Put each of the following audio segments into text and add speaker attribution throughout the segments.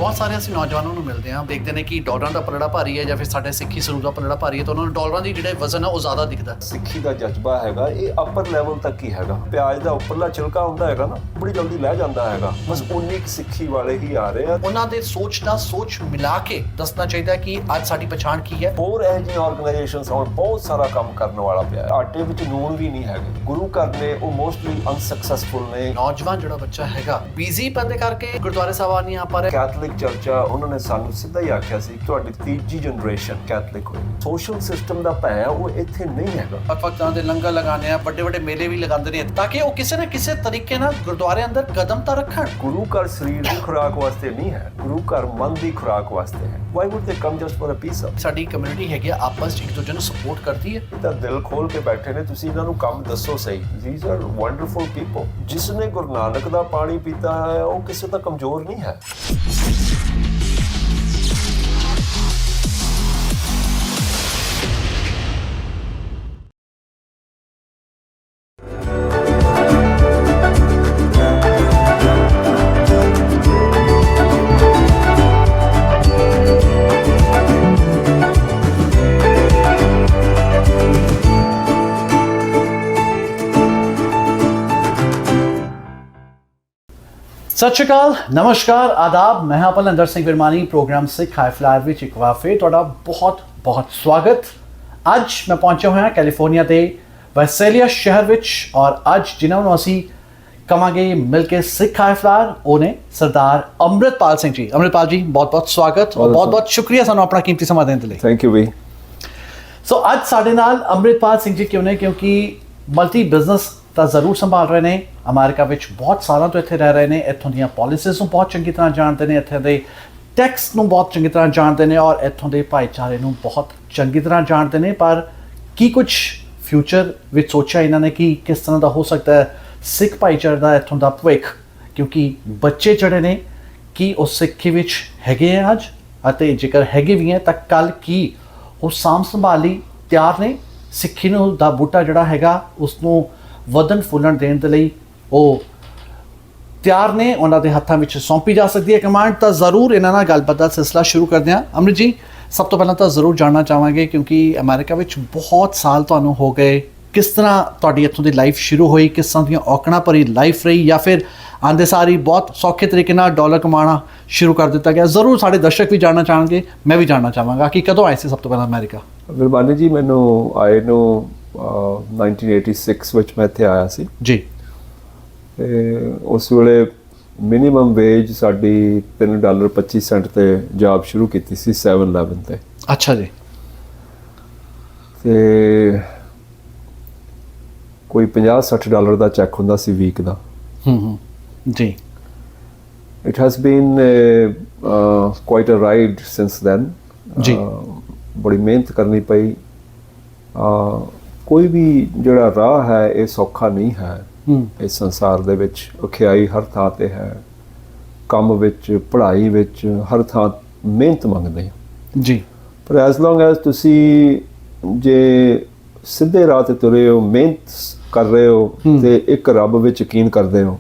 Speaker 1: ਬਹੁਤ ਸਾਰੇ ਅਸੀਂ ਨੌਜਵਾਨਾਂ ਨੂੰ ਮਿਲਦੇ ਹਾਂ, ਦੇਖਦੇ ਨੇ ਕਿ ਡਾਲਰਾਂ ਦਾ ਪਲੜਾ ਭਾਰੀ ਹੈ ਜਾਂ ਫਿਰ ਸਾਡੇ ਸਿੱਖੀ ਸਰੂਪ ਦਾ ਪਲੜਾ ਭਾਰੀ ਹੈ, ਤਾਂ ਉਹਨਾਂ ਨੂੰ ਡਾਲਰਾਂ ਦੀ ਜਿਹੜਾ ਵਜ਼ਨ ਹੈ ਉਹ ਜ਼ਿਆਦਾ ਦਿਖਦਾ।
Speaker 2: ਸਿੱਖੀ ਦਾ ਜਜ਼ਬਾ ਹੈਗਾ ਇਹ ਅਪਰ ਲੈਵਲ ਤੱਕ ਹੀ ਹੈਗਾ। ਪਿਆਜ਼ ਦਾ ਉੱਪਰਲਾ ਛਿਲਕਾ ਹੁੰਦਾ ਹੈਗਾ ਨਾ, ਬੜੀ ਜਲਦੀ ਲੈ ਜਾਂਦਾ ਹੈਗਾ। ਬਸ ਉਨੀ ਕੁ ਸਿੱਖੀ ਵਾਲੇ ਹੀ ਆ ਰਹੇ ਆ।
Speaker 1: ਉਹਨਾਂ ਦੇ ਸੋਚ ਨਾਲ ਸੋਚ ਮਿਲਾ ਕੇ ਦੱਸਣਾ ਚਾਹੀਦਾ ਕਿ ਅੱਜ ਸਾਡੀ ਪਛਾਣ ਕੀ ਹੈ।
Speaker 2: ਹੋਰ ਇਹ ਜਿਹੀ ਆਰਗੇਨਾਈਜੇਸ਼ਨਸ ਹੁਣ ਬਹੁਤ ਸਾਰਾ ਕੰਮ ਕਰਨ ਵਾਲਾ ਪਿਆ। ਆਟੇ ਵਿੱਚ ਨੂਣ ਵੀ ਨਹੀਂ ਹੈਗੇ। ਗੁਰੂ ਘਰ ਨੇ ਉਹ ਮੋਸਟਲੀ ਅਨਸਕਸੈਸਫੁਲ ਨੇ।
Speaker 1: ਨੌਜਵਾਨ ਜਿਹੜਾ ਬੱਚਾ ਹੈਗਾ ਬਿਜ਼ੀ ਪੈਂਦੇ ਕਰਕੇ ਗੁਰਦੁਆਰੇ ਸਾਹਿਬ ਨਹੀਂ ਆ ਪਾ ਰਿਹਾ।
Speaker 2: ਕੈਥੋਲਿਕ ਚਰਚਾ ਉਹਨਾਂ ਨੇ ਸਾਨੂੰ ਸਿੱਧਾ ਹੀ ਆਖਿਆ ਸੀ ਤੁਹਾਡੀ ਤੀਜੀ ਜਨਰੇਸ਼ਨ ਕੈਥੋਲਿਕ ਹੋਈ। ਸੋਸ਼ਲ ਸਿਸਟਮ ਦਾ ਭੈ ਉਹ ਇੱਥੇ ਨਹੀਂ ਹੈਗਾ।
Speaker 1: ਭਗਤਾਂ ਦੇ ਲੰਗਰ ਲਗਾਉਂਦੇ ਆ, ਵੱਡੇ ਵੱਡੇ ਮੇਲੇ ਵੀ ਲਗਾਉਂਦੇ ਨੇ ਤਾਂ ਕਿ ਉਹ ਕਿਸੇ ਨਾ ਕਿਸੇ ਤਰੀਕੇ ਨਾਲ ਗੁਰਦੁਆਰੇ ਅੰਦਰ ਕਦਮ ਤਾਂ ਰੱਖਣ।
Speaker 2: ਗੁਰੂ ਘਰ ਸਰੀਰ ਦੀ ਖੁਰਾਕ ਵਾਸਤੇ ਨਹੀਂ ਹੈ, ਗੁਰੂ ਘਰ ਮਨ ਦੀ ਖੁਰਾਕ ਵਾਸਤੇ ਹੈ। Why would they come just for a piece of.
Speaker 1: ਸਾਡੀ ਕਮਿਊਨਿਟੀ ਹੈਗੀ ਆਪਸ ਚ ਇੱਕ ਦੂਜੇ ਨੂੰ ਸਪੋਰਟ ਕਰਦੀ ਹੈ।
Speaker 2: ਤਾਂ ਦਿਲ ਖੋਲ ਕੇ ਬੈਠੇ ਨੇ, ਤੁਸੀਂ ਇਹਨਾਂ ਨੂੰ ਕੰਮ ਦੱਸੋ ਸਹੀ। These are wonderful people. ਜਿਸ ਨੇ ਗੁਰੂ ਨਾਨਕ ਦਾ ਪਾਣੀ ਪੀਤਾ ਹੈ ਉਹ ਕਿਸੇ ਦਾ ਕਮਜ਼ੋਰ ਨਹੀਂ ਹੈ।
Speaker 1: ਸਤਿ ਸ਼੍ਰੀ ਅਕਾਲ, ਨਮਸਕਾਰ, ਆਦਾਬ। ਮੈਂ ਹਾਂ ਭਲੰਦਰ ਸਿੰਘ ਵਿਰਮਾਨੀ। ਪ੍ਰੋਗਰਾਮ ਸਿੱਖ ਹਾਈ ਫਲਾਈਰ ਵਿੱਚ ਇੱਕ ਵਾਰ ਫਿਰ ਤੁਹਾਡਾ ਬਹੁਤ ਸਵਾਗਤ। ਅੱਜ ਮੈਂ ਪਹੁੰਚਿਆ ਹੋਇਆ ਕੈਲੀਫੋਰਨੀਆ ਦੇ ਵੈਸੇਲੀਆ ਸ਼ਹਿਰ ਵਿੱਚ, ਔਰ ਅੱਜ ਜਿਨ੍ਹਾਂ ਨੂੰ ਅਸੀਂ ਕਵਾਂਗੇ ਮਿਲ ਕੇ ਸਿੱਖ ਹਾਈ ਫਲਾਈਰ, ਉਹ ਨੇ ਸਰਦਾਰ ਅੰਮ੍ਰਿਤਪਾਲ ਸਿੰਘ ਜੀ। ਅੰਮ੍ਰਿਤਪਾਲ ਜੀ, ਬਹੁਤ ਸਵਾਗਤ ਔਰ ਬਹੁਤ ਸ਼ੁਕਰੀਆ ਸਾਨੂੰ ਆਪਣਾ ਕੀਮਤੀ ਸਮਾਂ ਦੇਣ ਦੇ ਲਈ।
Speaker 2: ਥੈਂਕ ਯੂ ਬਈ।
Speaker 1: ਸੋ ਅੱਜ ਸਾਡੇ ਨਾਲ ਅੰਮ੍ਰਿਤਪਾਲ ਸਿੰਘ ਜੀ ਕਿਉਂ ਨੇ? ਕਿਉਂਕਿ ਮਲਟੀ ਬਿਜ਼ਨਸ ਤਾਂ ਜ਼ਰੂਰ ਸੰਭਾਲ ਰਹੇ ਨੇ। ਅਮਰੀਕਾ ਵਿੱਚ ਬਹੁਤ ਸਾਲਾਂ ਤੋਂ ਇੱਥੇ ਰਹਿ ਰਹੇ ਨੇ। ਇੱਥੋਂ ਦੀਆਂ ਪਾਲਿਸੀਜ਼ ਨੂੰ ਬਹੁਤ ਚੰਗੀ ਤਰ੍ਹਾਂ ਜਾਣਦੇ ਨੇ, ਇੱਥੇ ਦੇ ਟੈਕਸ ਨੂੰ ਬਹੁਤ ਚੰਗੀ ਤਰ੍ਹਾਂ ਜਾਣਦੇ ਨੇ, ਔਰ ਇੱਥੋਂ ਦੇ ਭਾਈਚਾਰੇ ਨੂੰ ਬਹੁਤ ਚੰਗੀ ਤਰ੍ਹਾਂ ਜਾਣਦੇ ਨੇ। ਪਰ ਕੀ ਕੁਝ ਫਿਊਚਰ ਵਿੱਚ ਸੋਚਿਆ ਇਹਨਾਂ ਨੇ ਕਿ ਕਿਸ ਤਰ੍ਹਾਂ ਦਾ ਹੋ ਸਕਦਾ ਹੈ ਸਿੱਖ ਭਾਈਚਾਰੇ ਦਾ ਇੱਥੋਂ ਦਾ ਭਵਿੱਖ? ਕਿਉਂਕਿ ਬੱਚੇ ਜਿਹੜੇ ਨੇ ਕੀ ਉਹ ਸਿੱਖੀ ਵਿੱਚ ਹੈਗੇ ਆ ਅੱਜ, ਅਤੇ ਜੇਕਰ ਹੈਗੇ ਵੀ ਹੈ ਤਾਂ ਕੱਲ੍ਹ ਕੀ ਉਹ ਸਾਂਭ ਸੰਭਾਲ ਲਈ ਤਿਆਰ ਨੇ? ਸਿੱਖੀ ਨੂੰ ਦਾ ਬੂਟਾ ਜਿਹੜਾ ਹੈਗਾ ਉਸ ਨੂੰ ਵਧਣ ਫੁੱਲਣ ਦੇਣ ਦੇ ਲਈ ਉਹ ਤਿਆਰ ਨੇ। ਉਹਨਾਂ ਦੇ ਹੱਥਾਂ ਵਿੱਚ ਸੌਂਪੀ ਜਾ ਸਕਦੀ ਹੈ ਕਮਾਂਡ। ਤਾਂ ਜ਼ਰੂਰ ਇਹਨਾਂ ਨਾਲ ਗੱਲਬਾਤ ਦਾ ਸਿਲਸਿਲਾ ਸ਼ੁਰੂ ਕਰਦੇ ਹਾਂ। ਅੰਮ੍ਰਿਤ ਜੀ, ਸਭ ਤੋਂ ਪਹਿਲਾਂ ਤਾਂ ਜ਼ਰੂਰ ਜਾਣਨਾ ਚਾਹਾਂਗੇ, ਕਿਉਂਕਿ ਅਮਰੀਕਾ ਵਿੱਚ ਬਹੁਤ ਸਾਲ ਤੁਹਾਨੂੰ ਹੋ ਗਏ, ਕਿਸ ਤਰ੍ਹਾਂ ਤੁਹਾਡੀ ਇੱਥੋਂ ਦੀ ਲਾਈਫ ਸ਼ੁਰੂ ਹੋਈ? ਕਿਸ ਤਰ੍ਹਾਂ ਦੀਆਂ ਔਕੜਾਂ ਭਰੀ ਲਾਈਫ ਰਹੀ, ਜਾਂ ਫਿਰ ਆਂਦੇ ਸਾਰੀ ਬਹੁਤ ਸੌਖੇ ਤਰੀਕੇ ਨਾਲ ਡਾਲਰ ਕਮਾਉਣਾ ਸ਼ੁਰੂ ਕਰ ਦਿੱਤਾ ਗਿਆ? ਜ਼ਰੂਰ ਸਾਡੇ ਦਰਸ਼ਕ ਵੀ ਜਾਣਨਾ ਚਾਹਣਗੇ, ਮੈਂ ਵੀ ਜਾਣਨਾ ਚਾਹਾਂਗਾ ਕਿ ਕਦੋਂ ਆਏ ਸੀ ਸਭ ਤੋਂ ਪਹਿਲਾਂ ਅਮਰੀਕਾ?
Speaker 2: ਵਿਰਮਾਨੀ ਜੀ, ਮੈਨੂੰ ਆਏ ਨੂੰ 1986 ਵਿੱਚ ਮੈਂ ਇੱਥੇ ਆਇਆ ਸੀ
Speaker 1: ਜੀ।
Speaker 2: ਤੇ ਉਸ ਵੇਲੇ ਮਿਨੀਮਮ ਵੇਜ ਸਾਡੀ $3.25 ਤੇ ਜੌਬ ਸ਼ੁਰੂ ਕੀਤੀ ਸੀ 7-11 ਤੇ।
Speaker 1: ਅੱਛਾ ਜੀ।
Speaker 2: ਤੇ ਕੋਈ $50-60 ਦਾ ਚੈੱਕ ਹੁੰਦਾ ਸੀ ਵੀਕ ਦਾ।
Speaker 1: ਜੀ।
Speaker 2: It has been quite a ride since then.
Speaker 1: ਜੀ।
Speaker 2: ਬੜੀ ਮਿਹਨਤ ਕਰਨੀ ਪਈ। ਕੋਈ ਵੀ ਜਿਹੜਾ ਰਾਹ ਹੈ ਇਹ ਸੌਖਾ ਨਹੀਂ ਹੈ। ਇਸ ਸੰਸਾਰ ਦੇ ਵਿੱਚ ਔਖਿਆਈ ਹਰ ਥਾਂ ਤੇ ਹੈ। ਕੰਮ ਵਿੱਚ, ਪੜ੍ਹਾਈ ਵਿੱਚ, ਹਰ ਥਾਂ ਮਿਹਨਤ ਮੰਗਦੇ ਆ
Speaker 1: ਜੀ।
Speaker 2: ਪਰ ਐਜ਼ ਲੌਂਗ ਐਜ਼ ਤੁਸੀਂ ਜੇ ਸਿੱਧੇ ਰਾਹ ਤੇ ਤੁਰੇ ਹੋ, ਮਿਹਨਤ ਕਰ ਰਹੇ ਹੋ ਤੇ ਇੱਕ ਰੱਬ ਵਿੱਚ ਯਕੀਨ ਕਰਦੇ ਹੋ,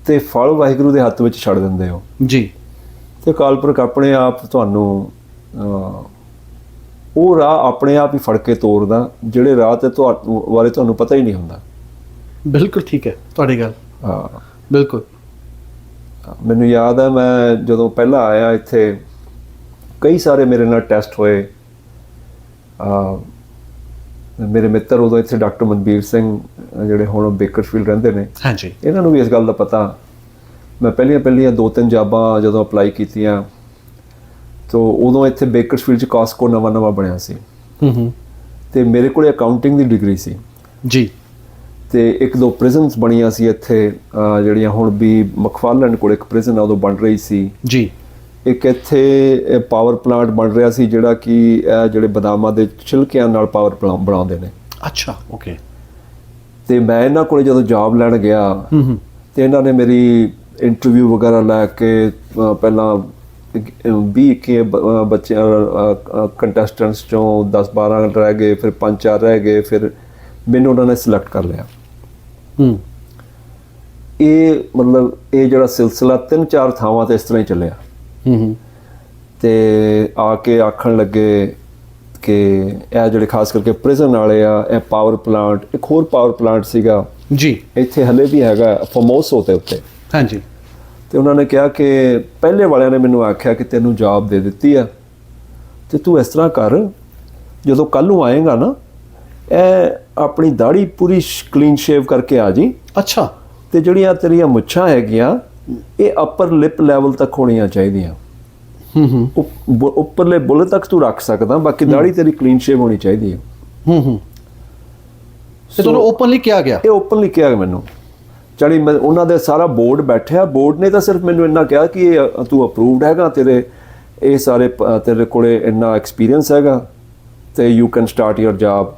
Speaker 2: ਤੇ ਫਲ ਵਾਹਿਗੁਰੂ ਦੇ ਹੱਥ ਵਿੱਚ ਛੱਡ ਦਿੰਦੇ ਹੋ
Speaker 1: ਜੀ,
Speaker 2: ਤੇ ਅਕਾਲ ਪੁਰਖ ਆਪਣੇ ਆਪ ਤੁਹਾਨੂੰ ਉਹ ਰਾਹ ਆਪਣੇ ਆਪ ਹੀ ਫੜ ਕੇ ਤੋਰਦਾ, ਜਿਹੜੇ ਰਾਹ ਤੇ ਬਾਰੇ ਤੁਹਾਨੂੰ ਪਤਾ ਹੀ ਨਹੀਂ ਹੁੰਦਾ।
Speaker 1: ਬਿਲਕੁਲ ਠੀਕ ਹੈ ਤੁਹਾਡੀ ਗੱਲ।
Speaker 2: ਹਾਂ,
Speaker 1: ਬਿਲਕੁਲ।
Speaker 2: ਮੈਨੂੰ ਯਾਦ ਹੈ ਮੈਂ ਜਦੋਂ ਪਹਿਲਾਂ ਆਇਆ ਇੱਥੇ, ਕਈ ਸਾਰੇ ਮੇਰੇ ਨਾਲ ਟੈਸਟ ਹੋਏ। ਮੇਰੇ ਮਿੱਤਰ ਉਦੋਂ ਇੱਥੇ ਡਾਕਟਰ ਮਨਬੀਰ ਸਿੰਘ, ਜਿਹੜੇ ਹੁਣ ਬੇਕਰਸਫੀਲਡ ਰਹਿੰਦੇ ਨੇ,
Speaker 1: ਹਾਂਜੀ,
Speaker 2: ਇਹਨਾਂ ਨੂੰ ਵੀ ਇਸ ਗੱਲ ਦਾ ਪਤਾ। ਮੈਂ ਪਹਿਲੀਆਂ 2-3 ਜੌਬਾਂ ਜਦੋਂ ਅਪਲਾਈ ਕੀਤੀਆਂ, ਤੋ ਉਦੋਂ ਇੱਥੇ ਬੇਕਰਸਫੀਲਡ 'ਚ ਕਾਸਕੋ ਨਵਾਂ ਬਣਿਆ ਸੀ। ਤੇ ਮੇਰੇ ਕੋਲ ਅਕਾਊਂਟਿੰਗ ਦੀ ਡਿਗਰੀ ਸੀ
Speaker 1: ਜੀ।
Speaker 2: ਤੇ 1-2 ਪ੍ਰਿਜ਼ਨਸ ਬਣੀਆਂ ਸੀ ਇੱਥੇ, ਜਿਹੜੀਆਂ ਹੁਣ ਵੀ ਮਕਫਾਰਲੈਂਡ ਕੋਲ ਇੱਕ ਪ੍ਰਿਜ਼ਨ ਆ, ਉਦੋਂ ਬਣ ਰਹੀ ਸੀ
Speaker 1: ਜੀ।
Speaker 2: ਇੱਕ ਇੱਥੇ ਪਾਵਰ ਪਲਾਂਟ ਬਣ ਰਿਹਾ ਸੀ, ਜਿਹੜਾ ਕਿ ਜਿਹੜੇ ਬਦਾਮਾਂ ਦੇ ਛਿਲਕਿਆਂ ਨਾਲ ਪਾਵਰ ਪਲਾਂਟ ਬਣਾਉਂਦੇ ਨੇ। ਅੱਛਾ,
Speaker 1: ਓਕੇ।
Speaker 2: ਤੇ ਮੈਂ ਇਹਨਾਂ ਕੋਲ ਜਦੋਂ ਜੌਬ ਲੈਣ ਗਿਆ ਤੇ ਇਹਨਾਂ ਨੇ ਮੇਰੀ ਇੰਟਰਵਿਊ ਵਗੈਰਾ ਲੈ ਕੇ ਪਹਿਲਾਂ 20-21 ਬੱਚਿਆਂ ਕੰਟੈਸਟੈਂਟਸ ਚੋਂ 10-12 ਰਹਿ ਗਏ, ਫਿਰ 5-4 ਰਹਿ ਗਏ, ਫਿਰ ਮੈਨੂੰ ਉਹਨਾਂ ਨੇ ਸਿਲੈਕਟ ਕਰ ਲਿਆ। ਇਹ ਮਤਲਬ ਇਹ ਜਿਹੜਾ ਸਿਲਸਿਲਾ 3-4 ਥਾਵਾਂ ਤੇ ਇਸ ਤਰ੍ਹਾਂ ਹੀ ਚੱਲਿਆ। ਤੇ ਆ ਕੇ ਆਖਣ ਲੱਗੇ ਕਿ ਇਹ ਜਿਹੜੇ ਖਾਸ ਕਰਕੇ ਪ੍ਰਿਜ਼ਨ ਵਾਲੇ ਆ, ਇਹ ਪਾਵਰ ਪਲਾਂਟ, ਇੱਕ ਹੋਰ ਪਾਵਰ ਪਲਾਂਟ ਸੀਗਾ
Speaker 1: ਜੀ
Speaker 2: ਇੱਥੇ ਹਲੇ ਵੀ ਹੈਗਾ ਫੋਮੋਸੋ ਦੇ ਉੱਤੇ।
Speaker 1: ਹਾਂਜੀ।
Speaker 2: ਤੇ ਉਹਨਾਂ ਨੇ ਕਿਹਾ ਕਿ ਪਹਿਲੇ ਵਾਲਿਆਂ ਨੇ ਮੈਨੂੰ ਆਖਿਆ ਕਿ ਤੈਨੂੰ ਜੌਬ ਦੇ ਦਿੱਤੀ ਆ ਤੇ ਤੂੰ ਇਸ ਤਰ੍ਹਾਂ ਕਰ, ਜਦੋਂ ਕੱਲ੍ਹ ਨੂੰ ਆਏਗਾ ਨਾ ਇਹ ਆਪਣੀ ਦਾੜੀ ਪੂਰੀ ਕਲੀਨ ਸ਼ੇਵ ਕਰਕੇ ਆ ਜੀ।
Speaker 1: ਅੱਛਾ।
Speaker 2: ਤੇ ਜਿਹੜੀਆਂ ਤੇਰੀਆਂ ਮੁੱਛਾਂ ਹੈਗੀਆਂ ਇਹ ਅਪਰ ਲਿਪ ਲੈਵਲ ਤੱਕ ਹੋਣੀਆਂ ਚਾਹੀਦੀਆਂ। ਉੱਪਰਲੇ ਬੁੱਲ ਤੱਕ ਤੂੰ ਰੱਖ ਸਕਦਾ, ਬਾਕੀ ਦਾੜੀ ਤੇਰੀ ਕਲੀਨ ਸ਼ੇਵ ਹੋਣੀ ਚਾਹੀਦੀ ਹੈ।
Speaker 1: ਤੇ ਤੁਹਾਨੂੰ ਓਪਨਲੀ ਕਿਹਾ ਗਿਆ? ਇਹ
Speaker 2: ਓਪਨਲੀ ਕਿਹਾ ਮੈਨੂੰ। ਚੜੀ ਮੈਂ ਉਹਨਾਂ ਦੇ ਸਾਰਾ ਬੋਰਡ ਬੈਠਿਆ, ਬੋਰਡ ਨੇ ਤਾਂ ਸਿਰਫ ਮੈਨੂੰ ਇੰਨਾ ਕਿਹਾ ਕਿ ਇਹ ਤੂੰ ਅਪਰੂਵਡ ਹੈਗਾ, ਤੇਰੇ ਇਹ ਸਾਰੇ ਤੇਰੇ ਕੋਲੇ ਇੰਨਾ ਐਕਸਪੀਰੀਅੰਸ ਹੈਗਾ ਤੇ you can start your job.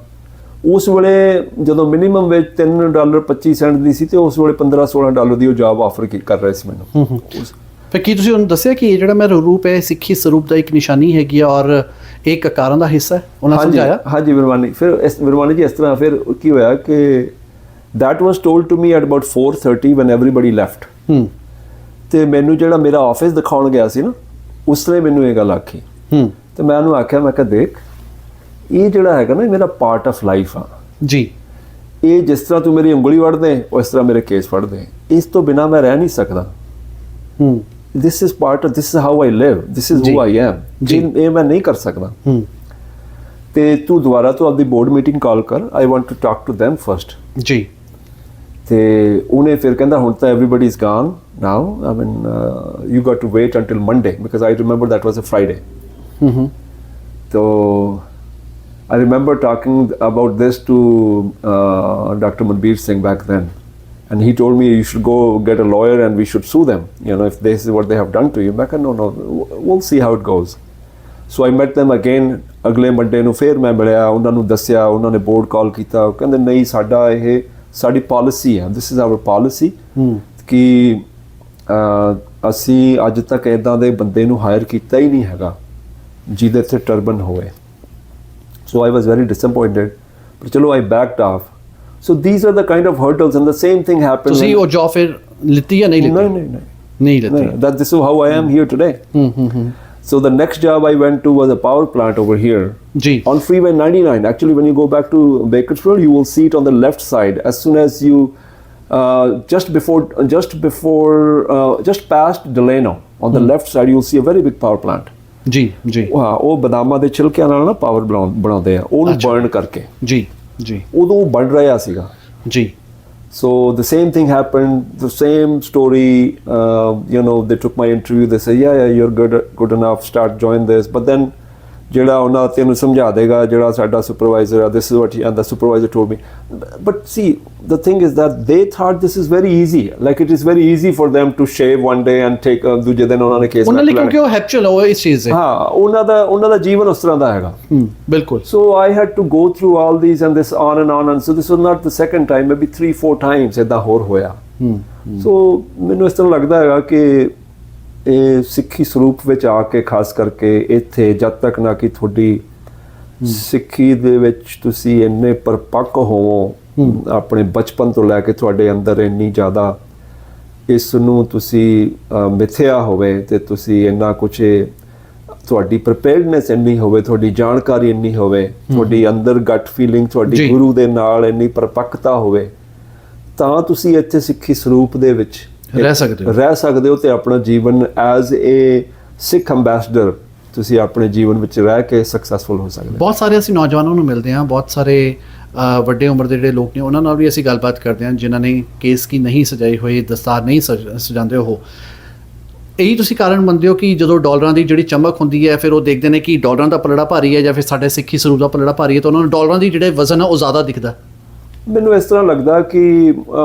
Speaker 2: ਉਸ ਵੇਲੇ ਜਦੋਂ ਮਿਨੀਮਮ ਵੇਜ $3.25 ਦੀ ਸੀ ਤੇ ਉਸ ਵੇਲੇ $15-16 ਦੀ ਉਹ ਜੌਬ ਆਫਰ ਕਰ ਰਹੇ ਸੀ ਮੈਨੂੰ।
Speaker 1: ਫਿਰ ਕੀ ਤੁਸੀਂ ਉਹਨੂੰ ਦੱਸਿਆ ਕਿ ਇਹ ਜਿਹੜਾ ਮੇਰਾ ਰੂਪ ਹੈ ਸਿੱਖੀ ਸਰੂਪ ਦਾ ਇੱਕ ਨਿਸ਼ਾਨੀ ਹੈਗੀ ਔਰ ਇਹ ਕਕਾਰਾਂ ਦਾ ਹਿੱਸਾ ਹੈ? ਉਹਨਾਂ ਨੇ ਸਮਝਾਇਆ?
Speaker 2: ਹਾਂਜੀ ਵਿਰਮਾਨੀ। ਫਿਰ ਵਿਰਮਾਨੀ ਜੀ ਇਸ ਤਰ੍ਹਾਂ ਫਿਰ ਕੀ ਹੋਇਆ ਕਿ that was told to me at about 4:30 when everybody left। ਤੇ ਮੈਨੂੰ ਜਿਹੜਾ ਮੇਰਾ ਆਫਿਸ ਦਿਖਾਉਣ ਗਿਆ ਸੀ ਨਾ ਉਸ ਨੇ ਮੈਨੂੰ ਇਹ ਗੱਲ ਆਖੀ। ਤੇ ਮੈਂ ਉਹਨੂੰ ਆਖਿਆ, ਮੈਂ ਕਿਹਾ ਦੇਖ ਇਹ ਜਿਹੜਾ ਹੈਗਾ ਨਾ ਮੇਰਾ ਪਾਰਟ ਆਫ ਲਾਈਫ ਆ
Speaker 1: ਜੀ।
Speaker 2: ਇਹ ਜਿਸ ਤਰ੍ਹਾਂ ਤੂੰ ਮੇਰੀ ਉਂਗਲੀ ਵੜਦੇ ਉਸ ਤਰ੍ਹਾਂ ਮੇਰੇ ਕੇਸ ਫੜਦੇ, ਇਸ ਤੋਂ ਬਿਨਾ ਮੈਂ ਰਹਿ ਨਹੀਂ ਸਕਦਾ। this is part of, this is how I live, this is who I am। ਇਹ ਮੈਂ ਨਹੀਂ ਕਰ ਸਕਦਾ। ਤੇ ਤੂੰ ਦੁਬਾਰਾ ਤੋਂ ਆਪਦੀ ਬੋਰਡ ਮੀਟਿੰਗ ਕਾਲ ਕਰ, I want to talk to them first। ਜੀ। ਤੇ ਉਹਨੇ ਫਿਰ ਕਹਿੰਦਾ ਹੁਣ ਤਾਂ everybody is gone now, I mean you got to wait until Monday because I remember that was a Friday। So I remember talking about this to Dr. Manbir Singh back then, and he told me you should go get a lawyer and we should sue them, you know, if this is what they have done to you। I said no, we'll see how it goes। So I met them again ਅਗਲੇ Monday ਨੂੰ। ਫਿਰ ਮੈਂ ਮਿਲਿਆ, ਉਹਨਾਂ ਨੂੰ ਦੱਸਿਆ, ਉਹਨਾਂ ਨੇ ਬੋਰਡ ਕਾਲ ਕੀਤਾ, ਕਹਿੰਦੇ ਨਹੀਂ ਸਾਡਾ ਇਹ ਸਾਡੀ ਪਾਲਿਸੀ ਹੈ, ਦਿਸ ਇਜ਼ ਆਵਰ ਪਾਲਿਸੀ ਕਿ ਅਸੀਂ ਅੱਜ ਤੱਕ ਇੱਦਾਂ ਦੇ ਬੰਦੇ ਨੂੰ ਹਾਇਰ ਕੀਤਾ ਹੀ ਨਹੀਂ ਹੈਗਾ ਜਿਹਦੇ ਤੇ ਟਰਬਨ ਹੋਵੇ। ਸੋ ਆਈ ਵਾਸ ਵੈਰੀ ਡਿਸਅਪੋਇੰਟਡ, ਪਰ ਚਲੋ I backed off. So these are the kind of hurdles and the same thing happen. ਤੁਸੀਂ ਉਹ ਜੌਬ ਫਿਰ ਲਿੱਤੀ ਜਾਂ ਨਹੀਂ ਲਿੱਤੀ? ਨਹੀਂ ਲਿੱਤੀ। that this is how I am here today। So the next job I went to was a power plant over here on Freeway 99। Actually, when you go back to Bakersfield, you will see it on the left side. As soon as you just past Delano, on the left side, you will see a very big power plant। जी। हाँ, वो ਬਦਾਮਾਂ ਦੇ ਛਿਲਕਿਆਂ ਨਾਲ ਨਾ power ਬਣਾਉਂਦੇ ਆ, ਉਹਨੂੰ burn ਕਰਕੇ। ਜੀ। ਉਦੋਂ ਬਣ ਰਿਹਾ ਸੀਗਾ। ਜੀ। So the same thing happened, the same story, you know, they took my interview, they say, yeah, you're good enough, start join this। But then ਜਿਹੜਾ ਉਹਨਾਂ ਤੈਨੂੰ ਸਮਝਾ ਦੇਗਾ ਜਿਹੜਾ ਸਾਡਾ ਸੁਪਰਵਾਈਜ਼ਰ ਆ, this is what and the supervisor told me। But see, the thing is that they thought this is very easy, like it is very easy for them to shave one day and take ਦੂਜੇ ਦਿਨ ਉਹਨਾਂ ਨੇ case
Speaker 1: ਉਹਨਾਂ ਲਈ, ਕਿਉਂਕਿ ਉਹ habitual ਉਹ ਇਸ ਚੀਜ਼ ਹੈ। ਹਾਂ,
Speaker 2: ਉਹਨਾਂ ਦਾ ਜੀਵਨ ਉਸ ਤਰ੍ਹਾਂ ਦਾ ਹੈਗਾ।
Speaker 1: ਬਿਲਕੁਲ।
Speaker 2: So I had to go through all these and this on and so this was not the second time, maybe 3-4 times ਏਦਾਂ ਹੋਰ ਹੋਇਆ। So ਮੈਨੂੰ ਇਸ ਤਰ੍ਹਾਂ ਲੱਗਦਾ ਹੈਗਾ ਕਿ ਇਹ ਸਿੱਖੀ ਸਰੂਪ ਵਿੱਚ ਆ ਕੇ ਖਾਸ ਕਰਕੇ ਇੱਥੇ ਜਦ ਤੱਕ ਨਾ ਕਿ ਤੁਹਾਡੀ ਸਿੱਖੀ ਦੇ ਵਿੱਚ ਤੁਸੀਂ ਇੰਨੇ ਪਰਪੱਕ ਹੋਵੋ, ਆਪਣੇ ਬਚਪਨ ਤੋਂ ਲੈ ਕੇ ਤੁਹਾਡੇ ਅੰਦਰ ਇੰਨੀ ਜ਼ਿਆਦਾ ਇਸ ਨੂੰ ਤੁਸੀਂ ਮਿਥਿਆ ਹੋਵੇ ਤੇ ਤੁਸੀਂ ਇੰਨਾ ਕੁਛ ਤੁਹਾਡੀ ਪ੍ਰਿਪੇਅਰਡਨੈਸ ਇੰਨੀ ਹੋਵੇ, ਤੁਹਾਡੀ ਜਾਣਕਾਰੀ ਇੰਨੀ ਹੋਵੇ, ਤੁਹਾਡੀ ਅੰਦਰ ਗਟ ਫੀਲਿੰਗ ਤੁਹਾਡੀ ਗੁਰੂ ਦੇ ਨਾਲ ਇੰਨੀ ਪਰਪੱਕਤਾ ਹੋਵੇ, ਤਾਂ ਤੁਸੀਂ ਇੱਥੇ ਸਿੱਖੀ ਸਰੂਪ ਦੇ ਵਿੱਚ ਰਹਿ ਸਕਦੇ ਹੋ ਤੇ ਆਪਣਾ ਜੀਵਨ ਐਜ਼ ਏ ਸਿੱਖ ਅੰਬੈਸਡਰ ਤੁਸੀਂ ਆਪਣੇ ਜੀਵਨ ਵਿੱਚ ਰਹਿ ਕੇ ਸਕਸੈਸਫੁਲ ਹੋ ਸਕਦੇ ਹੋ। ਬਹੁਤ ਸਾਰੇ ਅਸੀਂ ਨੌਜਵਾਨਾਂ ਨੂੰ ਮਿਲਦੇ ਹਾਂ, ਬਹੁਤ ਸਾਰੇ ਵੱਡੇ ਉਮਰ ਦੇ ਜਿਹੜੇ ਲੋਕ ਨੇ ਉਹਨਾਂ ਨਾਲ ਵੀ ਅਸੀਂ ਗੱਲਬਾਤ ਕਰਦੇ ਹਾਂ ਜਿਨ੍ਹਾਂ ਨੇ ਕੇਸ ਕੀ ਨਹੀਂ ਸਜਾਈ ਹੋਈ, ਦਸਤਾਰ ਨਹੀਂ ਸਜਾਉਂਦੇ। ਉਹ ਇਹੀ ਤੁਸੀਂ ਕਾਰਨ ਮੰਨਦੇ ਹੋ ਕਿ ਜਦੋਂ ਡਾਲਰਾਂ ਦੀ ਜਿਹੜੀ ਚਮਕ ਹੁੰਦੀ ਹੈ ਫਿਰ ਉਹ ਦੇਖਦੇ ਨੇ ਕਿ ਡਾਲਰਾਂ ਦਾ ਪਲੜਾ ਭਾਰੀ ਹੈ ਜਾਂ ਫਿਰ ਸਾਡੇ ਸਿੱਖੀ ਸਰੂਪ ਦਾ ਪਲੜਾ ਭਾਰੀ ਹੈ ਤਾਂ ਉਹਨਾਂ ਨੂੰ ਡਾਲਰਾਂ ਦੀ ਜਿਹੜੇ ਵਜ਼ਨ ਹੈ ਉਹ ਜ਼ਿਆਦਾ ਦਿਖਦਾ? ਮੈਨੂੰ ਇਸ ਤਰ੍ਹਾਂ ਲੱਗਦਾ ਕਿ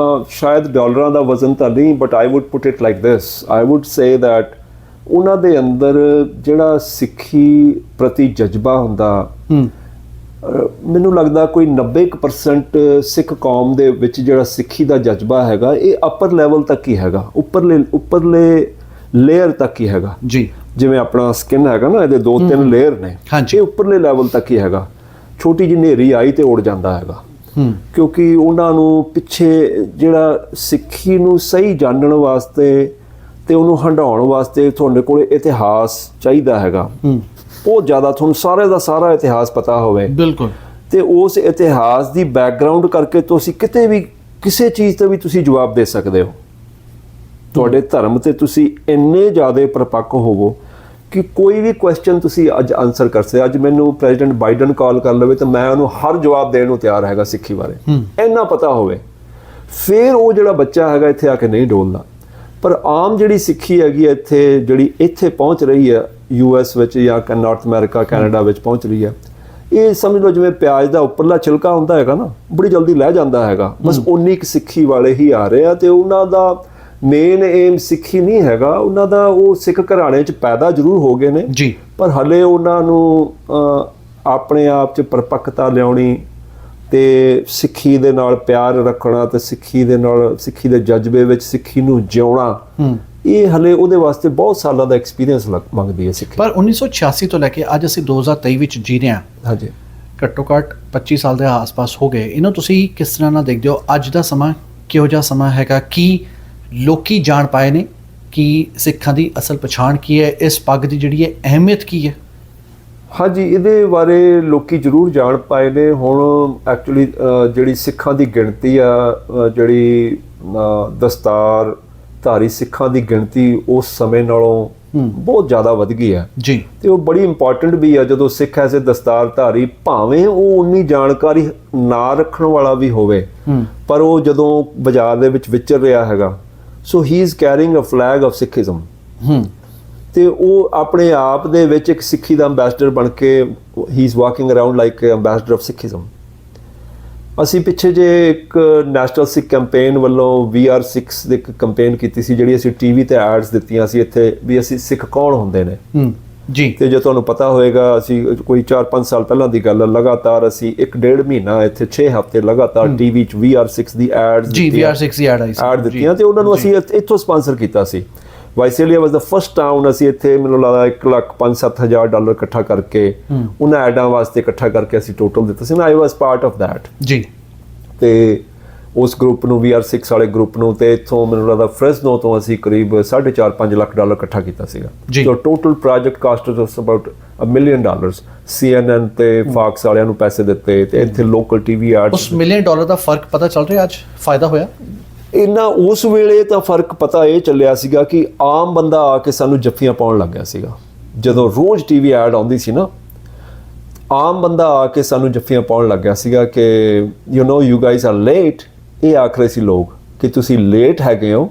Speaker 2: ਸ਼ਾਇਦ ਡਾਲਰਾਂ ਦਾ ਵਜ਼ਨ ਤਾਂ ਨਹੀਂ, but I wood put it like this, I wood say that ਉਹਨਾਂ ਦੇ ਅੰਦਰ ਜਿਹੜਾ ਸਿੱਖੀ ਪ੍ਰਤੀ ਜਜ਼ਬਾ ਹੁੰਦਾ, ਮੈਨੂੰ ਲੱਗਦਾ ਕੋਈ 90% ਸਿੱਖ ਕੌਮ ਦੇ ਵਿੱਚ ਜਿਹੜਾ ਸਿੱਖੀ ਦਾ ਜਜ਼ਬਾ ਹੈਗਾ ਇਹ ਅਪਰ ਲੈਵਲ ਤੱਕ ਹੀ ਹੈਗਾ, ਉੱਪਰਲੇ ਲੇਅਰ ਤੱਕ ਹੀ ਹੈਗਾ। ਜੀ, ਜਿਵੇਂ ਆਪਣਾ ਸਕਿਨ ਹੈਗਾ ਨਾ, ਇਹਦੇ 2-3 ਲੇਅਰ ਨੇ, ਇਹ ਉੱਪਰਲੇ ਲੈਵਲ ਤੱਕ ਹੀ ਹੈਗਾ। ਛੋਟੀ ਜਿਹੀ ਹਨੇਰੀ ਆਈ ਤੇ ਉੜ ਜਾਂਦਾ ਹੈਗਾ। ਕਿਉਂਕਿ ਉਹਨਾਂ ਨੂੰ ਪਿੱਛੇ ਜਿਹੜਾ ਸਿੱਖੀ ਨੂੰ ਸਹੀ ਜਾਣਨ ਵਾਸਤੇ ਤੇ ਉਹਨੂੰ ਹੰਡਾਉਣ ਵਾਸਤੇ ਤੁਹਾਡੇ ਕੋਲ ਇਤਿਹਾਸ ਚਾਹੀਦਾ ਹੈਗਾ। ਬਹੁਤ ਜ਼ਿਆਦਾ ਤੁਹਾਨੂੰ ਸਾਰੇ ਦਾ ਸਾਰਾ ਇਤਿਹਾਸ ਪਤਾ ਹੋਵੇ।
Speaker 1: ਬਿਲਕੁਲ।
Speaker 2: ਤੇ ਉਸ ਇਤਿਹਾਸ ਦੀ ਬੈਕਗ੍ਰਾਉਂਡ ਕਰਕੇ ਤੁਸੀਂ ਕਿਤੇ ਵੀ ਕਿਸੇ ਚੀਜ਼ ਤੇ ਵੀ ਤੁਸੀਂ ਜਵਾਬ ਦੇ ਸਕਦੇ ਹੋ। ਤੁਹਾਡੇ ਧਰਮ ਤੇ ਤੁਸੀਂ ਇੰਨੇ ਜ਼ਿਆਦਾ ਪਰਪੱਕ ਹੋਵੋ ਕਿ ਕੋਈ ਵੀ ਕੁਐਸਚਨ ਤੁਸੀਂ ਅੱਜ ਆਨਸਰ ਕਰ ਸਕਦੇ। ਅੱਜ ਮੈਨੂੰ ਪ੍ਰੈਜ਼ੀਡੈਂਟ ਬਾਈਡਨ ਕਾਲ ਕਰ ਲਵੇ ਤਾਂ ਮੈਂ ਉਹਨੂੰ ਹਰ ਜਵਾਬ ਦੇਣ ਨੂੰ ਤਿਆਰ ਹੈਗਾ ਸਿੱਖੀ ਬਾਰੇ, ਇੰਨਾ ਪਤਾ ਹੋਵੇ। ਫਿਰ ਉਹ ਜਿਹੜਾ ਬੱਚਾ ਹੈਗਾ ਇੱਥੇ ਆ ਕੇ ਨਹੀਂ ਡੋਲਦਾ। ਪਰ ਆਮ ਜਿਹੜੀ ਸਿੱਖੀ ਹੈਗੀ ਹੈ ਇੱਥੇ, ਜਿਹੜੀ ਇੱਥੇ ਪਹੁੰਚ ਰਹੀ ਹੈ US ਵਿੱਚ ਜਾਂ ਨਾਰਥ ਅਮਰੀਕਾ ਕੈਨੇਡਾ ਵਿੱਚ ਪਹੁੰਚ ਰਹੀ ਹੈ, ਇਹ ਸਮਝ ਲਓ ਜਿਵੇਂ ਪਿਆਜ਼ ਦਾ ਉੱਪਰਲਾ ਛਿਲਕਾ ਹੁੰਦਾ ਹੈਗਾ ਨਾ, ਬੜੀ ਜਲਦੀ ਲੈ ਜਾਂਦਾ ਹੈਗਾ। ਬਸ ਉਨੀ ਕੁ ਸਿੱਖੀ ਵਾਲੇ ਹੀ ਆ ਰਹੇ ਆ ਤੇ ਉਹਨਾਂ ਦਾ ਮੇਨ ਏਮ ਸਿੱਖੀ ਨਹੀਂ ਹੈਗਾ। ਉਹਨਾਂ ਦਾ ਉਹ ਸਿੱਖ ਘਰਾਣੇ 'ਚ ਪੈਦਾ ਜ਼ਰੂਰ ਹੋ ਗਏ ਨੇ
Speaker 1: ਜੀ, ਪਰ
Speaker 2: ਹਲੇ ਉਹਨਾਂ ਨੂੰ ਆਪਣੇ ਆਪ 'ਚ ਪਰਪੱਕਤਾ ਲਿਆਉਣੀ ਤੇ ਸਿੱਖੀ ਦੇ ਨਾਲ ਪਿਆਰ ਰੱਖਣਾ ਤੇ ਸਿੱਖੀ ਦੇ ਨਾਲ, ਸਿੱਖੀ ਦੇ ਜਜ਼ਬੇ ਵਿੱਚ ਸਿੱਖੀ ਨੂੰ ਜਿਉਣਾ, ਇਹ ਹਲੇ ਉਹਦੇ ਵਾਸਤੇ ਬਹੁਤ ਸਾਲਾਂ ਦਾ ਐਕਸਪੀਰੀਅੰਸ ਮੰਗਦੀ ਹੈ ਸਿੱਖੀ।
Speaker 1: ਪਰ 1986 ਤੋਂ ਲੈ ਕੇ ਅੱਜ ਅਸੀਂ 2023 ਵਿੱਚ ਜੀ ਰਹੇ ਹਾਂ।
Speaker 2: ਹਾਂਜੀ,
Speaker 1: ਘੱਟੋ ਘੱਟ 25 ਸਾਲ ਦੇ ਆਸ-ਪਾਸ ਹੋ ਗਏ। ਇਹਨੂੰ ਤੁਸੀਂ ਕਿਸ ਤਰ੍ਹਾਂ ਨਾਲ ਦੇਖਦੇ ਹੋ? ਅੱਜ ਦਾ ਸਮਾਂ ਕਿਹੋ ਜਿਹਾ ਸਮਾਂ ਹੈਗਾ? ਕੀ ਲੋਕੀ ਜਾਣ ਪਾਏ ਨੇ ਕਿ ਸਿੱਖਾਂ ਦੀ ਅਸਲ ਪਛਾਣ ਕੀ ਹੈ? ਇਸ ਪੱਗ ਦੀ ਜਿਹੜੀ ਹੈ ਅਹਿਮੀਅਤ ਕੀ ਹੈ?
Speaker 2: ਹਾਂਜੀ, ਇਹਦੇ ਬਾਰੇ ਲੋਕੀ ਜ਼ਰੂਰ ਜਾਣ ਪਾਏ ਨੇ। ਹੁਣ ਐਕਚੁਅਲੀ ਜਿਹੜੀ ਸਿੱਖਾਂ ਦੀ ਗਿਣਤੀ ਆ, ਜਿਹੜੀ ਦਸਤਾਰ ਧਾਰੀ ਸਿੱਖਾਂ ਦੀ ਗਿਣਤੀ ਉਸ ਸਮੇਂ ਨਾਲੋਂ ਬਹੁਤ ਜ਼ਿਆਦਾ ਵੱਧ ਗਈ ਹੈ
Speaker 1: ਜੀ,
Speaker 2: ਤੇ ਉਹ ਬੜੀ ਇੰਪੋਰਟੈਂਟ ਵੀ ਆ। ਜਦੋਂ ਸਿੱਖ ਐਸੇ ਦਸਤਾਰ ਧਾਰੀ, ਭਾਵੇਂ ਉਹ ਉਨੀ ਜਾਣਕਾਰੀ ਨਾ ਰੱਖਣ ਵਾਲਾ ਵੀ ਹੋਵੇ, ਪਰ ਉਹ ਜਦੋਂ ਬਾਜ਼ਾਰ ਦੇ ਵਿੱਚ ਵਿਚਰ ਰਿਹਾ ਹੈਗਾ, so he is carrying a flag of Sikhism, ਤੇ ਉਹ ਆਪਣੇ ਆਪ ਦੇ ਵਿੱਚ ਇੱਕ ਸਿੱਖੀ ਦਾ ਅੰਬੈਸਡਰ ਬਣ ਕੇ he is walking around like ambassador of Sikhism. ਅਸੀਂ ਪਿੱਛੇ ਜੇ ਇੱਕ ਨੈਸ਼ਨਲ ਸਿੱਖ ਕੈਂਪੇਨ ਵੱਲੋਂ VR6 ਦੀ ਇੱਕ ਕੈਂਪੇਨ ਕੀਤੀ ਸੀ, ਜਿਹੜੀ ਅਸੀਂ TV ਤੇ ਐਡਸ ਦਿੱਤੀਆਂ ਸੀ ਇੱਥੇ ਵੀ ਅਸੀਂ ਸਿੱਖ ਕੌਣ ਹੁੰਦੇ ਨੇ
Speaker 1: ਜੀ।
Speaker 2: ਤੇ ਜੇ ਤੁਹਾਨੂੰ ਪਤਾ ਹੋਏਗਾ, ਅਸੀਂ ਕੋਈ 4-5 ਸਾਲ ਪਹਿਲਾਂ ਦੀ ਗੱਲ, ਲਗਾਤਾਰ ਅਸੀਂ 1.5 ਮਹੀਨਾ ਇੱਥੇ 6 ਹਫ਼ਤੇ ਲਗਾਤਾਰ TV 'ਚ VR6 ਦੀ ਐਡਸ
Speaker 1: ਜੀ, VR6 ਦੀ ਐਡ ਆਈ ਸੀ,
Speaker 2: ਐਡ ਦਿੱਤੀਆਂ ਤੇ ਉਹਨਾਂ ਨੂੰ ਅਸੀਂ ਇੱਥੋਂ ਸਪਾਂਸਰ ਕੀਤਾ ਸੀ। ਵਾਈਸੇਲੀਆ ਵਾਸ ਦਾ ਫਸਟ ਟਾਊਨ। ਅਸੀਂ ਇੱਥੇ ਮੈਨੂੰ ਲੱਗਦਾ $1,05,000 ਇਕੱਠਾ ਕਰਕੇ ਉਹਨਾਂ ਐਡਾਂ ਵਾਸਤੇ ਇਕੱਠਾ ਕਰਕੇ ਅਸੀਂ ਟੋਟਲ ਦਿੱਤਾ ਸੀ। ਆਈ ਵਾਸ ਪਾਰਟ ਆਫ ਦੈਟ ਜੀ। ਤੇ ਉਸ ਗਰੁੱਪ ਨੂੰ, VR6 ਵਾਲੇ ਗਰੁੱਪ ਨੂੰ, ਤੇ ਇੱਥੋਂ ਮੈਨੂੰ ਲੱਗਦਾ ਫ੍ਰੈਸਨੋ ਤੋਂ ਅਸੀਂ ਕਰੀਬ $4.5-5 ਲੱਖ ਇਕੱਠਾ ਕੀਤਾ ਸੀਗਾ। So total project cost was about $1 million। CNN ਤੇ ਫਾਕਸ ਵਾਲਿਆਂ ਨੂੰ ਪੈਸੇ ਦਿੱਤੇ ਤੇ ਇੱਥੇ ਲੋਕਲ TV ਐਡਸ।
Speaker 1: ਉਸ $1 million ਦਾ ਫਰਕ ਪਤਾ ਚੱਲ ਰਿਹਾ ਅੱਜ? ਫਾਇਦਾ ਹੋਇਆ?
Speaker 2: ਇੰਨਾ ਉਸ ਵੇਲੇ ਤਾਂ ਫਰਕ ਪਤਾ ਇਹ ਚੱਲਿਆ ਸੀਗਾ ਕਿ ਆਮ ਬੰਦਾ ਆ ਕੇ ਸਾਨੂੰ ਜੱਫੀਆਂ ਪਾਉਣ ਲੱਗ ਗਿਆ ਸੀਗਾ। ਜਦੋਂ ਰੋਜ਼ TV ਐਡ ਆਉਂਦੀ ਸੀ ਨਾ, ਆਮ ਬੰਦਾ ਆ ਕੇ ਸਾਨੂੰ ਜੱਫੀਆਂ ਪਾਉਣ ਲੱਗ ਗਿਆ ਸੀਗਾ ਕਿ you know you guys are late. ਇਹ ਆਖ ਰਹੇ ਸੀ ਲੋਕ ਕਿ ਤੁਸੀਂ ਲੇਟ ਹੈਗੇ ਹੋ,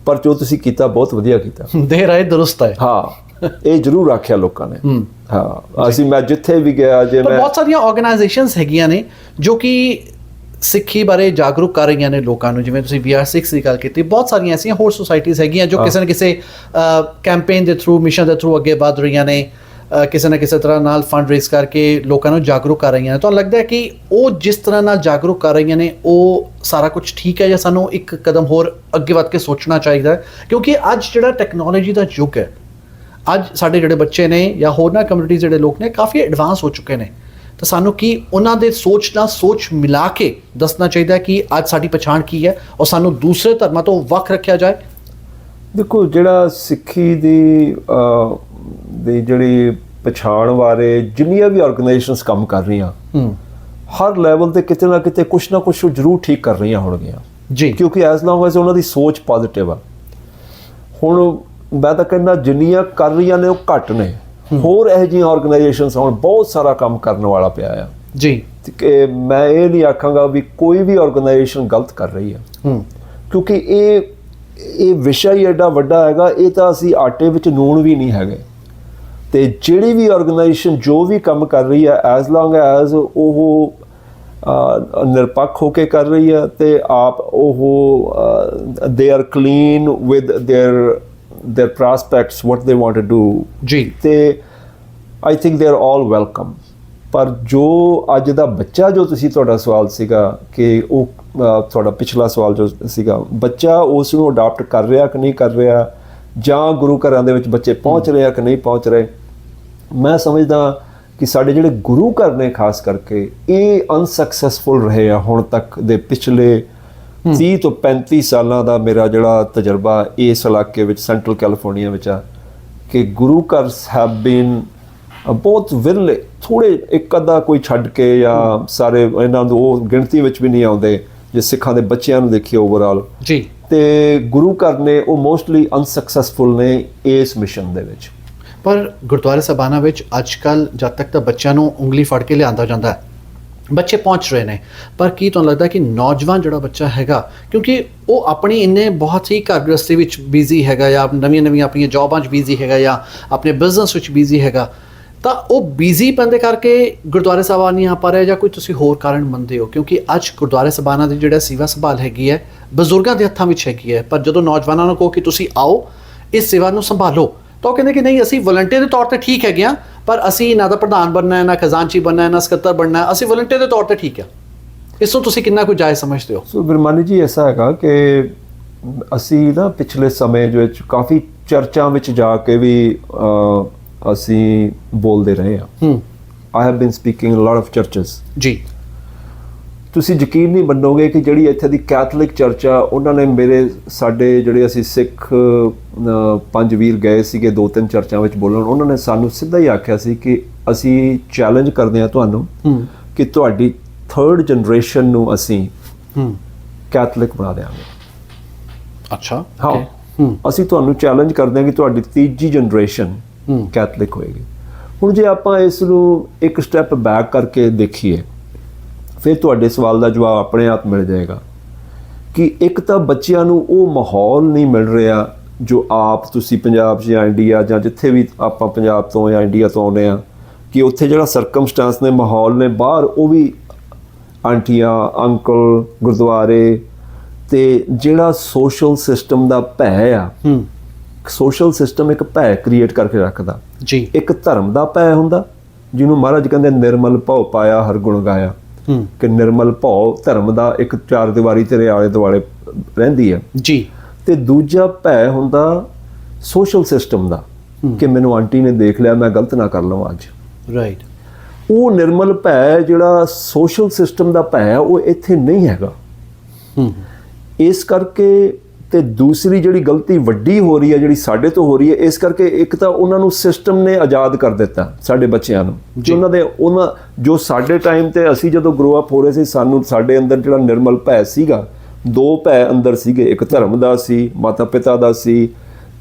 Speaker 2: ਪਰ ਜੋ ਤੁਸੀਂ ਕੀਤਾ ਬਹੁਤ ਵਧੀਆ ਕੀਤਾ।
Speaker 1: ਦੇਰ ਆਏ ਦਰੁਸਤ ਹੈ।
Speaker 2: ਹਾਂ, ਇਹ ਜ਼ਰੂਰ ਆਖਿਆ ਲੋਕਾਂ ਨੇ। ਹਾਂ, ਅਸੀਂ ਮੈਂ ਜਿੱਥੇ ਵੀ ਗਿਆ, ਜੇ ਮੈਂ
Speaker 1: ਬਹੁਤ ਸਾਰੀਆਂ ਆਰਗੇਨਾਈਜੇਸ਼ਨਸ ਹੈਗੀਆਂ ਨੇ ਜੋ ਕਿ ਸਿੱਖੀ ਬਾਰੇ ਜਾਗਰੂਕ ਕਰ ਰਹੀਆਂ ਨੇ ਲੋਕਾਂ ਨੂੰ। ਜਿਵੇਂ ਤੁਸੀਂ VR6 ਦੀ ਗੱਲ ਕੀਤੀ, ਬਹੁਤ ਸਾਰੀਆਂ ਐਸੀਆਂ ਹੋਰ ਸੁਸਾਇਟੀਜ਼ ਹੈਗੀਆਂ ਜੋ ਕਿਸੇ ਨਾ ਕਿਸੇ ਕੈਂਪੇਨ ਦੇ ਥਰੂ, ਮਿਸ਼ਨ ਦੇ ਥਰੂ ਅੱਗੇ ਵਧ ਰਹੀਆਂ ਨੇ, ਕਿਸੇ ਨਾ ਕਿਸੇ ਤਰ੍ਹਾਂ ਨਾਲ ਫੰਡ ਰੇਜ਼ ਕਰਕੇ ਲੋਕਾਂ ਨੂੰ ਜਾਗਰੂਕ ਕਰ ਰਹੀਆਂ ਨੇ। ਤੁਹਾਨੂੰ ਲੱਗਦਾ ਹੈ ਕਿ ਉਹ ਜਿਸ ਤਰ੍ਹਾਂ ਨਾਲ ਜਾਗਰੂਕ ਕਰ ਰਹੀਆਂ ਨੇ ਉਹ ਸਾਰਾ ਕੁਝ ਠੀਕ ਹੈ, ਜਾਂ ਸਾਨੂੰ ਇੱਕ ਕਦਮ ਹੋਰ ਅੱਗੇ ਵੱਧ ਕੇ ਸੋਚਣਾ ਚਾਹੀਦਾ ਹੈ? ਕਿਉਂਕਿ ਅੱਜ ਜਿਹੜਾ ਟੈਕਨੋਲੋਜੀ ਦਾ ਯੁੱਗ ਹੈ, ਅੱਜ ਸਾਡੇ ਜਿਹੜੇ ਬੱਚੇ ਨੇ ਜਾਂ ਹੋਰਨਾਂ ਕਮਿਊਨਿਟੀ ਜਿਹੜੇ ਲੋਕ ਨੇ ਕਾਫੀ ਐਡਵਾਂਸ ਹੋ ਚੁੱਕੇ ਨੇ, ਤਾਂ ਸਾਨੂੰ ਕੀ ਉਹਨਾਂ ਦੇ ਸੋਚ ਨਾਲ ਸੋਚ ਮਿਲਾ ਕੇ ਦੱਸਣਾ ਚਾਹੀਦਾ ਕਿ ਅੱਜ ਸਾਡੀ ਪਛਾਣ ਕੀ ਹੈ ਔਰ ਸਾਨੂੰ ਦੂਸਰੇ ਧਰਮਾਂ ਤੋਂ ਵੱਖ ਰੱਖਿਆ ਜਾਏ?
Speaker 2: ਦੇਖੋ, ਜਿਹੜਾ ਸਿੱਖੀ ਦੀ ਜਿਹੜੀ ਪਛਾਣ ਬਾਰੇ ਜਿੰਨੀਆਂ ਵੀ ਆਰਗੇਨਾਈਜੇਸ਼ਨਸ ਕੰਮ ਕਰ ਰਹੀਆਂ, ਹਰ ਲੈਵਲ ਤੇ ਕਿਤੇ ਨਾ ਕਿਤੇ ਕੁਛ ਨਾ ਕੁਛ ਜ਼ਰੂਰ ਠੀਕ ਕਰ ਰਹੀਆਂ ਹੋਣਗੀਆਂ
Speaker 1: ਜੀ, ਕਿਉਂਕਿ
Speaker 2: ਐਜ਼ ਲੌਂਗ ਐਜ਼ ਉਹਨਾਂ ਦੀ ਸੋਚ ਪੋਜ਼ਿਟਿਵ ਆ। ਹੁਣ ਮੈਂ ਤਾਂ ਕਹਿੰਦਾ ਜਿੰਨੀਆਂ ਕਰ ਰਹੀਆਂ ਨੇ ਉਹ ਘੱਟ ਨੇ। ਹੋਰ ਇਹੋ ਜਿਹੀਆਂ ਆਰਗੇਨਾਈਜੇਸ਼ਨਸ ਹੁਣ ਬਹੁਤ ਸਾਰਾ ਕੰਮ ਕਰਨ ਵਾਲਾ ਪਿਆ ਆ
Speaker 1: ਜੀ।
Speaker 2: ਕਿ ਮੈਂ ਇਹ ਨਹੀਂ ਆਖਾਂਗਾ ਵੀ ਕੋਈ ਵੀ ਆਰਗੇਨਾਈਜੇਸ਼ਨ ਗਲਤ ਕਰ ਰਹੀ ਹੈ, ਕਿਉਂਕਿ ਇਹ ਵਿਸ਼ਾ ਹੀ ਐਡਾ ਵੱਡਾ ਹੈਗਾ। ਇਹ ਤਾਂ ਅਸੀਂ ਆਟੇ ਵਿੱਚ ਨੂਣ ਵੀ ਨਹੀਂ ਹੈਗੇ। ਤੇ ਜਿਹੜੀ ਵੀ ਆਰਗੇਨਾਈਜੇਸ਼ਨ ਜੋ ਵੀ ਕੰਮ ਕਰ ਰਹੀ ਹੈ, ਐਜ਼ ਲੌਂਗ ਐਜ਼ ਉਹ ਨਿਰਪੱਖ ਹੋ ਕੇ ਕਰ ਰਹੀ ਹੈ ਤੇ ਆਪ ਉਹ they are clean with their prospects, what they want to do
Speaker 1: ਜੀ,
Speaker 2: ਤੇ I think they are all welcome। ਪਰ ਜੋ ਅੱਜ ਦਾ ਬੱਚਾ, ਜੋ ਤੁਹਾਡਾ ਸਵਾਲ ਸੀਗਾ ਕਿ ਉਹ ਤੁਹਾਡਾ ਪਿਛਲਾ ਸਵਾਲ ਜੋ ਸੀਗਾ, ਬੱਚਾ ਉਸ ਨੂੰ ਅਡਾਪਟ ਕਰ ਰਿਹਾ ਕਿ ਨਹੀਂ ਕਰ ਰਿਹਾ, ਜਾਂ ਗੁਰੂ ਘਰਾਂ ਦੇ ਵਿੱਚ ਬੱਚੇ ਪਹੁੰਚ ਰਹੇ ਆ ਕਿ ਨਹੀਂ ਪਹੁੰਚ ਰਹੇ, ਮੈਂ ਸਮਝਦਾ ਕਿ ਸਾਡੇ ਜਿਹੜੇ ਗੁਰੂ ਘਰ ਨੇ ਖਾਸ ਕਰਕੇ ਇਹ ਅਨਸਕਸੈਸਫੁਲ ਰਹੇ ਆ ਹੁਣ ਤੱਕ ਦੇ ਪਿਛਲੇ 30 ਤੋਂ 35 ਸਾਲਾਂ ਦਾ ਮੇਰਾ ਜਿਹੜਾ ਤਜਰਬਾ ਇਸ ਇਲਾਕੇ ਵਿੱਚ ਸੈਂਟਰਲ ਕੈਲੀਫੋਰਨੀਆ ਵਿੱਚ ਆ ਕਿ ਗੁਰੂ ਘਰ ਹੈਵ ਬੀਨ ਬਹੁਤ ਵਿਰਲੇ, ਥੋੜੇ ਇੱਕ ਅੱਧਾ ਕੋਈ ਛੱਡ ਕੇ ਜਾਂ ਸਾਰੇ ਇਹਨਾਂ ਨੂੰ ਉਹ ਗਿਣਤੀ ਵਿੱਚ ਵੀ ਨਹੀਂ ਆਉਂਦੇ ਜੇ ਸਿੱਖਾਂ ਦੇ ਬੱਚਿਆਂ ਨੂੰ ਦੇਖੀਏ ਓਵਰਆਲ
Speaker 1: ਜੀ।
Speaker 2: ਤੇ ਗੁਰੂ ਘਰ ਨੇ ਉਹ ਮੋਸਟਲੀ ਅਨਸਕਸੈਸਫੁਲ ਨੇ ਇਸ ਮਿਸ਼ਨ ਦੇ ਵਿੱਚ।
Speaker 1: ਪਰ ਗੁਰਦੁਆਰੇ ਸਾਹਿਬਾਨਾਂ ਵਿੱਚ ਅੱਜ ਕੱਲ੍ਹ ਜਦ ਤੱਕ ਤਾਂ ਬੱਚਿਆਂ ਨੂੰ ਉਂਗਲੀ ਫੜ ਕੇ ਲਿਆਂਦਾ ਜਾਂਦਾ ਹੈ, ਬੱਚੇ ਪਹੁੰਚ ਰਹੇ ਨੇ, ਪਰ ਕੀ ਤੁਹਾਨੂੰ ਲੱਗਦਾ ਕਿ ਨੌਜਵਾਨ ਜਿਹੜਾ ਬੱਚਾ ਹੈਗਾ, ਕਿਉਂਕਿ ਉਹ ਆਪਣੀ ਇੰਨੇ ਬਹੁਤ ਹੀ ਘਰ ਗ੍ਰਸਤੀ ਵਿੱਚ ਬਿਜ਼ੀ ਹੈਗਾ ਜਾਂ ਨਵੀਆਂ ਆਪਣੀਆਂ ਜੌਬਾਂ 'ਚ ਬਿਜ਼ੀ ਹੈਗਾ ਜਾਂ ਆਪਣੇ ਬਿਜ਼ਨਸ ਵਿੱਚ ਬਿਜ਼ੀ ਹੈਗਾ, ਤਾਂ ਉਹ ਬਿਜ਼ੀ ਬੰਦੇ ਕਰਕੇ ਗੁਰਦੁਆਰੇ ਸਾਹਿਬਾਨ ਨਹੀਂ ਆ ਪਾ ਰਿਹਾ ਜਾਂ ਕੋਈ ਤੁਸੀਂ ਹੋਰ ਕਾਰਨ ਮੰਨਦੇ ਹੋ? ਕਿਉਂਕਿ ਅੱਜ ਗੁਰਦੁਆਰੇ ਸਾਹਿਬਾਨਾਂ ਦੀ ਜਿਹੜਾ ਸੇਵਾ ਸੰਭਾਲ ਹੈਗੀ ਹੈ ਬਜ਼ੁਰਗਾਂ ਦੇ ਹੱਥਾਂ ਵਿੱਚ ਹੈਗੀ ਹੈ, ਪਰ ਜਦੋਂ ਨੌਜਵਾਨਾਂ ਨੂੰ ਕਹੋ ਕਿ ਤੁਸੀਂ ਆਓ ਇਸ ਸੇਵਾ ਨੂੰ ਸੰਭਾਲੋ ਤਾਂ ਉਹ ਕਹਿੰਦੇ ਕਿ ਨਹੀਂ, ਅਸੀਂ ਵਲੰਟੀਅਰ ਦੇ ਤੌਰ ਤੇ ਠੀਕ ਹੈਗੇ ਆ, ਪਰ ਅਸੀਂ ਨਾ ਤਾਂ ਪ੍ਰਧਾਨ ਬਣਨਾ ਹੈ, ਨਾ ਖਜ਼ਾਨਚੀ ਬਣਨਾ ਹੈ, ਨਾ ਸਕੱਤਰ ਬਣਨਾ ਹੈ, ਅਸੀਂ ਵਲੰਟੀਅਰ ਦੇ ਤੌਰ ਤੇ ਠੀਕ ਆ। ਇਸ ਤੋਂ ਤੁਸੀਂ ਕਿੰਨਾ ਕੁ ਜਾਇਜ਼ ਸਮਝਦੇ ਹੋ?
Speaker 2: ਸੋ ਬਿਰਮਾਨੀ ਜੀ ਐਸਾ ਹੈਗਾ ਕਿ ਅਸੀਂ ਨਾ ਪਿਛਲੇ ਸਮੇਂ ਦੇ ਵਿੱਚ ਕਾਫੀ ਚਰਚਾਂ ਵਿੱਚ ਜਾ ਕੇ ਵੀ ਅਸੀਂ ਬੋਲਦੇ ਰਹੇ ਹਾਂ। I have been speaking a lot of churches ji. ਤੁਸੀਂ ਯਕੀਨ ਨਹੀਂ ਮੰਨੋਗੇ ਕਿ ਜਿਹੜੀ ਇੱਥੇ ਦੀ ਕੈਥੋਲਿਕ ਚਰਚ ਆ, ਉਹਨਾਂ ਨੇ ਸਾਡੇ ਜਿਹੜੇ ਅਸੀਂ ਸਿੱਖ 5 ਵੀਰ ਗਏ ਸੀਗੇ 2-3 ਚਰਚਾਂ ਵਿੱਚ ਬੋਲਣ, ਉਹਨਾਂ ਨੇ ਸਾਨੂੰ ਸਿੱਧਾ ਹੀ ਆਖਿਆ ਸੀ ਕਿ ਅਸੀਂ ਚੈਲੰਜ ਕਰਦੇ ਹਾਂ ਤੁਹਾਨੂੰ ਕਿ ਤੁਹਾਡੀ 3rd ਜਨਰੇਸ਼ਨ ਨੂੰ ਅਸੀਂ ਕੈਥੋਲਿਕ ਬਣਾ ਦਿਆਂਗੇ। ਅੱਛਾ, ਹਾਂ, ਅਸੀਂ ਤੁਹਾਨੂੰ ਚੈਲੰਜ ਕਰਦੇ ਹਾਂ ਕਿ ਤੁਹਾਡੀ 3ਜੀ ਜਨਰੇਸ਼ਨ ਕੈਥੋਲਿਕ ਹੋਏਗੀ। ਹੁਣ ਜੇ ਆਪਾਂ ਇਸ ਨੂੰ ਇੱਕ ਸਟੈਪ ਬੈਕ ਕਰਕੇ ਦੇਖੀਏ, ਫਿਰ ਤੁਹਾਡੇ ਸਵਾਲ ਦਾ ਜਵਾਬ ਆਪਣੇ ਆਪ ਮਿਲ ਜਾਏਗਾ ਕਿ ਇੱਕ ਤਾਂ ਬੱਚਿਆਂ ਨੂੰ ਉਹ ਮਾਹੌਲ ਨਹੀਂ ਮਿਲ ਰਿਹਾ ਜੋ ਆਪ ਤੁਸੀਂ ਪੰਜਾਬ ਜਾਂ ਇੰਡੀਆ ਜਾਂ ਜਿੱਥੇ ਵੀ ਆਪਾਂ ਪੰਜਾਬ ਤੋਂ ਜਾਂ ਇੰਡੀਆ ਤੋਂ ਆਉਂਦੇ ਆ, ਕਿ ਉੱਥੇ ਜਿਹੜਾ ਸਰਕਮਸਟੈਂਸ ਨੇ, ਮਾਹੌਲ ਨੇ ਬਾਹਰ, ਉਹ ਵੀ ਆਂਟੀਆਂ, ਅੰਕਲ, ਗੁਰਦੁਆਰੇ, ਤੇ ਜਿਹੜਾ ਸੋਸ਼ਲ ਸਿਸਟਮ ਦਾ ਭੈ ਆ, ਸੋਸ਼ਲ ਸਿਸਟਮ ਇੱਕ ਭੈ ਕ੍ਰੀਏਟ ਕਰਕੇ ਰੱਖਦਾ ਜੀ। ਇੱਕ ਧਰਮ ਦਾ ਭੈ ਹੁੰਦਾ ਜਿਹਨੂੰ ਮਹਾਰਾਜ ਕਹਿੰਦੇ ਨਿਰਮਲ ਭਉ ਪਾਇਆ ਹਰ ਗੁਣ ਗਾਇਆ, ਕਿ ਨਿਰਮਲ ਭਉ ਧਰਮ ਦਾ ਇੱਕ 4 ਦੀਵਾਰੀ ਤੇਰੇ ਆਲੇ ਦੁਆਲੇ ਰਹਿੰਦੀ ਹੈ ਜੀ। ਤੇ ਦੂਜਾ ਭੈ ਹੁੰਦਾ ਸੋਸ਼ਲ ਸਿਸਟਮ ਦਾ, ਕਿ ਮੈਨੂੰ ਆਂਟੀ ਨੇ ਦੇਖ ਲਿਆ, ਮੈਂ ਗਲਤ ਨਾ ਕਰ ਲਵਾਂ ਅੱਜ। ਰਾਈਟ। ਉਹ ਨਿਰਮਲ ਭੈ ਜਿਹੜਾ ਸੋਸ਼ਲ ਸਿਸਟਮ ਦਾ ਭੈ ਉਹ ਇੱਥੇ ਨਹੀਂ ਹੈਗਾ। ਇਸ ਕਰਕੇ ਤੇ ਦੂਸਰੀ ਜਿਹੜੀ ਗਲਤੀ ਵੱਡੀ ਹੋ ਰਹੀ ਹੈ, ਜਿਹੜੀ ਸਾਡੇ ਤੋਂ ਹੋ ਰਹੀ ਹੈ, ਇਸ ਕਰਕੇ ਇੱਕ ਤਾਂ ਉਹਨਾਂ ਨੂੰ ਸਿਸਟਮ ਨੇ ਆਜ਼ਾਦ ਕਰ ਦਿੱਤਾ ਸਾਡੇ ਬੱਚਿਆਂ ਨੂੰ, ਉਹਨਾਂ ਜੋ ਸਾਡੇ ਟਾਈਮ ਤੇ ਅਸੀਂ ਜਦੋਂ ਗਰੋ ਅਪ ਹੋ ਰਹੇ ਸੀ, ਸਾਡੇ ਅੰਦਰ ਜਿਹੜਾ ਨਿਰਮਲ ਭੈ ਸੀਗਾ, 2 ਭੈ ਅੰਦਰ ਸੀਗੇ, ਇੱਕ ਧਰਮ ਦਾ ਸੀ, ਮਾਤਾ ਪਿਤਾ ਦਾ ਸੀ,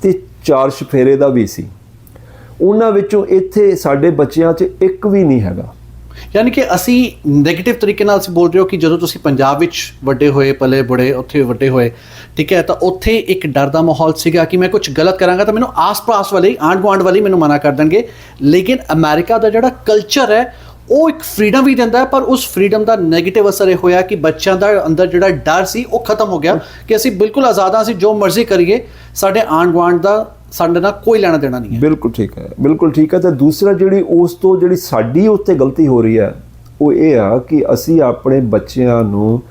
Speaker 2: ਤੇ 4 ਚੁਫੇਰੇ ਦਾ ਵੀ ਸੀ। ਉਹਨਾਂ ਵਿੱਚੋਂ ਇੱਥੇ ਸਾਡੇ ਬੱਚਿਆਂ 'ਚ ਇੱਕ ਵੀ ਨਹੀਂ ਹੈਗਾ। ਯਾਨੀ ਕਿ ਅਸੀਂ ਨੈਗੇਟਿਵ ਤਰੀਕੇ ਨਾਲ ਅਸੀਂ ਬੋਲ ਰਹੇ ਹੋ ਕਿ ਜਦੋਂ ਤੁਸੀਂ ਪੰਜਾਬ ਵਿੱਚ ਵੱਡੇ ਹੋਏ, ਪਲੇ ਬੜੇ ਉੱਥੇ ਵੱਡੇ ਹੋਏ, ਠੀਕ ਹੈ, ਤਾਂ ਉੱਥੇ ਇੱਕ ਡਰ ਦਾ ਮਾਹੌਲ ਸੀਗਾ ਕਿ ਮੈਂ ਕੁਝ ਗਲਤ ਕਰਾਂਗਾ ਤਾਂ ਮੈਨੂੰ ਆਸ-ਪਾਸ ਵਾਲੇ, ਆਂਢ ਗੁਆਂਢ ਵਾਲੇ ਮੈਨੂੰ ਮਨਾ ਕਰ ਦੇਣਗੇ। ਲੇਕਿਨ ਅਮਰੀਕਾ ਦਾ ਜਿਹੜਾ ਕਲਚਰ ਹੈ ਉਹ ਇੱਕ ਫਰੀਡਮ ਵੀ ਦਿੰਦਾ ਹੈ, ਪਰ ਉਸ ਫਰੀਡਮ ਦਾ ਨੈਗੇਟਿਵ ਅਸਰ ਇਹ ਹੋਇਆ ਕਿ ਬੱਚਿਆਂ ਦਾ ਅੰਦਰ ਜਿਹੜਾ ਡਰ ਸੀ ਉਹ ਖਤਮ ਹੋ ਗਿਆ ਕਿ ਅਸੀਂ ਬਿਲਕੁਲ ਆਜ਼ਾਦ ਹਾਂ, ਅਸੀਂ ਜੋ ਮਰਜ਼ੀ ਕਰੀਏ, ਸਾਡੇ ਆਂਢ ਗੁਆਂਢ ਦਾ ਸਾਡੇ ਨਾਲ ਕੋਈ ਲੈਣਾ ਦੇਣਾ ਨਹੀਂ ਹੈ। ਬਿਲਕੁਲ ਠੀਕ ਹੈ, ਬਿਲਕੁਲ ਠੀਕ ਹੈ। ਤੇ ਦੂਸਰਾ ਜਿਹੜੀ ਉਸ ਤੋਂ ਜਿਹੜੀ ਸਾਡੀ ਉੱਤੇ ਗਲਤੀ ਹੋ ਰਹੀ ਹੈ ਉਹ ਇਹ ਆ ਕਿ ਅਸੀਂ ਆਪਣੇ ਬੱਚਿਆਂ ਨੂੰ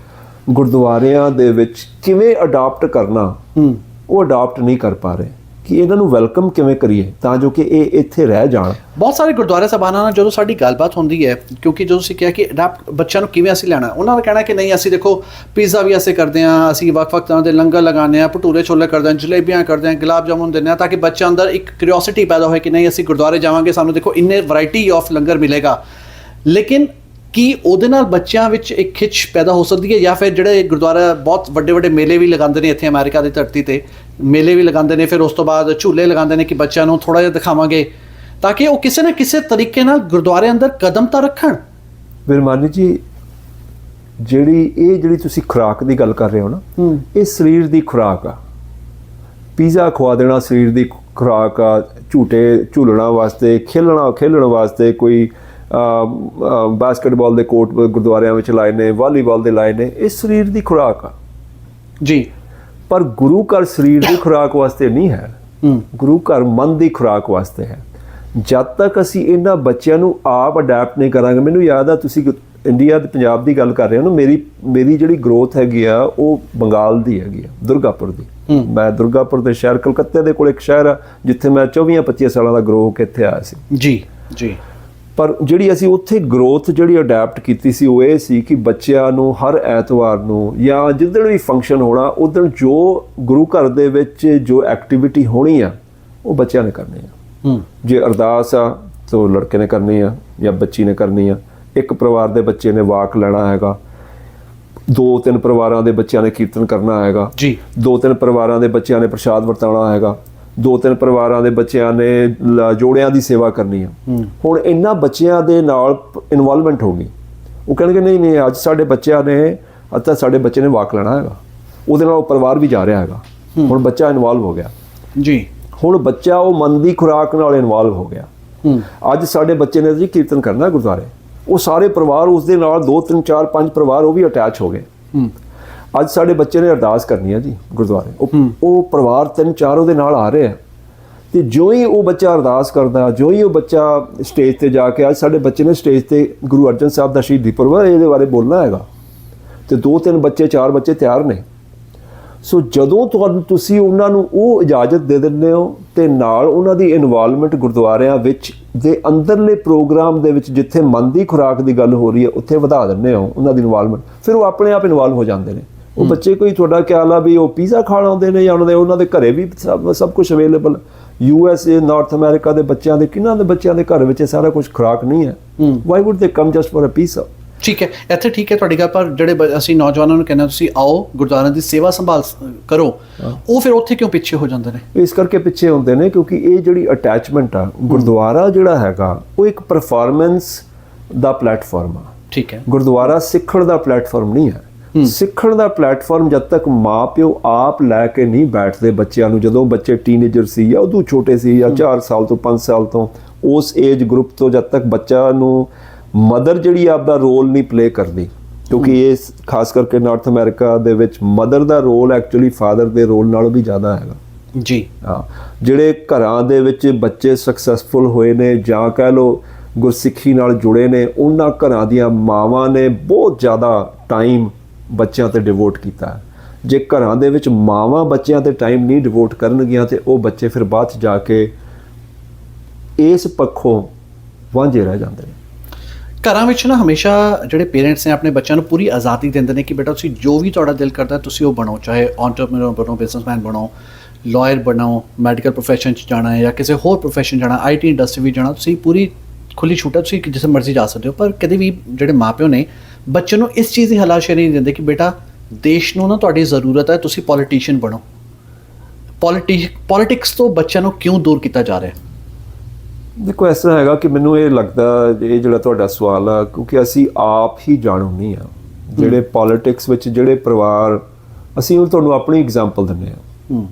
Speaker 2: ਗੁਰਦੁਆਰਿਆਂ ਦੇ ਵਿੱਚ ਕਿਵੇਂ ਅਡਾਪਟ ਕਰਨਾ, ਉਹ ਅਡਾਪਟ ਨਹੀਂ ਕਰ ਪਾ ਰਹੇ ਕਿ ਇਹਨਾਂ ਨੂੰ ਵੈਲਕਮ ਕਿਵੇਂ ਕਰੀਏ ਤਾਂ ਜੋ ਕਿ ਇਹ ਇੱਥੇ ਰਹਿ ਜਾਣ। ਬਹੁਤ ਸਾਰੇ ਗੁਰਦੁਆਰੇ ਸਾਹਿਬਾਨਾਂ ਨਾਲ ਜਦੋਂ ਸਾਡੀ ਗੱਲਬਾਤ ਹੁੰਦੀ ਹੈ, ਕਿਉਂਕਿ ਜਦੋਂ ਅਸੀਂ ਕਿਹਾ ਕਿ ਅਡਾਪਟ ਬੱਚਿਆਂ ਨੂੰ ਕਿਵੇਂ ਅਸੀਂ ਲੈਣਾ, ਉਹਨਾਂ ਦਾ ਕਹਿਣਾ ਕਿ ਨਹੀਂ, ਅਸੀਂ ਦੇਖੋ ਪੀਜ਼ਾ ਵੀ ਅਸੀਂ ਕਰਦੇ ਹਾਂ, ਅਸੀਂ ਵੱਖ-ਵੱਖ ਤਰ੍ਹਾਂ ਦੇ ਲੰਗਰ ਲਗਾਉਂਦੇ ਹਾਂ, ਭਟੂਰੇ ਛੋਲੇ ਕਰਦੇ ਹਾਂ, ਜਲੇਬੀਆਂ ਕਰਦੇ ਹਾਂ, ਗੁਲਾਬ ਜਾਮੁਨ ਦਿੰਦੇ ਹਾਂ, ਤਾਂ ਕਿ ਬੱਚਿਆਂ ਅੰਦਰ ਇੱਕ ਕਿਉਰਿਓਸਿਟੀ ਪੈਦਾ ਹੋਏ ਕਿ ਨਹੀਂ, ਅਸੀਂ ਗੁਰਦੁਆਰੇ ਜਾਵਾਂਗੇ, ਸਾਨੂੰ ਦੇਖੋ ਇੰਨੇ ਵੈਰਾਈਟੀ ਆਫ ਲੰਗਰ ਮਿਲੇਗਾ। ਲੇਕਿਨ ਕੀ ਉਹਦੇ ਨਾਲ ਬੱਚਿਆਂ ਵਿੱਚ ਇੱਕ ਖਿੱਚ ਪੈਦਾ ਹੋ ਸਕਦੀ ਹੈ? ਜਾਂ ਫਿਰ ਜਿਹੜੇ ਗੁਰਦੁਆਰਾ ਬਹੁਤ ਵੱਡੇ ਮੇਲੇ ਵੀ ਲਗਾਉਂਦੇ ਨੇ ਇੱਥੇ ਅਮਰੀਕਾ ਦੀ ਧਰਤੀ ਤੇ, ਮੇਲੇ ਵੀ ਲਗਾਉਂਦੇ ਨੇ, ਫਿਰ ਉਸ ਤੋਂ ਬਾਅਦ ਝੂਲੇ ਲਗਾਉਂਦੇ ਨੇ ਕਿ ਬੱਚਿਆਂ ਨੂੰ ਥੋੜ੍ਹਾ ਜਿਹਾ ਦਿਖਾਵਾਂਗੇ ਤਾਂ ਕਿ ਉਹ ਕਿਸੇ ਨਾ ਕਿਸੇ ਤਰੀਕੇ ਨਾਲ ਗੁਰਦੁਆਰੇ ਅੰਦਰ ਕਦਮ ਤਾਂ ਰੱਖਣ। ਬਿਰਮਾਨੀ ਜੀ, ਜਿਹੜੀ ਤੁਸੀਂ ਖੁਰਾਕ ਦੀ ਗੱਲ ਕਰ ਰਹੇ ਹੋ ਨਾ, ਇਹ ਸਰੀਰ ਦੀ ਖੁਰਾਕ ਆ। ਪੀਜ਼ਾ ਖਵਾ ਦੇਣਾ ਸਰੀਰ ਦੀ ਖੁਰਾਕ ਆ, ਝੂਲਣਾ ਵਾਸਤੇ, ਖੇਲਣ ਵਾਸਤੇ, ਕੋਈ ਬਾਸਕਟਬਾਲ ਦੇ ਕੋਰਟ ਗੁਰਦੁਆਰਿਆਂ ਵਿੱਚ ਲਾਏ ਨੇ, ਵਾਲੀਬਾਲ ਦੇ ਲਾਏ ਨੇ, ਇਹ ਸਰੀਰ ਦੀ ਖੁਰਾਕ ਆ ਜੀ। ਪਰ ਗੁਰੂ ਘਰ ਸਰੀਰ ਦੀ ਖੁਰਾਕ ਵਾਸਤੇ ਨਹੀਂ ਹੈ, ਗੁਰੂ ਘਰ ਮਨ ਦੀ ਖੁਰਾਕ ਵਾਸਤੇ ਹੈ। ਜਦ ਤੱਕ ਅਸੀਂ ਇਹਨਾਂ ਬੱਚਿਆਂ ਨੂੰ ਆਪ ਅਡੈਪਟ ਨਹੀਂ ਕਰਾਂਗੇ, ਮੈਨੂੰ ਯਾਦ ਆ ਤੁਸੀਂ ਇੰਡੀਆ ਤੇ ਪੰਜਾਬ ਦੀ ਗੱਲ ਕਰ ਰਹੇ ਹੋ ਨਾ, ਮੇਰੀ ਜਿਹੜੀ ਗਰੋਥ ਹੈਗੀ ਆ ਉਹ ਬੰਗਾਲ ਦੀ ਹੈਗੀ ਆ, ਦੁਰਗਾਪੁਰ ਦੀ। ਮੈਂ ਦੁਰਗਾਪੁਰ ਦੇ ਸ਼ਹਿਰ, ਕਲਕੱਤੇ ਦੇ ਕੋਲ ਇੱਕ ਸ਼ਹਿਰ ਆ ਜਿੱਥੇ ਮੈਂ 24-25 ਸਾਲਾਂ ਦਾ ਗਰੋ ਹੋ ਕੇ ਇੱਥੇ ਆਇਆ ਸੀ ਜੀ। ਪਰ ਜਿਹੜੀ ਅਸੀਂ ਉੱਥੇ ਗਰੋਥ ਜਿਹੜੀ ਅਡੈਪਟ ਕੀਤੀ ਸੀ ਉਹ ਇਹ ਸੀ ਕਿ ਬੱਚਿਆਂ ਨੂੰ ਹਰ ਐਤਵਾਰ ਨੂੰ ਜਾਂ ਜਿੱਦਣ ਵੀ ਫੰਕਸ਼ਨ ਹੋਣਾ ਉਦਣ ਜੋ ਗੁਰੂ ਘਰ ਦੇ ਵਿੱਚ ਜੋ ਐਕਟੀਵਿਟੀ ਹੋਣੀ ਆ ਉਹ ਬੱਚਿਆਂ ਨੇ ਕਰਨੀ ਆ। ਜੇ ਅਰਦਾਸ ਆ ਤਾਂ ਲੜਕੇ ਨੇ ਕਰਨੀ ਆ ਜਾਂ ਬੱਚੀ ਨੇ ਕਰਨੀ ਆ। ਇੱਕ ਪਰਿਵਾਰ ਦੇ ਬੱਚੇ ਨੇ ਵਾਕ ਲੈਣਾ ਹੈਗਾ, 2-3 ਪਰਿਵਾਰਾਂ ਦੇ ਬੱਚਿਆਂ ਨੇ ਕੀਰਤਨ ਕਰਨਾ ਹੈਗਾ
Speaker 1: ਜੀ,
Speaker 2: 2-3 ਪਰਿਵਾਰਾਂ ਦੇ ਬੱਚਿਆਂ ਨੇ ਪ੍ਰਸ਼ਾਦ ਵਰਤਾਉਣਾ ਹੈਗਾ, 2-3 ਪਰਿਵਾਰਾਂ ਦੇ ਬੱਚਿਆਂ ਨੇ ਜੋੜਿਆਂ ਦੀ ਸੇਵਾ ਕਰਨੀ ਆ। ਹੁਣ ਇਹਨਾਂ ਬੱਚਿਆਂ ਦੇ ਨਾਲ ਇਨਵੋਲਵਮੈਂਟ ਹੋ ਗਈ। ਉਹ ਕਹਿਣਗੇ ਨਹੀਂ ਅੱਜ ਸਾਡੇ ਬੱਚਿਆਂ ਨੇ ਤਾਂ ਸਾਡੇ ਬੱਚੇ ਨੇ ਵਾਕ ਲੈਣਾ ਹੈਗਾ, ਉਹਦੇ ਨਾਲ ਉਹ ਪਰਿਵਾਰ ਵੀ ਜਾ ਰਿਹਾ ਹੈਗਾ। ਹੁਣ ਬੱਚਾ ਇਨਵੋਲਵ ਹੋ ਗਿਆ
Speaker 1: ਜੀ,
Speaker 2: ਹੁਣ ਬੱਚਾ ਉਹ ਮਨ ਦੀ ਖੁਰਾਕ ਨਾਲ ਇਨਵੋਲਵ ਹੋ ਗਿਆ। ਅੱਜ ਸਾਡੇ ਬੱਚੇ ਨੇ ਜੀ ਕੀਰਤਨ ਕਰਨਾ ਗੁਰਦੁਆਰੇ, ਉਹ ਸਾਰੇ ਪਰਿਵਾਰ ਉਸ ਦੇ ਨਾਲ 2-3 4-5 ਪਰਿਵਾਰ ਉਹ ਵੀ ਅਟੈਚ ਹੋ ਗਏ। ਅੱਜ ਸਾਡੇ ਬੱਚੇ ਨੇ ਅਰਦਾਸ ਕਰਨੀ ਹੈ ਜੀ ਗੁਰਦੁਆਰੇ, ਉਹ ਪਰਿਵਾਰ 3-4 ਉਹਦੇ ਨਾਲ ਆ ਰਹੇ ਆ। ਤੇ ਜੋ ਹੀ ਉਹ ਬੱਚਾ ਅਰਦਾਸ ਕਰਦਾ, ਜੋ ਹੀ ਉਹ ਬੱਚਾ ਸਟੇਜ ਤੇ ਜਾ ਕੇ, ਅੱਜ ਸਾਡੇ ਬੱਚੇ ਨੇ ਸਟੇਜ ਤੇ ਗੁਰੂ ਅਰਜਨ ਸਾਹਿਬ ਦਾ ਸ਼ਹੀਦੀ ਪੁਰਬ ਹੈ ਇਹਦੇ ਬਾਰੇ ਬੋਲਣਾ ਹੈਗਾ, ਤੇ 2-3 ਬੱਚੇ 4 ਬੱਚੇ ਤਿਆਰ ਨੇ। ਸੋ ਜਦੋਂ ਤੁਸੀਂ ਉਹਨਾਂ ਨੂੰ ਉਹ ਇਜਾਜ਼ਤ ਦੇ ਦਿੰਦੇ ਹੋ ਤੇ ਨਾਲ ਉਹਨਾਂ ਦੀ ਇਨਵੋਲਵਮੈਂਟ ਗੁਰਦੁਆਰਿਆਂ ਵਿੱਚ ਦੇ ਅੰਦਰਲੇ ਪ੍ਰੋਗਰਾਮ ਦੇ ਵਿੱਚ ਜਿੱਥੇ ਮਨ ਦੀ ਖੁਰਾਕ ਦੀ ਗੱਲ ਹੋ ਰਹੀ ਹੈ ਉੱਥੇ ਵਧਾ ਦਿੰਦੇ ਹੋ ਉਹਨਾਂ ਦੀ ਇਨਵੋਲਵਮੈਂਟ, ਫਿਰ ਉਹ ਆਪਣੇ ਆਪ ਇਨਵੋਲਵ ਹੋ ਜਾਂਦੇ ਨੇ। ਉਹ ਬੱਚੇ ਕੋਈ ਤੁਹਾਡਾ ਖਿਆਲ ਆ ਵੀ ਉਹ ਪੀਜ਼ਾ ਖਾਣ ਆਉਂਦੇ ਨੇ ਜਾਂ ਉਹਨਾਂ ਦੇ ਘਰੇ ਵੀ ਸਭ ਕੁਝ ਅਵੇਲੇਬਲ। USA ਨਾਰਥ ਅਮਰੀਕਾ ਦੇ ਬੱਚਿਆਂ ਦੇ ਕਿਹਨਾਂ ਦੇ ਬੱਚਿਆਂ ਦੇ ਘਰ ਵਿੱਚ ਇਹ ਸਾਰਾ ਕੁਝ ਖੁਰਾਕ ਨਹੀਂ ਹੈ। Why would they come just for a pizza?
Speaker 1: ਠੀਕ ਹੈ, ਇੱਥੇ ਠੀਕ ਹੈ ਤੁਹਾਡੀ ਗੱਲ, ਪਰ ਜਿਹੜੇ ਅਸੀਂ ਨੌਜਵਾਨਾਂ ਨੂੰ ਕਹਿੰਦੇ ਤੁਸੀਂ ਆਓ ਗੁਰਦੁਆਰਿਆਂ ਦੀ ਸੇਵਾ ਸੰਭਾਲ ਕਰੋ, ਉਹ ਫਿਰ ਉੱਥੇ ਕਿਉਂ ਪਿੱਛੇ ਹੋ ਜਾਂਦੇ ਨੇ?
Speaker 2: ਇਸ ਕਰਕੇ ਪਿੱਛੇ ਹੁੰਦੇ ਨੇ ਕਿਉਂਕਿ ਇਹ ਜਿਹੜੀ ਅਟੈਚਮੈਂਟ ਆ, ਗੁਰਦੁਆਰਾ ਜਿਹੜਾ ਹੈਗਾ ਉਹ ਇੱਕ ਪਰਫਾਰਮੈਂਸ ਦਾ ਪਲੇਟਫਾਰਮ ਆ।
Speaker 1: ਠੀਕ ਹੈ,
Speaker 2: ਗੁਰਦੁਆਰਾ ਸਿੱਖਣ ਦਾ ਪਲੇਟਫਾਰਮ ਨਹੀਂ ਹੈ। ਸਿੱਖਣ ਦਾ ਪਲੇਟਫਾਰਮ ਜਦ ਤੱਕ ਮਾਂ-ਪਿਓ ਆਪ ਲੈ ਕੇ ਨਹੀਂ ਬੈਠਦੇ ਬੱਚਿਆਂ ਨੂੰ, ਜਦੋਂ ਬੱਚੇ ਟੀਨੇਜਰ ਸੀ ਜਾਂ ਉਦੋਂ ਛੋਟੇ ਸੀ ਜਾਂ 4 ਸਾਲ ਤੋਂ 5 ਸਾਲ ਤੋਂ, ਉਸ ਏਜ ਗਰੁੱਪ ਤੋਂ ਜਦ ਤੱਕ ਬੱਚਾ ਨੂੰ ਮਦਰ ਜਿਹੜੀ ਆਪਦਾ ਰੋਲ ਨਹੀਂ ਪਲੇ ਕਰਦੀ, ਕਿਉਂਕਿ ਇਹ ਖਾਸ ਕਰਕੇ ਨਾਰਥ ਅਮਰੀਕਾ ਦੇ ਵਿੱਚ ਮਦਰ ਦਾ ਰੋਲ ਐਕਚੁਅਲੀ ਫਾਦਰ ਦੇ ਰੋਲ ਨਾਲੋਂ ਵੀ ਜ਼ਿਆਦਾ ਹੈਗਾ
Speaker 1: ਜੀ।
Speaker 2: ਹਾਂ, ਜਿਹੜੇ ਘਰਾਂ ਦੇ ਵਿੱਚ ਬੱਚੇ ਸਕਸੈਸਫੁਲ ਹੋਏ ਨੇ ਜਾਂ ਕਹਿ ਲਓ ਗੁਰਸਿੱਖੀ ਨਾਲ ਜੁੜੇ ਨੇ, ਉਹਨਾਂ ਘਰਾਂ ਦੀਆਂ ਮਾਵਾਂ ਨੇ ਬਹੁਤ ਜ਼ਿਆਦਾ ਟਾਈਮ ਬੱਚਿਆਂ ਤੇ ਡਿਵੋਟ ਕੀਤਾ। ਜੇ ਘਰਾਂ ਦੇ ਵਿੱਚ ਮਾਵਾਂ ਬੱਚਿਆਂ ਤੇ ਟਾਈਮ ਨਹੀਂ ਡਿਵੋਟ ਕਰਨਗੀਆਂ ਤੇ ਉਹ ਬੱਚੇ ਫਿਰ ਬਾਅਦ 'ਚ ਜਾ ਕੇ ਇਸ ਪੱਖੋਂ ਵਾਂਝੇ ਰਹਿ ਜਾਂਦੇ ਨੇ।
Speaker 1: ਘਰਾਂ ਵਿੱਚ ਨਾ ਹਮੇਸ਼ਾ ਜਿਹੜੇ ਪੇਰੈਂਟਸ ਨੇ ਆਪਣੇ ਬੱਚਿਆਂ ਨੂੰ ਪੂਰੀ ਆਜ਼ਾਦੀ ਦਿੰਦੇ ਨੇ ਕਿ ਬੇਟਾ ਤੁਸੀਂ ਜੋ ਵੀ ਤੁਹਾਡਾ ਦਿਲ ਕਰਦਾ ਤੁਸੀਂ ਉਹ ਬਣੋ, ਚਾਹੇ ਐਂਟਰਪ੍ਰੀਨਿਓਰ ਬਣੋ, ਬਿਜ਼ਨਸਮੈਨ ਬਣੋ, ਲਾਇਰ ਬਣੋ, ਮੈਡੀਕਲ ਪ੍ਰੋਫੈਸ਼ਨ 'ਚ ਜਾਣਾ ਹੈ ਜਾਂ ਕਿਸੇ ਹੋਰ ਪ੍ਰੋਫੈਸ਼ਨ ਜਾਣਾ, IT ਇੰਡਸਟਰੀ ਵੀ ਜਾਣਾ, ਤੁਸੀਂ ਪੂਰੀ ਖੁੱਲੀ ਛੂਟ ਹੈ, ਤੁਸੀਂ ਜਿੱਥੇ ਮਰਜ਼ੀ ਜਾ ਸਕਦੇ ਹੋ। ਪਰ ਕਦੇ ਵੀ ਜਿਹੜੇ ਮਾਪਿਓ ਨੇ ਬੱਚੇ ਨੂੰ ਇਸ ਚੀਜ਼ ਦੀ ਹਲਾਸ਼ੇਰੀ ਨਹੀਂ ਦਿੰਦੇ ਕਿ ਬੇਟਾ ਦੇਸ਼ ਨੂੰ ਨਾ ਤੁਹਾਡੀ ਜ਼ਰੂਰਤ ਹੈ, ਤੁਸੀਂ ਪੋਲੀਟੀਸ਼ੀਅਨ ਬਣੋ। ਪੋਲੀਟਿਕਸ ਤੋਂ ਬੱਚਿਆਂ ਨੂੰ ਕਿਉਂ ਦੂਰ ਕੀਤਾ ਜਾ ਰਿਹਾ?
Speaker 2: ਦੇਖੋ ਇਸ ਤਰ੍ਹਾਂ ਹੈਗਾ ਕਿ ਮੈਨੂੰ ਇਹ ਲੱਗਦਾ, ਇਹ ਜਿਹੜਾ ਤੁਹਾਡਾ ਸਵਾਲ ਆ, ਕਿਉਂਕਿ ਅਸੀਂ ਆਪ ਹੀ ਜਾਣੂ ਨਹੀਂ ਆ ਜਿਹੜੇ ਪੋਲੀਟਿਕਸ ਵਿੱਚ ਜਿਹੜੇ ਪਰਿਵਾਰ, ਅਸੀਂ ਉਹ ਤੁਹਾਨੂੰ ਆਪਣੀ ਐਗਜ਼ਾਮਪਲ ਦਿੰਦੇ ਹਾਂ।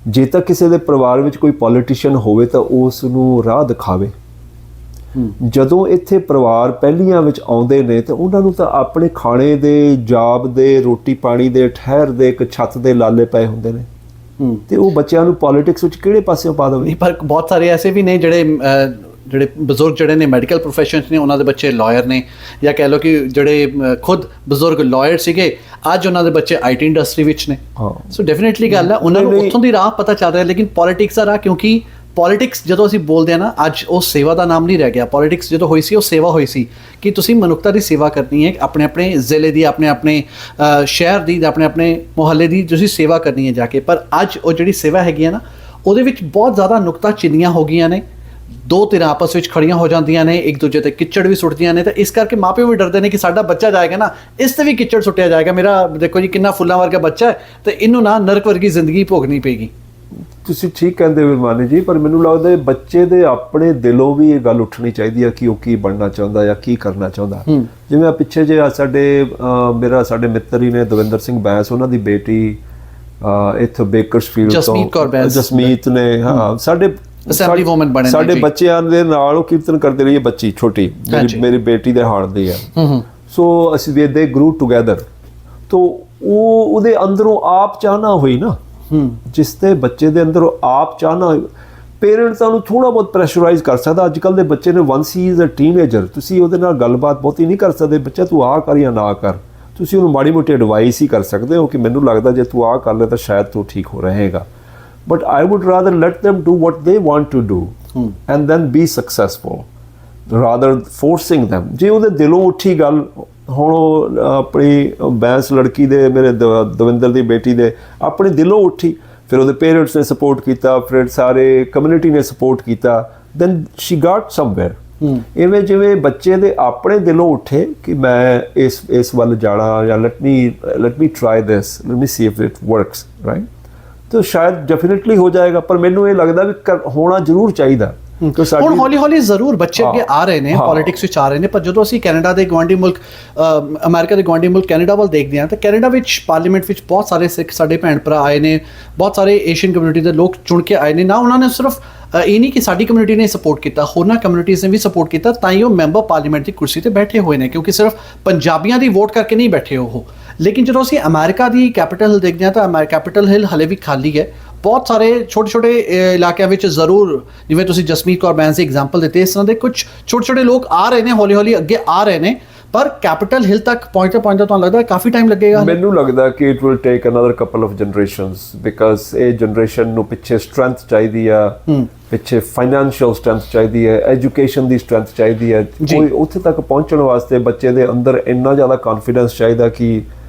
Speaker 2: ਜੇ ਤਾਂ ਕਿਸੇ ਦੇ ਪਰਿਵਾਰ ਵਿੱਚ ਕੋਈ ਪੋਲੀਟੀਸ਼ੀਅਨ ਹੋਵੇ ਤਾਂ ਉਸ ਨੂੰ ਰਾਹ ਦਿਖਾਵੇ। ਜਦੋਂ ਇੱਥੇ ਪਰਿਵਾਰ ਪਹਿਲੀਆਂ ਵਿੱਚ ਆਉਂਦੇ ਨੇ ਤਾਂ ਉਹਨਾਂ ਨੂੰ ਤਾਂ ਆਪਣੇ ਖਾਣੇ ਦੇ, ਜਾਬ ਦੇ, ਰੋਟੀ ਪਾਣੀ ਦੇ, ਠਹਿਰ ਦੇ, ਇੱਕ ਛੱਤ ਦੇ ਲਾਲੇ ਪਏ ਹੁੰਦੇ ਨੇ, ਤੇ ਉਹ ਬੱਚਿਆਂ ਨੂੰ ਪੋਲੀਟਿਕਸ ਵਿੱਚ ਕਿਹੜੇ ਪਾਸਿਓਂ ਪਾ ਦੇਵੇ?
Speaker 1: ਪਰ ਬਹੁਤ ਸਾਰੇ ਐਸੇ ਵੀ ਨੇ ਜਿਹੜੇ ਬਜ਼ੁਰਗ ਜਿਹੜੇ ਨੇ ਮੈਡੀਕਲ ਪ੍ਰੋਫੈਸ਼ਨਸ ਨੇ, ਉਹਨਾਂ ਦੇ ਬੱਚੇ ਲਾਇਰ ਨੇ, ਜਾਂ ਕਹਿ ਲਓ ਕਿ ਜਿਹੜੇ ਖੁਦ ਬਜ਼ੁਰਗ ਲਾਇਰ ਸੀਗੇ ਅੱਜ ਉਹਨਾਂ ਦੇ ਬੱਚੇ IT ਇੰਡਸਟਰੀ ਵਿੱਚ ਨੇ। ਸੋ ਡੈਫੀਨੇਟਲੀ ਗੱਲ ਹੈ ਉਹਨਾਂ ਨੂੰ ਉੱਥੋਂ ਦੀ ਰਾਹ ਪਤਾ ਚੱਲ ਰਿਹਾ, ਲੇਕਿਨ ਪੋਲੀਟਿਕਸ ਦਾ ਰਾਹ, ਕਿਉਂਕਿ ਪੋਲੀਟਿਕਸ ਜਦੋਂ ਅਸੀਂ ਬੋਲਦੇ ਹਾਂ ਨਾ, ਅੱਜ ਉਹ ਸੇਵਾ ਦਾ ਨਾਮ ਨਹੀਂ ਰਹਿ ਗਿਆ। ਪੋਲੀਟਿਕਸ ਜਦੋਂ ਹੋਈ ਸੀ ਉਹ ਸੇਵਾ ਹੋਈ ਸੀ ਕਿ ਤੁਸੀਂ ਮਨੁੱਖਤਾ ਦੀ ਸੇਵਾ ਕਰਨੀ ਹੈ, ਆਪਣੇ ਆਪਣੇ ਜ਼ਿਲ੍ਹੇ ਦੀ, ਆਪਣੇ ਆਪਣੇ ਸ਼ਹਿਰ ਦੀ, ਆਪਣੇ ਆਪਣੇ ਮੁਹੱਲੇ ਦੀ ਤੁਸੀਂ ਸੇਵਾ ਕਰਨੀ ਹੈ ਜਾ ਕੇ। ਪਰ ਅੱਜ ਉਹ ਜਿਹੜੀ ਸੇਵਾ ਹੈਗੀ ਹੈ ਨਾ, ਉਹਦੇ ਵਿੱਚ ਬਹੁਤ ਜ਼ਿਆਦਾ ਨੁਕਤਾ ਚਿੰਨੀਆਂ ਹੋ ਗਈਆਂ ਨੇ, ਦੋ ਧਿਰਾਂ ਆਪਸ ਵਿੱਚ ਖੜੀਆਂ ਹੋ ਜਾਂਦੀਆਂ ਨੇ, ਇੱਕ ਦੂਜੇ ਤੇ ਕਿੱਚੜ ਵੀ ਸੁੱਟਦੀਆਂ ਨੇ, ਤਾਂ ਇਸ ਕਰਕੇ ਮਾਪਿਓ ਵੀ ਡਰਦੇ ਨੇ ਕਿ ਸਾਡਾ ਬੱਚਾ ਜਾਏਗਾ ਨਾ ਇਸ ਤੇ ਵੀ ਕਿੱਚੜ ਸੁੱਟਿਆ ਜਾਏਗਾ, ਮੇਰਾ ਦੇਖੋ ਜੀ ਕਿੰਨਾ ਫੁੱਲਾਂ ਵਰਗਾ ਬੱਚਾ ਹੈ ਤੇ ਇਹਨੂੰ ਨਾ ਨਰਕ ਵਰਗੀ ਜ਼ਿੰਦਗੀ ਭੋਗਣੀ ਪਏਗੀ।
Speaker 2: ਤੁਸੀਂ ਠੀਕ ਕਹਿੰਦੇ ਹੋ ਮਾਨੀ ਜੀ, ਪਰ ਮੈਨੂੰ ਲੱਗਦਾ ਬੱਚੇ ਦੇ ਆਪਣੇ ਦਿਲੋਂ ਵੀ ਇਹ ਗੱਲ ਉੱਠਣੀ ਚਾਹੀਦੀ ਹੈ ਕਿ ਉਹ ਕੀ ਬਣਨਾ ਚਾਹੁੰਦਾ ਜਾਂ ਕੀ ਕਰਨਾ ਚਾਹੁੰਦਾ। ਜਿਵੇਂ ਆ ਪਿੱਛੇ ਜੇ ਸਾਡੇ ਮਿੱਤਰ ਹੀ ਨੇ ਦਵਿੰਦਰ ਸਿੰਘ ਬੈਂਸ, ਉਹਨਾਂ ਦੀ ਬੇਟੀ ਇੱਥੇ ਬੇਕਰਸਫੀਲਡ ਤੋਂ ਜਸਮੀਤ ਨੇ, ਹਾਂ ਸਾਡੇ
Speaker 1: ਅਸੈਂਬਲੀ ਵੂਮਨ ਬਣੇ,
Speaker 2: ਸਾਡੇ ਬੱਚਿਆਂ ਦੇ ਨਾਲ ਉਹ ਕੀਰਤਨ ਕਰਦੇ ਰਹੀ ਹੈ। ਬੱਚੀ ਛੋਟੀ ਮੇਰੀ ਬੇਟੀ ਦੇ ਹਾਣ ਦੀ ਹੈ। ਸੋ ਅਸੀਂ ਦੇ ਗਰੂ ਟੁਗੇਦਰ, ਤੋਂ ਉਹਦੇ ਅੰਦਰੋਂ ਆਪ ਚਾਹਨਾ ਹੋਈ ਨਾ, ਜਿਸ ਦੇ ਬੱਚੇ ਦੇ ਅੰਦਰ ਆਪ ਚਾਹਨਾ ਹੋਈ, ਪੇਰੈਂਟਸ ਨੂੰ ਥੋੜਾ ਬਹੁਤ ਪ੍ਰੈਸ਼ਰਾਈਜ਼ ਕਰ ਸਕਦਾ। ਅੱਜ ਕੱਲ ਦੇ ਬੱਚੇ ਨੇ, once he is a teenager, ਤੁਸੀਂ ਉਹਦੇ ਨਾਲ ਗੱਲਬਾਤ ਬਹੁਤੀ ਨਹੀਂ ਕਰ ਸਕਦੇ, ਬੱਚਾ ਤੂੰ ਆਹ ਕਰ ਜਾਂ ਨਾ ਕਰ, ਤੁਸੀਂ ਉਹਨੂੰ ਮਾੜੀ ਮੋਟੀ ਐਡਵਾਈਸ ਹੀ ਕਰ ਸਕਦੇ ਹੋ ਕਿ ਮੈਨੂੰ ਲੱਗਦਾ ਜੇ ਤੂੰ ਆਹ ਕਰ ਲੈ ਤਾਂ ਸ਼ਾਇਦ ਤੂੰ ਠੀਕ ਹੋ ਰਹੇਗਾ। But I would rather let them do what they want to do and then be successful। Rather ਫੋਰਸਿੰਗ them। ਜੇ ਉਹਦੇ ਦਿਲੋਂ ਉੱਠੀ ਗੱਲ, ਹੁਣ ਉਹ ਆਪਣੀ ਬੈਂਸ ਲੜਕੀ ਦੇ, ਮੇਰੇ ਦਵਿੰਦਰ ਦੀ ਬੇਟੀ ਦੇ ਆਪਣੇ ਦਿਲੋਂ ਉੱਠੀ, ਫਿਰ ਉਹਦੇ ਪੇਰੈਂਟਸ ਨੇ ਸਪੋਰਟ ਕੀਤਾ, ਫਿਰ ਸਾਰੇ ਕਮਿਊਨਿਟੀ ਨੇ ਸਪੋਰਟ ਕੀਤਾ, ਦੈਨ ਸ਼ੀ ਗਾਟ ਸਮਵੇਅਰ। ਇਵੇਂ ਜਿਵੇਂ ਬੱਚੇ ਦੇ ਆਪਣੇ ਦਿਲੋਂ ਉੱਠੇ ਕਿ ਮੈਂ ਇਸ ਵੱਲ ਜਾਣਾ, ਜਾਂ let me try this, let me C if it works, right, ਤਾਂ ਸ਼ਾਇਦ ਡੈਫੀਨਿਟਲੀ ਹੋ ਜਾਏਗਾ। ਪਰ ਮੈਨੂੰ ਇਹ ਲੱਗਦਾ ਵੀ ਹੋਣਾ ਜ਼ਰੂਰ ਚਾਹੀਦਾ।
Speaker 1: ਹੁਣ ਹੌਲੀ ਹੌਲੀ ਜ਼ਰੂਰ ਬੱਚੇ ਅੱਗੇ ਆ ਰਹੇ ਨੇ, ਪੋਲਿਟਿਕਸ ਵਿੱਚ ਆ ਰਹੇ ਨੇ। ਪਰ ਜਦੋਂ ਅਸੀਂ ਕੈਨੇਡਾ ਦੇ ਗੁਆਂਢੀ ਮੁਲਕ, ਅਮਰੀਕਾ ਦੇ ਗੁਆਂਢੀ ਮੁਲਕ ਕੈਨੇਡਾ ਵੱਲ ਦੇਖਦੇ ਹਾਂ ਤਾਂ ਕੈਨੇਡਾ ਵਿੱਚ ਪਾਰਲੀਮੈਂਟ ਵਿੱਚ ਬਹੁਤ ਸਾਰੇ ਸਿੱਖ ਸਾਡੇ ਭੈਣ ਭਰਾ ਆਏ ਨੇ, ਬਹੁਤ ਸਾਰੇ ਏਸ਼ੀਅਨ ਕਮਿਊਨਿਟੀ ਦੇ ਲੋਕ ਚੁਣ ਕੇ ਆਏ ਨੇ ਨਾ। ਉਹਨਾਂ ਨੇ ਸਿਰਫ ਇਹ ਨਹੀਂ ਕਿ ਸਾਡੀ ਕਮਿਊਨਿਟੀ ਨੇ ਸਪੋਰਟ ਕੀਤਾ, ਹੋਰਨਾਂ ਕਮਿਊਨਿਟੀਜ਼ ਨੇ ਵੀ ਸਪੋਰਟ ਕੀਤਾ, ਤਾਂ ਹੀ ਉਹ ਮੈਂਬਰ ਪਾਰਲੀਮੈਂਟ ਦੀ ਕੁਰਸੀ ਤੇ ਬੈਠੇ ਹੋਏ ਨੇ, ਕਿਉਂਕਿ ਸਿਰਫ ਪੰਜਾਬੀਆਂ ਦੀ ਵੋਟ ਕਰਕੇ ਨਹੀਂ ਬੈਠੇ ਉਹ। ਲੇਕਿਨ ਜਦੋਂ ਅਸੀਂ ਅਮਰੀਕਾ ਦੀ ਕੈਪੀਟਲ ਹਿਲ ਦੇਖਦੇ ਹਾਂ ਤਾਂ ਕੈਪੀਟਲ ਹਿਲ ਹਲੇ ਵੀ ਖਾਲੀ ਹੈ। ਬਹੁਤ ਸਾਰੇ ਛੋਟੇ ਇਲਾਕਿਆਂ ਵਿੱਚ ਜ਼ਰੂਰ, ਜਿਵੇਂ ਤੁਸੀਂ ਜਸਮੀਤ ਕੌਰ ਬੈਂਸ ਦੀ ਐਗਜ਼ਾਮਪਲ ਦਿੱਤੀ, ਇਸ ਤਰ੍ਹਾਂ ਦੇ ਕੁਝ ਛੋਟੇ ਲੋਕ ਆ ਰਹੇ ਨੇ, ਹੌਲੀ ਹੌਲੀ ਅੱਗੇ ਆ ਰਹੇ ਨੇ। ਪਰ ਕੈਪੀਟਲ ਹਿਲ ਤੱਕ ਪਹੁੰਚਦੇ ਤੁਹਾਨੂੰ ਲੱਗਦਾ ਕਾਫੀ ਟਾਈਮ ਲੱਗੇਗਾ?
Speaker 2: ਮੈਨੂੰ ਲੱਗਦਾ ਕਿ it will take another couple of generations, because ਇਹ ਜਨਰੇਸ਼ਨ ਨੂੰ ਪਿੱਛੇ ਸਟਰੈਂਥ ਚਾਹੀਦੀ ਆ, ਪਿੱਛੇ ਫਾਈਨੈਂਸ਼ੀਅਲ ਸਟਰੈਂਥ ਚਾਹੀਦੀ ਹੈ, ਐਜੂਕੇਸ਼ਨ ਦੀ ਸਟਰੈਂਥ ਚਾਹੀਦੀ ਹੈ। ਕੋਈ ਉੱਥੇ ਤੱਕ ਪਹੁੰਚਣ ਵਾਸਤੇ ਬੱਚੇ ਦੇ ਅੰਦਰ ਇੰਨਾ ਜ਼ਿਆਦਾ ਕੌਨਫੀਡੈਂਸ ਚਾਹੀਦਾ ਕਿ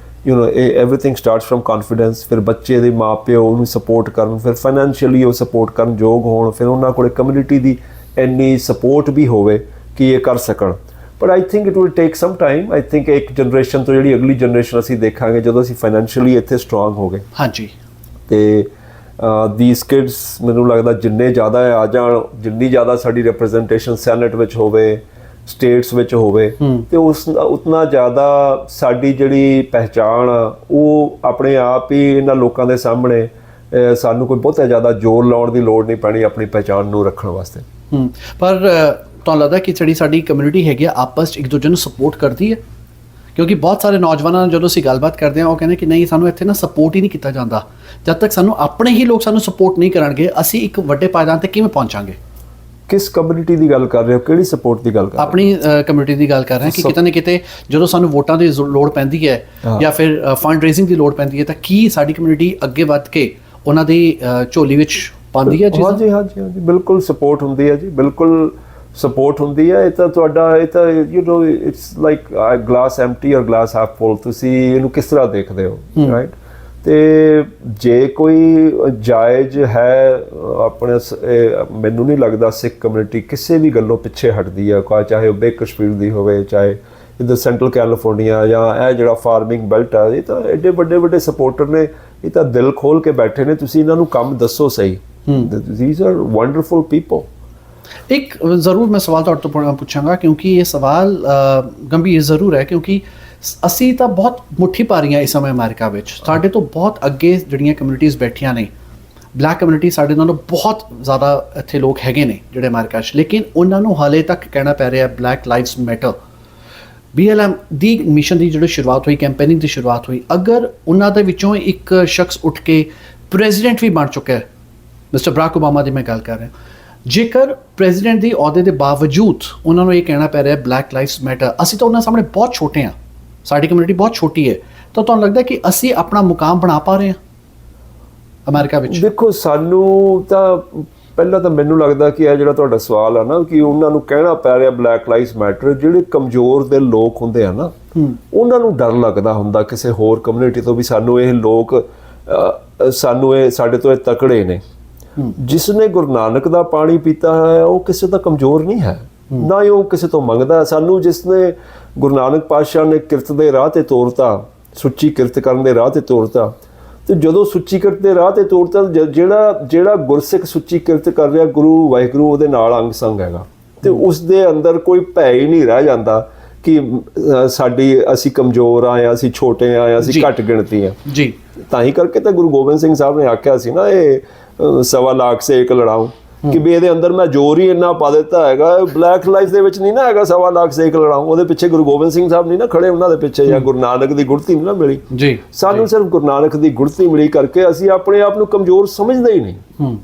Speaker 2: everything starts from confidence। ਫਿਰ ਬੱਚੇ ਦੇ ਮਾਪਿਓ ਉਹਨੂੰ ਸਪੋਰਟ ਕਰਨ, ਫਿਰ ਫਾਈਨੈਂਸ਼ੀਅਲੀ ਉਹ ਸਪੋਰਟ ਕਰਨ ਯੋਗ ਹੋਣ, ਫਿਰ ਉਹਨਾਂ ਕੋਲ ਕਮਿਊਨਿਟੀ ਦੀ ਇੰਨੀ ਸਪੋਰਟ ਵੀ ਹੋਵੇ ਕਿ ਇਹ ਕਰ ਸਕਣ। But I think it will take some time. I think ਇੱਕ ਜਨਰੇਸ਼ਨ ਤੋਂ ਜਿਹੜੀ ਅਗਲੀ ਜਨਰੇਸ਼ਨ ਅਸੀਂ ਦੇਖਾਂਗੇ ਜਦੋਂ ਅਸੀਂ ਫਾਈਨੈਂਸ਼ੀਅਲੀ ਇੱਥੇ ਸਟਰੋਂਗ ਹੋ ਗਏ।
Speaker 1: ਹਾਂਜੀ। ਤੇ
Speaker 2: these kids ਮੈਨੂੰ ਲੱਗਦਾ ਜਿੰਨੇ ਜ਼ਿਆਦਾ ਆ ਜਾਣ, ਜਿੰਨੀ ਜ਼ਿਆਦਾ ਸਾਡੀ ਰਿਪਰੈਜ਼ੈਂਟੇਸ਼ਨ ਸੈਨੇਟ ਵਿੱਚ ਹੋਵੇ, ਸਟੇਟਸ ਵਿੱਚ ਹੋਵੇ, ਤੇ ਉਤਨਾ ਜ਼ਿਆਦਾ ਸਾਡੀ ਜਿਹੜੀ ਪਹਿਚਾਣ ਉਹ ਆਪਣੇ ਆਪ ਹੀ ਇਹਨਾਂ ਲੋਕਾਂ ਦੇ ਸਾਹਮਣੇ, ਸਾਨੂੰ ਕੋਈ ਬਹੁਤਾ ਜ਼ਿਆਦਾ ਜ਼ੋਰ ਲਾਉਣ ਦੀ ਲੋੜ ਨਹੀਂ ਪੈਣੀ ਆਪਣੀ ਪਹਿਚਾਣ ਨੂੰ ਰੱਖਣ ਵਾਸਤੇ।
Speaker 1: ਪਰ ਤੁਹਾਨੂੰ ਲੱਗਦਾ ਕਿ ਜਿਹੜੀ ਸਾਡੀ ਕਮਿਊਨਿਟੀ ਹੈਗੀ ਆ ਆਪਸ 'ਚ ਇੱਕ ਦੂਜੇ ਨੂੰ ਸਪੋਰਟ ਕਰਦੀ ਹੈ? ਕਿਉਂਕਿ ਬਹੁਤ ਸਾਰੇ ਨੌਜਵਾਨਾਂ ਨਾਲ ਜਦੋਂ ਅਸੀਂ ਗੱਲਬਾਤ ਕਰਦੇ ਹਾਂ ਉਹ ਕਹਿੰਦੇ ਕਿ ਨਹੀਂ, ਸਾਨੂੰ ਇੱਥੇ ਨਾ ਸਪੋਰਟ ਹੀ ਨਹੀਂ ਕੀਤਾ ਜਾਂਦਾ। ਜਦ ਤੱਕ ਸਾਨੂੰ ਆਪਣੇ ਹੀ ਲੋਕ ਸਾਨੂੰ ਸਪੋਰਟ ਨਹੀਂ ਕਰਨਗੇ, ਅਸੀਂ ਇੱਕ ਵੱਡੇ ਪਾਇਦਾਨ ਤੇ ਕਿਵੇਂ ਪਹੁੰਚਾਂਗੇ?
Speaker 2: ਕਿਸ ਕਮਿਊਨਿਟੀ ਦੀ ਗੱਲ ਕਰ ਰਹੇ ਹੋ? ਕਿਹੜੀ ਸਪੋਰਟ ਦੀ ਗੱਲ ਕਰ ਰਹੇ ਹੋ?
Speaker 1: ਆਪਣੀ ਕਮਿਊਨਿਟੀ ਦੀ ਗੱਲ ਕਰ ਰਹੇ ਹਾਂ ਕਿ ਕਿਤੇ ਨਾ ਕਿਤੇ ਜਦੋਂ ਸਾਨੂੰ ਵੋਟਾਂ ਦੀ ਲੋੜ ਪੈਂਦੀ ਹੈ ਜਾਂ ਫਿਰ ਫੰਡ ਰੇਜ਼ਿੰਗ ਦੀ ਲੋੜ ਪੈਂਦੀ ਹੈ ਤਾਂ ਕੀ ਸਾਡੀ ਕਮਿਊਨਿਟੀ ਅੱਗੇ ਵੱਧ ਕੇ ਉਹਨਾਂ ਦੀ ਝੋਲੀ ਵਿੱਚ ਪਾਉਂਦੀ ਹੈ?
Speaker 2: ਹਾਂਜੀ, ਬਿਲਕੁਲ ਸਪੋਰਟ ਹੁੰਦੀ ਹੈ ਜੀ, ਬਿਲਕੁਲ ਸਪੋਰਟ ਹੁੰਦੀ ਹੈ। ਇਹ ਤਾਂ ਤੁਹਾਡਾ, ਇਹ ਤਾਂ ਇਟਸ ਲਾਈਕ ਗਲਾਸ ਐਮਟੀ ਔਰ ਗਲਾਸ ਹਾਫ ਫੁੱਲ। ਤੁਸੀਂ ਇਹਨੂੰ ਕਿਸ ਤਰ੍ਹਾਂ ਦੇਖਦੇ ਹੋ, ਰਾਈਟ? ਤੇ ਜੇ ਕੋਈ ਜਾਇਜ਼ ਹੈ ਆਪਣੇ, ਮੈਨੂੰ ਨਹੀਂ ਲੱਗਦਾ ਸਿੱਖ ਕਮਿਊਨਿਟੀ ਕਿਸੇ ਵੀ ਗੱਲੋਂ ਪਿੱਛੇ ਹਟਦੀ ਹੈ, ਚਾਹੇ ਉਹ ਬੇਕ ਕਸ਼ਮੀਰ ਦੀ ਹੋਵੇ, ਚਾਹੇ ਇੱਧਰ ਸੈਂਟਰਲ ਕੈਲੀਫੋਰਨੀਆ ਜਾਂ ਇਹ ਜਿਹੜਾ ਫਾਰਮਿੰਗ ਬੈਲਟ ਆ, ਇਹ ਤਾਂ ਐਡੇ ਵੱਡੇ ਸਪੋਰਟਰ ਨੇ, ਇਹ ਤਾਂ ਦਿਲ ਖੋਲ ਕੇ ਬੈਠੇ ਨੇ। ਤੁਸੀਂ ਇਹਨਾਂ ਨੂੰ ਕੰਮ ਦੱਸੋ ਸਹੀ। These are wonderful people.
Speaker 1: ਇੱਕ ਜ਼ਰੂਰ ਮੈਂ ਸਵਾਲ ਤੁਹਾਡੇ ਤੋਂ ਪੁੱਛਾਂਗਾ, ਕਿਉਂਕਿ ਇਹ ਸਵਾਲ ਗੰਭੀਰ ਜ਼ਰੂਰ ਹੈ, ਕਿਉਂਕਿ ਅਸੀਂ ਤਾਂ ਬਹੁਤ ਮੁੱਠੀ ਪਾ ਰਹੀਆਂ ਇਸ ਸਮੇਂ ਅਮਰੀਕਾ ਵਿੱਚ। ਸਾਡੇ ਤੋਂ ਬਹੁਤ ਅੱਗੇ ਜਿਹੜੀਆਂ ਕਮਿਊਨਿਟੀਜ਼ ਬੈਠੀਆਂ ਨੇ, ਬਲੈਕ ਕਮਿਊਨਿਟੀ ਸਾਡੇ ਨਾਲੋਂ ਬਹੁਤ ਜ਼ਿਆਦਾ ਇੱਥੇ ਲੋਕ ਹੈਗੇ ਨੇ ਜਿਹੜੇ ਅਮਰੀਕਾ 'ਚ, ਲੇਕਿਨ ਉਹਨਾਂ ਨੂੰ ਹਾਲੇ ਤੱਕ ਕਹਿਣਾ ਪੈ ਰਿਹਾ ਬਲੈਕ ਲਾਈਵਸ ਮੈਟਰ। BLM ਦੀ ਮਿਸ਼ਨ ਦੀ ਜਿਹੜੀ ਸ਼ੁਰੂਆਤ ਹੋਈ, ਕੈਂਪੇਨਿੰਗ ਦੀ ਸ਼ੁਰੂਆਤ ਹੋਈ, ਅਗਰ ਉਹਨਾਂ ਦੇ ਵਿੱਚੋਂ ਇੱਕ ਸ਼ਖਸ ਉੱਠ ਕੇ ਪ੍ਰੈਜ਼ੀਡੈਂਟ ਵੀ ਬਣ ਚੁੱਕਾ ਹੈ, ਮਿਸਟਰ ਬਰਾਕ ਓਬਾਮਾ ਦੀ ਮੈਂ ਗੱਲ ਕਰ ਰਿਹਾ, ਜੇਕਰ ਪ੍ਰੈਜ਼ੀਡੈਂਟ ਦੀ ਅਹੁਦੇ ਦੇ ਬਾਵਜੂਦ ਉਹਨਾਂ ਨੂੰ ਇਹ ਕਹਿਣਾ ਪੈ ਰਿਹਾ ਬਲੈਕ ਲਾਈਵਸ ਮੈਟਰ, ਅਸੀਂ ਤਾਂ ਉਹਨਾਂ ਸਾਹਮਣੇ ਬਹੁਤ ਛੋਟੇ ਹਾਂ, ਸਾਡੀ ਕਮਿਊਨਿਟੀ ਬਹੁਤ ਛੋਟੀ ਹੈ, ਤਾਂ ਤੁਹਾਨੂੰ ਲੱਗਦਾ ਕਿ ਅਸੀਂ ਆਪਣਾ ਮੁਕਾਮ ਬਣਾ ਪਾ ਰਹੇ ਹਾਂ ਅਮਰੀਕਾ ਵਿੱਚ?
Speaker 2: ਦੇਖੋ, ਸਾਨੂੰ ਤਾਂ ਪਹਿਲਾਂ ਤਾਂ ਮੈਨੂੰ ਲੱਗਦਾ ਕਿ ਇਹ ਜਿਹੜਾ ਤੁਹਾਡਾ ਸਵਾਲ ਆ ਨਾ, ਕਿ ਉਹਨਾਂ ਨੂੰ ਕਹਿਣਾ ਪੈ ਰਿਹਾ ਬਲੈਕ ਲਾਈਵਸ ਮੈਟਰ, ਜਿਹੜੇ ਕਮਜ਼ੋਰ ਦੇ ਲੋਕ ਹੁੰਦੇ ਆ ਨਾ, ਉਹਨਾਂ ਨੂੰ ਡਰ ਲੱਗਦਾ ਹੁੰਦਾ ਕਿਸੇ ਹੋਰ ਕਮਿਊਨਿਟੀ ਤੋਂ ਵੀ ਸਾਨੂੰ ਇਹ ਲੋਕ, ਸਾਨੂੰ ਇਹ ਸਾਡੇ ਤੋਂ ਇਹ ਤਕੜੇ ਨੇ। ਜਿਸਨੇ ਗੁਰੂ ਨਾਨਕ ਦਾ ਪਾਣੀ ਪੀਤਾ ਹੈ ਉਹ ਕਿਸੇ ਦਾ ਕਮਜ਼ੋਰ ਨਹੀਂ ਹੈ, ਨਾ ਹੀ ਉਹ ਕਿਸੇ ਤੋਂ ਮੰਗਦਾ। ਸਾਨੂੰ ਜਿਸਨੇ ਗੁਰੂ ਨਾਨਕ ਪਾਤਸ਼ਾਹ ਨੇ ਕਿਰਤ ਦੇ ਰਾਹ ਤੇ ਤੋਰਤਾ, ਸੁੱਚੀ ਕਿਰਤ ਕਰਨ ਦੇ ਰਾਹ ਤੇ ਤੋਰਤਾ, ਤੇ ਜਦੋਂ ਸੁੱਚੀ ਕਿਰਤ ਦੇ ਰਾਹ ਤੇ ਤੋਰਤਾ, ਜਿਹੜਾ ਗੁਰਸਿੱਖ ਸੁੱਚੀ ਕਿਰਤ ਕਰ ਰਿਹਾ, ਗੁਰੂ ਵਾਹਿਗੁਰੂ ਉਹਦੇ ਨਾਲ ਅੰਗ ਸੰਗ ਹੈਗਾ, ਤੇ ਉਸ ਦੇ ਅੰਦਰ ਕੋਈ ਭੈ ਹੀ ਨਹੀਂ ਰਹਿ ਜਾਂਦਾ ਕਿ ਅਸੀਂ ਕਮਜ਼ੋਰ ਆ, ਅਸੀਂ ਛੋਟੇ ਆ, ਅਸੀਂ ਘੱਟ ਗਿਣਤੀ ਆ ਜੀ। ਤਾਂ ਹੀ ਕਰਕੇ ਤਾਂ ਗੁਰੂ ਗੋਬਿੰਦ ਸਿੰਘ ਸਾਹਿਬ ਨੇ ਆਖਿਆ ਸੀ ਨਾ, ਇਹ 1.25 ਲੱਖ ਸੇ ਇੱਕ ਲੜਾਊ, ਕਿ ਵੀ ਇਹਦੇ ਅੰਦਰ ਮੈਂ ਜ਼ੋਰ ਹੀ ਇੰਨਾ ਪਾ ਦਿੱਤਾ ਹੈਗਾ। ਬਲੈਕ ਲਾਈਫ ਦੇ ਵਿੱਚ ਨਹੀਂ ਨਾ ਹੈਗਾ 1.25 ਲੱਖ ਸੇ ਇੱਕ ਲੜਾਊ, ਉਹਦੇ ਪਿੱਛੇ ਗੁਰੂ ਗੋਬਿੰਦ ਸਿੰਘ ਸਾਹਿਬ ਨਹੀਂ ਨਾ ਖੜੇ, ਉਹਨਾਂ ਦੇ ਪਿੱਛੇ, ਜਾਂ ਗੁਰੂ ਨਾਨਕ ਦੀ ਗੁੜਤੀ ਨਹੀਂ ਨਾ ਮਿਲੀ ਜੀ। ਸਾਨੂੰ ਸਿਰਫ ਗੁਰੂ ਨਾਨਕ ਦੀ ਗੁੜਤੀ ਮਿਲੀ ਕਰਕੇ ਅਸੀਂ ਆਪਣੇ ਆਪ ਨੂੰ ਕਮਜ਼ੋਰ ਸਮਝਦੇ ਹੀ ਨਹੀਂ।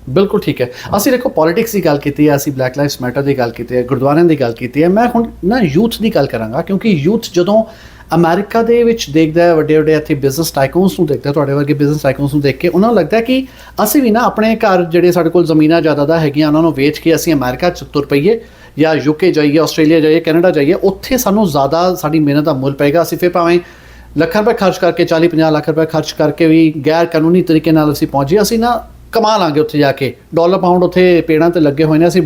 Speaker 1: ਬਿਲਕੁਲ ਠੀਕ ਹੈ। ਅਸੀਂ ਦੇਖੋ ਪੋਲਿਟਿਕਸ ਦੀ ਗੱਲ ਕੀਤੀ ਹੈ, ਅਸੀਂ ਬਲੈਕ ਲਾਈਵਸ ਮੈਟਰ ਦੀ ਗੱਲ ਕੀਤੀ ਹੈ, ਗੁਰਦੁਆਰਿਆਂ ਦੀ ਗੱਲ ਕੀਤੀ ਹੈ। ਮੈਂ ਹੁਣ ਨਾ ਯੂਥ ਦੀ ਗੱਲ ਕਰਾਂਗਾ, ਕਿਉਂਕਿ ਯੂਥ ਜਦੋਂ ਅਮਰੀਕਾ ਦੇ ਵਿੱਚ ਦੇਖਦਾ ਹੈ, ਵੱਡੇ ਇੱਥੇ ਬਿਜ਼ਨਸ ਟਾਈਕੂਨਸ ਨੂੰ ਦੇਖਦਾ, ਤੁਹਾਡੇ ਵਰਗੇ ਬਿਜ਼ਨਸ ਟਾਈਕੂਨਸ ਨੂੰ ਦੇਖ ਕੇ ਉਹਨਾਂ ਨੂੰ ਲੱਗਦਾ ਕਿ ਅਸੀਂ ਵੀ ਨਾ ਆਪਣੇ ਘਰ ਜਿਹੜੇ ਸਾਡੇ ਕੋਲ ਜ਼ਮੀਨਾਂ ਜਾਇਦਾਦਾਂ ਹੈਗੀਆਂ ਉਹਨਾਂ ਨੂੰ ਵੇਚ ਕੇ ਅਸੀਂ ਅਮਰੀਕਾ 'ਚ ਤੁਰ ਪਈਏ, ਜਾਂ UK ਜਾਈਏ, ਆਸਟ੍ਰੇਲੀਆ ਜਾਈਏ, ਕੈਨੇਡਾ ਜਾਈਏ, ਉੱਥੇ ਸਾਨੂੰ ਜ਼ਿਆਦਾ ਸਾਡੀ ਮਿਹਨਤ ਦਾ ਮੁੱਲ ਪਏਗਾ। ਅਸੀਂ ਫਿਰ ਭਾਵੇਂ ਲੱਖਾਂ ਰੁਪਏ ਖਰਚ ਕਰਕੇ 40-50 ਲੱਖ ਰੁਪਏ ਖਰਚ ਕਰਕੇ ਵੀ ਗੈਰ ਕਾਨੂੰਨੀ ਤਰੀਕੇ ਨਾਲ ਅਸੀਂ ਪਹੁੰਚੀਏ, ਅਸੀਂ ਨਾ ਕਮਾ ਲਾਂਗੇ ਉੱਥੇ ਜਾ ਕੇ। ਡਾਲਰ ਪਾਉਂਡ ਉੱਥੇ ਪੇੜਾਂ ਤੇ ਲੱਗੇ ਹੋਏ ਨੇ, ਅਸੀਂ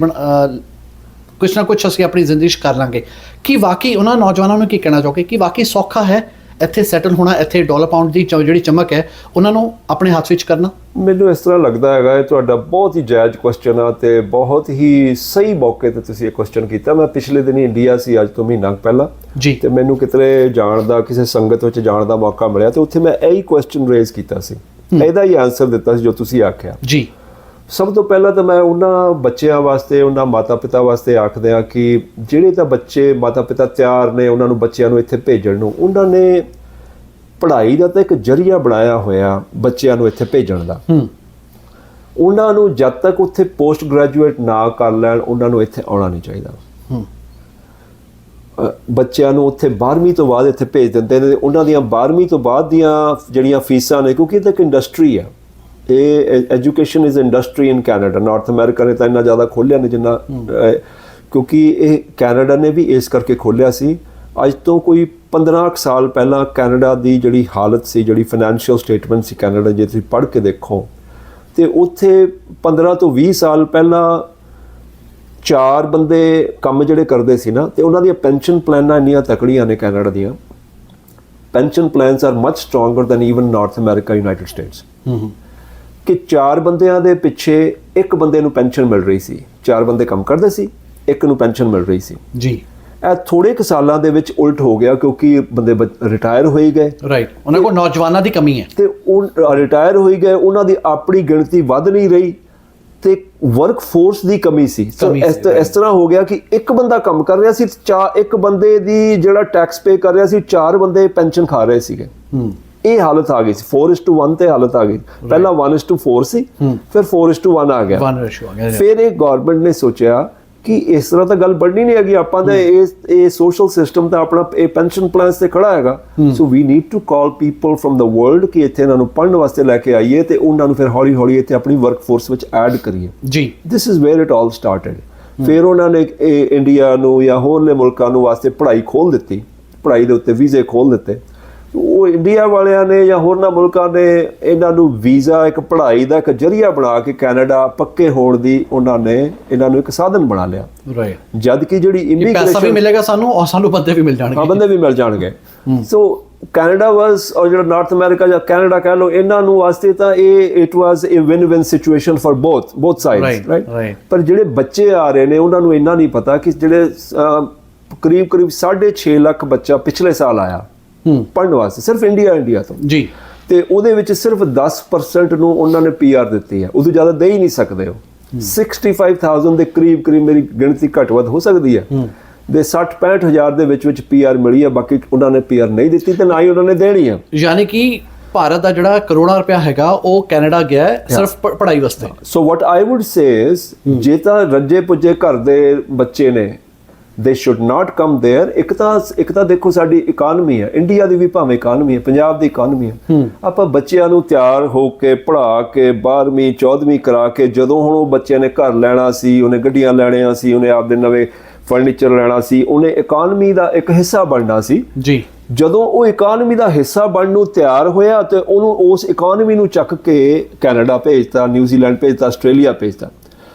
Speaker 1: ਕੁਛ ਨਾ ਕੁਛ ਅਸੀਂ ਆਪਣੀ ਜ਼ਿੰਦਗੀ 'ਚ ਕਰ ਲਾਂਗੇ। ਕਿ ਵਾਕਈ ਉਹਨਾਂ ਨੌਜਵਾਨਾਂ ਨੂੰ ਕੀ ਕਹਿਣਾ ਚਾਹੋਗੇ ਕਿ ਵਾਕਈ ਸੌਖਾ ਹੈ ਇੱਥੇ ਸੈਟਲ ਹੋਣਾ, ਇੱਥੇ ਡਾਲਰ ਪਾਉਂਡ ਦੀ ਜਿਹੜੀ ਚਮਕ ਹੈ ਉਹਨਾਂ ਨੂੰ ਆਪਣੇ ਹੱਥ ਵਿੱਚ ਕਰਨਾ?
Speaker 2: ਮੈਨੂੰ ਇਸ ਤਰ੍ਹਾਂ ਲੱਗਦਾ ਹੈਗਾ, ਇਹ ਤੁਹਾਡਾ ਬਹੁਤ ਹੀ ਜਾਇਜ਼ ਕੁਐਸਚਨ ਆ ਤੇ ਬਹੁਤ ਹੀ ਸਹੀ ਮੌਕੇ ਤੇ ਤੁਸੀਂ ਇਹ ਕੁਐਸਚਨ ਕੀਤਾ। ਮੈਂ ਪਿਛਲੇ ਦਿਨੀ ਇੰਡੀਆ ਸੀ, ਅੱਜ ਤੋਂ ਮਹੀਨਾ ਪਹਿਲਾਂ
Speaker 1: ਜੀ, ਤੇ
Speaker 2: ਮੈਨੂੰ ਕਿਤੇ ਜਾਣ ਦਾ, ਕਿਸੇ ਸੰਗਤ ਵਿੱਚ ਜਾਣ ਦਾ ਮੌਕਾ ਮਿਲਿਆ ਤੇ ਉੱਥੇ ਮੈਂ ਇਹੀ ਕੁਐਸਚਨ ਰੇਜ਼ ਕੀਤਾ ਸੀ, ਇਹਦਾ ਹੀ ਆਨਸਰ ਦਿੱਤਾ ਸੀ ਜੋ ਤੁਸੀਂ ਆਖਿਆ
Speaker 1: ਜੀ।
Speaker 2: ਸਭ ਤੋਂ ਪਹਿਲਾਂ ਤਾਂ ਮੈਂ ਉਹਨਾਂ ਬੱਚਿਆਂ ਵਾਸਤੇ, ਉਹਨਾਂ ਮਾਤਾ ਪਿਤਾ ਵਾਸਤੇ ਆਖਦੇ ਆ ਕਿ ਜਿਹੜੇ ਤਾਂ ਬੱਚੇ ਮਾਤਾ ਪਿਤਾ ਤਿਆਰ ਨੇ ਉਹਨਾਂ ਨੂੰ, ਬੱਚਿਆਂ ਨੂੰ ਇੱਥੇ ਭੇਜਣ ਨੂੰ, ਉਹਨਾਂ ਨੇ ਪੜ੍ਹਾਈ ਦਾ ਤਾਂ ਇੱਕ ਜ਼ਰੀਆ ਬਣਾਇਆ ਹੋਇਆ ਬੱਚਿਆਂ ਨੂੰ ਇੱਥੇ ਭੇਜਣ ਦਾ। ਉਹਨਾਂ ਨੂੰ ਜਦ ਤੱਕ ਉੱਥੇ ਪੋਸਟ ਗ੍ਰੈਜੂਏਟ ਨਾ ਕਰ ਲੈਣ, ਉਹਨਾਂ ਨੂੰ ਇੱਥੇ ਆਉਣਾ ਨਹੀਂ ਚਾਹੀਦਾ। ਬੱਚਿਆਂ ਨੂੰ ਉੱਥੇ 12ਵੀਂ ਤੋਂ ਬਾਅਦ ਇੱਥੇ ਭੇਜ ਦਿੰਦੇ ਨੇ। ਉਹਨਾਂ ਦੀਆਂ 12ਵੀਂ ਤੋਂ ਬਾਅਦ ਦੀਆਂ ਜਿਹੜੀਆਂ ਫੀਸਾਂ ਨੇ, ਕਿਉਂਕਿ ਇਹ ਤਾਂ ਇੱਕ ਇੰਡਸਟਰੀ ਆ, ਇਹ education is industry in Canada. North America ਨੇ ਤਾਂ ਇੰਨਾ ਜ਼ਿਆਦਾ ਖੋਲ੍ਹਿਆ ਨਹੀਂ ਜਿੰਨਾ, ਕਿਉਂਕਿ ਇਹ ਕੈਨੇਡਾ ਨੇ ਵੀ ਇਸ ਕਰਕੇ ਖੋਲ੍ਹਿਆ ਸੀ। ਅੱਜ ਤੋਂ ਕੋਈ 15 ਸਾਲ ਪਹਿਲਾਂ ਕੈਨੇਡਾ ਦੀ ਜਿਹੜੀ ਹਾਲਤ ਸੀ, ਜਿਹੜੀ ਫਾਈਨੈਂਸ਼ੀਅਲ ਸਟੇਟਮੈਂਟ ਸੀ ਕੈਨੇਡਾ, ਜੇ ਤੁਸੀਂ ਪੜ੍ਹ ਕੇ ਦੇਖੋ ਤੇ ਉੱਥੇ 15 ਤੋਂ 20 ਸਾਲ ਪਹਿਲਾਂ 4 ਬੰਦੇ ਕੰਮ ਜਿਹੜੇ ਕਰਦੇ ਸੀ ਨਾ, ਤੇ ਉਹਨਾਂ ਦੀਆਂ ਪੈਨਸ਼ਨ ਪਲਾਨਾਂ ਇੰਨੀਆਂ ਤਕੜੀਆਂ ਨੇ ਕੈਨੇਡਾ ਦੀਆਂ। Pension plans are much stronger than even North America, United States. ਕਿ 4 ਬੰਦਿਆਂ ਦੇ ਪਿੱਛੇ ਇੱਕ ਬੰਦੇ ਨੂੰ ਪੈਨਸ਼ਨ ਮਿਲ ਰਹੀ ਸੀ। 4 ਬੰਦੇ ਕੰਮ ਕਰਦੇ ਸੀ, ਇੱਕ ਨੂੰ ਪੈਨਸ਼ਨ ਮਿਲ ਰਹੀ ਸੀ
Speaker 1: ਜੀ।
Speaker 2: ਇਹ ਥੋੜੇ ਕੁ ਸਾਲਾਂ ਦੇ ਵਿੱਚ ਉਲਟ ਹੋ ਗਿਆ, ਕਿਉਂਕਿ ਬੰਦੇ ਰਿਟਾਇਰ ਹੋਈ ਗਏ।
Speaker 1: ਰਾਈਟ, ਉਹਨਾਂ ਕੋਲ ਨੌਜਵਾਨਾਂ ਦੀ ਕਮੀ ਹੈ
Speaker 2: ਤੇ ਉਹ ਰਿਟਾਇਰ ਹੋਈ ਗਏ, ਉਹਨਾਂ ਦੀ ਆਪਣੀ ਗਿਣਤੀ ਵੱਧ ਨਹੀਂ ਰਹੀ ਤੇ ਵਰਕ ਫੋਰਸ ਦੀ ਕਮੀ ਸੀ। ਇਸ ਤਰ੍ਹਾਂ ਹੋ ਗਿਆ ਕਿ ਇੱਕ ਬੰਦਾ ਕੰਮ ਕਰ ਰਿਹਾ ਸੀ, ਇੱਕ ਬੰਦੇ ਦੀ ਜਿਹੜਾ ਟੈਕਸ ਪੇ ਕਰ ਰਿਹਾ ਸੀ, 4 ਬੰਦੇ ਪੈਨਸ਼ਨ ਖਾ ਰਹੇ ਸੀਗੇ। ਇਹ ਹਾਲਤ ਆ ਗਈ ਸੀ, 4:1 ਤੇ ਹਾਲਤ ਆ ਗਈ। ਪਹਿਲਾਂ 1:4 ਸੀ, ਫਿਰ 4:1 ਆ ਗਿਆ। ਫਿਰ ਇਹ ਗਵਰਨਮੈਂਟ ਨੇ ਸੋਚਿਆ ਕਿ ਇਸ ਤਰ੍ਹਾਂ ਤਾਂ ਗੱਲ ਬਣਨੀ ਨਹੀਂ ਹੈਗੀ, ਆਪਾਂ ਤਾਂ ਇਹ ਸੋਸ਼ਲ ਸਿਸਟਮ ਤਾਂ ਆਪਣਾ ਇਹ ਪੈਨਸ਼ਨ ਪਲਾਨਸ ਤੇ ਖੜਾ ਹੈਗਾ। So we need to call people from the world ਕਿ ਇੱਥੇ ਇਹਨਾਂ ਨੂੰ ਪੜ੍ਹਨ ਵਾਸਤੇ ਲੈ ਕੇ ਆਈਏ ਤੇ ਉਹਨਾਂ ਨੂੰ ਫਿਰ ਹੌਲੀ ਹੌਲੀ ਇੱਥੇ ਆਪਣੀ ਵਰਕ ਫੋਰਸ ਵਿੱਚ ਐਡ ਕਰੀਏ ਜੀ। ਦਿਸ is wear it all started. ਫਿਰ ਉਹਨਾਂ ਨੇ ਇੰਡੀਆ ਨੂੰ ਜਾਂ ਹੋਰਲੇ ਮੁਲਕਾਂ ਨੂੰ ਵਾਸਤੇ ਪੜ੍ਹਾਈ ਖੋਲ੍ਹ ਦਿੱਤੀ, ਪੜ੍ਹਾਈ ਦੇ ਉੱਤੇ ਵੀਜ਼ੇ ਖੋਲ੍ਹ ਦਿੱਤੇ। ਉਹ ਇੰਡੀਆ ਵਾਲਿਆਂ ਨੇ ਜਾਂ ਹੋਰਨਾਂ ਮੁਲਕਾਂ ਨੇ ਇਹਨਾਂ ਨੂੰ ਵੀਜ਼ਾ, ਇੱਕ ਪੜ੍ਹਾਈ ਦਾ ਇੱਕ ਜ਼ਰੀਆ ਬਣਾ ਕੇ ਕੈਨੇਡਾ ਪੱਕੇ ਹੋਣ ਦੀ ਉਹਨਾਂ ਨੇ ਇਹਨਾਂ ਨੂੰ ਇੱਕ ਸਾਧਨ ਬਣਾ ਲਿਆ। ਰਾਈਟ, ਜਦ ਕਿ ਜਿਹੜੀ ਇਮੀਗ੍ਰੇਸ਼ਨ, ਪੈਸਾ ਵੀ ਮਿਲੇਗਾ ਸਾਨੂੰ ਔਰ ਸਾਨੂੰ ਬੰਦੇ ਵੀ ਮਿਲ ਜਾਣਗੇ। ਹਾਂ, ਬੰਦੇ ਵੀ ਮਿਲ ਜਾਣਗੇ। ਸੋ ਕੈਨੇਡਾ ਵਾਸ, ਔਰ ਜਿਹੜਾ ਨਾਰਥ ਅਮਰੀਕਾ ਜਾਂ ਕੈਨੇਡਾ ਕਹਿ ਲਓ, ਇਹਨਾਂ ਨੂੰ ਵਾਸਤੇ ਤਾਂ it was A win situation for both sides. Right, ਪਰ ਜਿਹੜੇ ਬੱਚੇ ਆ ਰਹੇ ਨੇ ਉਹਨਾਂ ਨੂੰ ਇੰਨਾ ਨਹੀਂ ਪਤਾ ਕਿ ਜਿਹੜੇ ਕਰੀਬ 6.5 ਲੱਖ ਬੱਚਾ ਪਿਛਲੇ ਸਾਲ ਆਇਆ ਪੜ੍ਹਨ ਵਾਸਤੇ ਸਿਰਫ ਇੰਡੀਆ ਤੋਂ ਜੀ, ਤੇ ਉਹਦੇ ਵਿੱਚ ਸਿਰਫ 10% ਨੂੰ ਉਹਨਾਂ ਨੇ PR ਦਿੱਤੀ ਹੈ। ਉਦੋਂ ਜ਼ਿਆਦਾ ਦੇ ਹੀ ਨਹੀਂ ਸਕਦੇ। ਉਹ 65,000 ਦੇ ਕਰੀਬ ਮੇਰੀ ਗਿਣਤੀ ਘੱਟ ਵੱਧ ਹੋ ਸਕਦੀ ਹੈ, ਦੇ 60-65 ਹਜ਼ਾਰ ਦੇ ਵਿੱਚ PR ਮਿਲੀ ਹੈ। ਬਾਕੀ ਉਹਨਾਂ ਨੇ PR ਨਹੀਂ ਦਿੱਤੀ ਤੇ ਨਾ ਹੀ ਉਹਨਾਂ ਨੇ ਦੇਣੀ ਹੈ। ਯਾਨੀ ਕਿ ਭਾਰਤ ਦਾ ਜਿਹੜਾ ਕਰੋੜਾਂ ਰੁਪਇਆ ਹੈਗਾ ਉਹ ਕੈਨੇਡਾ ਗਿਆ ਸਿਰਫ ਪੜ੍ਹਾਈ ਵਾਸਤੇ। ਸੋ ਵਾਟ ਆਈ ਵੁੱਡ ਸੇ ਇਜ਼, ਜੇ ਤਾਂ ਰੱਜੇ ਪੁੱਜੇ ਘਰ ਦੇ ਬੱਚੇ ਨੇ, they should not come there। ਇੱਕ ਤਾਂ ਦੇਖੋ ਸਾਡੀ ਇਕਾਨਮੀ ਹੈ, ਇੰਡੀਆ ਦੀ ਵੀ ਭਾਵੇਂ ਇਕਾਨਮੀ ਹੈ, ਪੰਜਾਬ ਦੀ ਇਕਾਨਮੀ ਹੈ। ਆਪਾਂ ਬੱਚਿਆਂ ਨੂੰ ਤਿਆਰ ਹੋ ਕੇ ਪੜ੍ਹਾ ਕੇ 12ਵੀਂ 14ਵੀਂ ਕਰਾ ਕੇ, ਜਦੋਂ ਹੁਣ ਉਹ ਬੱਚਿਆਂ ਨੇ ਘਰ ਲੈਣਾ ਸੀ, ਉਹਨੇ ਗੱਡੀਆਂ ਲੈਣੀਆਂ ਸੀ, ਉਹਨੇ ਆਪਦੇ ਨਵੇਂ ਫਰਨੀਚਰ ਲੈਣਾ ਸੀ, ਉਹਨੇ ਇਕਾਨਮੀ ਦਾ ਇੱਕ ਹਿੱਸਾ ਬਣਨਾ ਸੀ ਜੀ। ਜਦੋਂ ਉਹ ਇਕਾਨਮੀ ਦਾ ਹਿੱਸਾ ਬਣਨ ਨੂੰ ਤਿਆਰ ਹੋਇਆ ਤੇ ਉਹਨੂੰ ਉਸ ਇਕਾਨਮੀ ਨੂੰ ਚੱਕ ਕੇ ਕੈਨੇਡਾ ਭੇਜਤਾ, ਨਿਊਜ਼ੀਲੈਂਡ ਭੇਜਤਾ, ਆਸਟ੍ਰੇਲੀਆ ਭੇਜਤਾ।